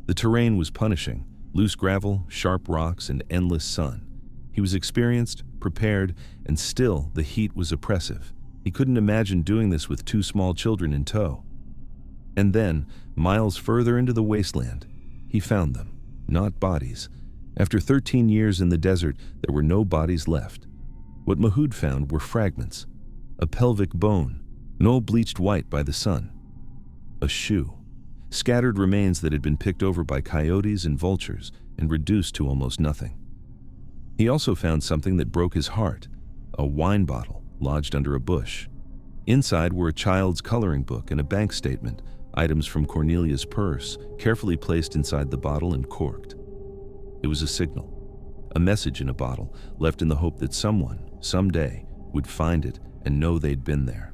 The terrain was punishing, loose gravel, sharp rocks, and endless sun. He was experienced, prepared, and still the heat was oppressive. He couldn't imagine doing this with 2 small children in tow. And then, miles further into the wasteland, he found them, not bodies. After 13 years in the desert, there were no bodies left. What Mahood found were fragments, a pelvic bone, no bleached white by the sun, a shoe, scattered remains that had been picked over by coyotes and vultures and reduced to almost nothing. He also found something that broke his heart, a wine bottle lodged under a bush. Inside were a child's coloring book and a bank statement, items from Cornelia's purse, carefully placed inside the bottle and corked. It was a signal, a message in a bottle, left in the hope that someone, someday, would find it and know they'd been there.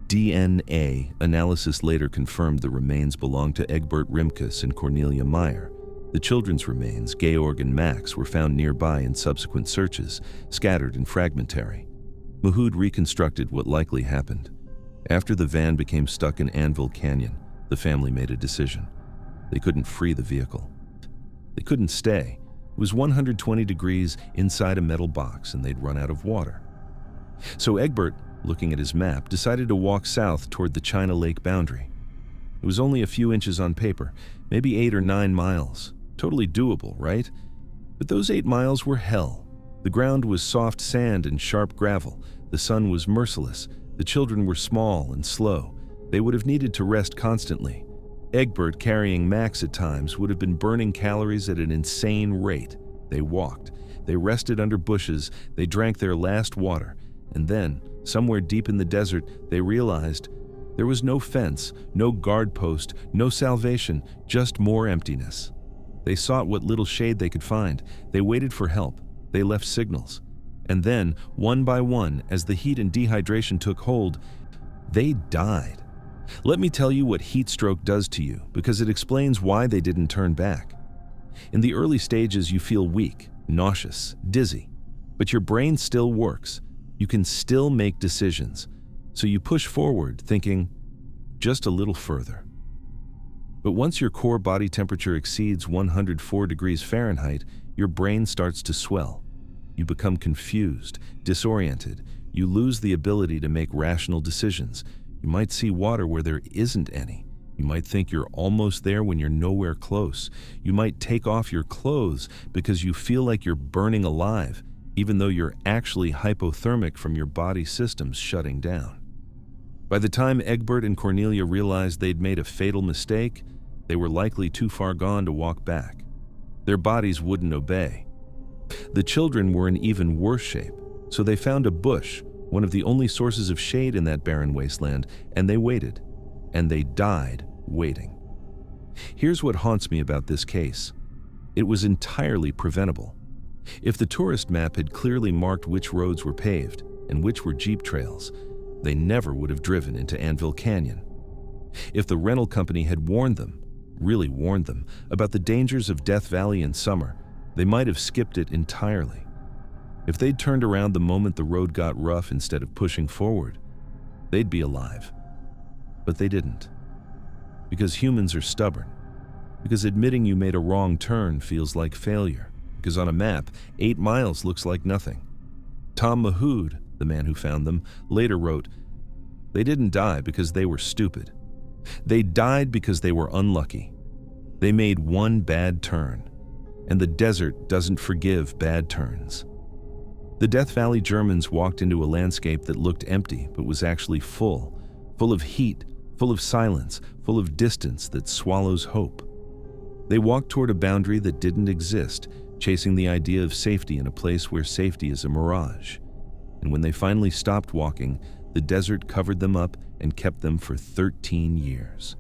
DNA analysis later confirmed the remains belonged to Egbert Rimkus and Cornelia Meyer. The children's remains, Georg and Max, were found nearby in subsequent searches, scattered and fragmentary. Mahood reconstructed what likely happened. After the van became stuck in Anvil Canyon, the family made a decision. They couldn't free the vehicle. They couldn't stay. It was 120 degrees inside a metal box, and they'd run out of water. So Egbert, looking at his map, decided to walk south toward the China Lake boundary. It was only a few inches on paper, maybe 8 or 9 miles. Totally doable, right? But those 8 miles were hell. The ground was soft sand and sharp gravel. The sun was merciless. The children were small and slow. They would have needed to rest constantly. Egbert, carrying Max at times, would have been burning calories at an insane rate. They walked. They rested under bushes. They drank their last water. And then, somewhere deep in the desert, they realized there was no fence, no guard post, no salvation, just more emptiness. They sought what little shade they could find. They waited for help. They left signals. And then, one by one, as the heat and dehydration took hold, they died. Let me tell you what heat stroke does to you, because it explains why they didn't turn back. In the early stages, you feel weak, nauseous, dizzy, but your brain still works. You can still make decisions. So you push forward, thinking, just a little further. But once your core body temperature exceeds 104 degrees Fahrenheit, your brain starts to swell. You become confused, disoriented. You lose the ability to make rational decisions. You might see water where there isn't any. You might think you're almost there when you're nowhere close. You might take off your clothes because you feel like you're burning alive, even though you're actually hypothermic from your body systems shutting down. By the time Egbert and Cornelia realized they'd made a fatal mistake, they were likely too far gone to walk back. Their bodies wouldn't obey. The children were in even worse shape, so they found a bush, one of the only sources of shade in that barren wasteland, and they waited. And they died waiting. Here's what haunts me about this case. It was entirely preventable. If the tourist map had clearly marked which roads were paved and which were jeep trails, they never would have driven into Anvil Canyon. If the rental company had warned them, really warned them, about the dangers of Death Valley in summer, they might have skipped it entirely. If they'd turned around the moment the road got rough instead of pushing forward, they'd be alive. But they didn't. Because humans are stubborn. Because admitting you made a wrong turn feels like failure. Because on a map, 8 miles looks like nothing. Tom Mahood, the man who found them, later wrote, "They didn't die because they were stupid. They died because they were unlucky. They made one bad turn. And the desert doesn't forgive bad turns." The Death Valley Germans walked into a landscape that looked empty but was actually full of heat, full of silence, full of distance that swallows hope. They walked toward a boundary that didn't exist, chasing the idea of safety in a place where safety is a mirage. And when they finally stopped walking, the desert covered them up and kept them for 13 years.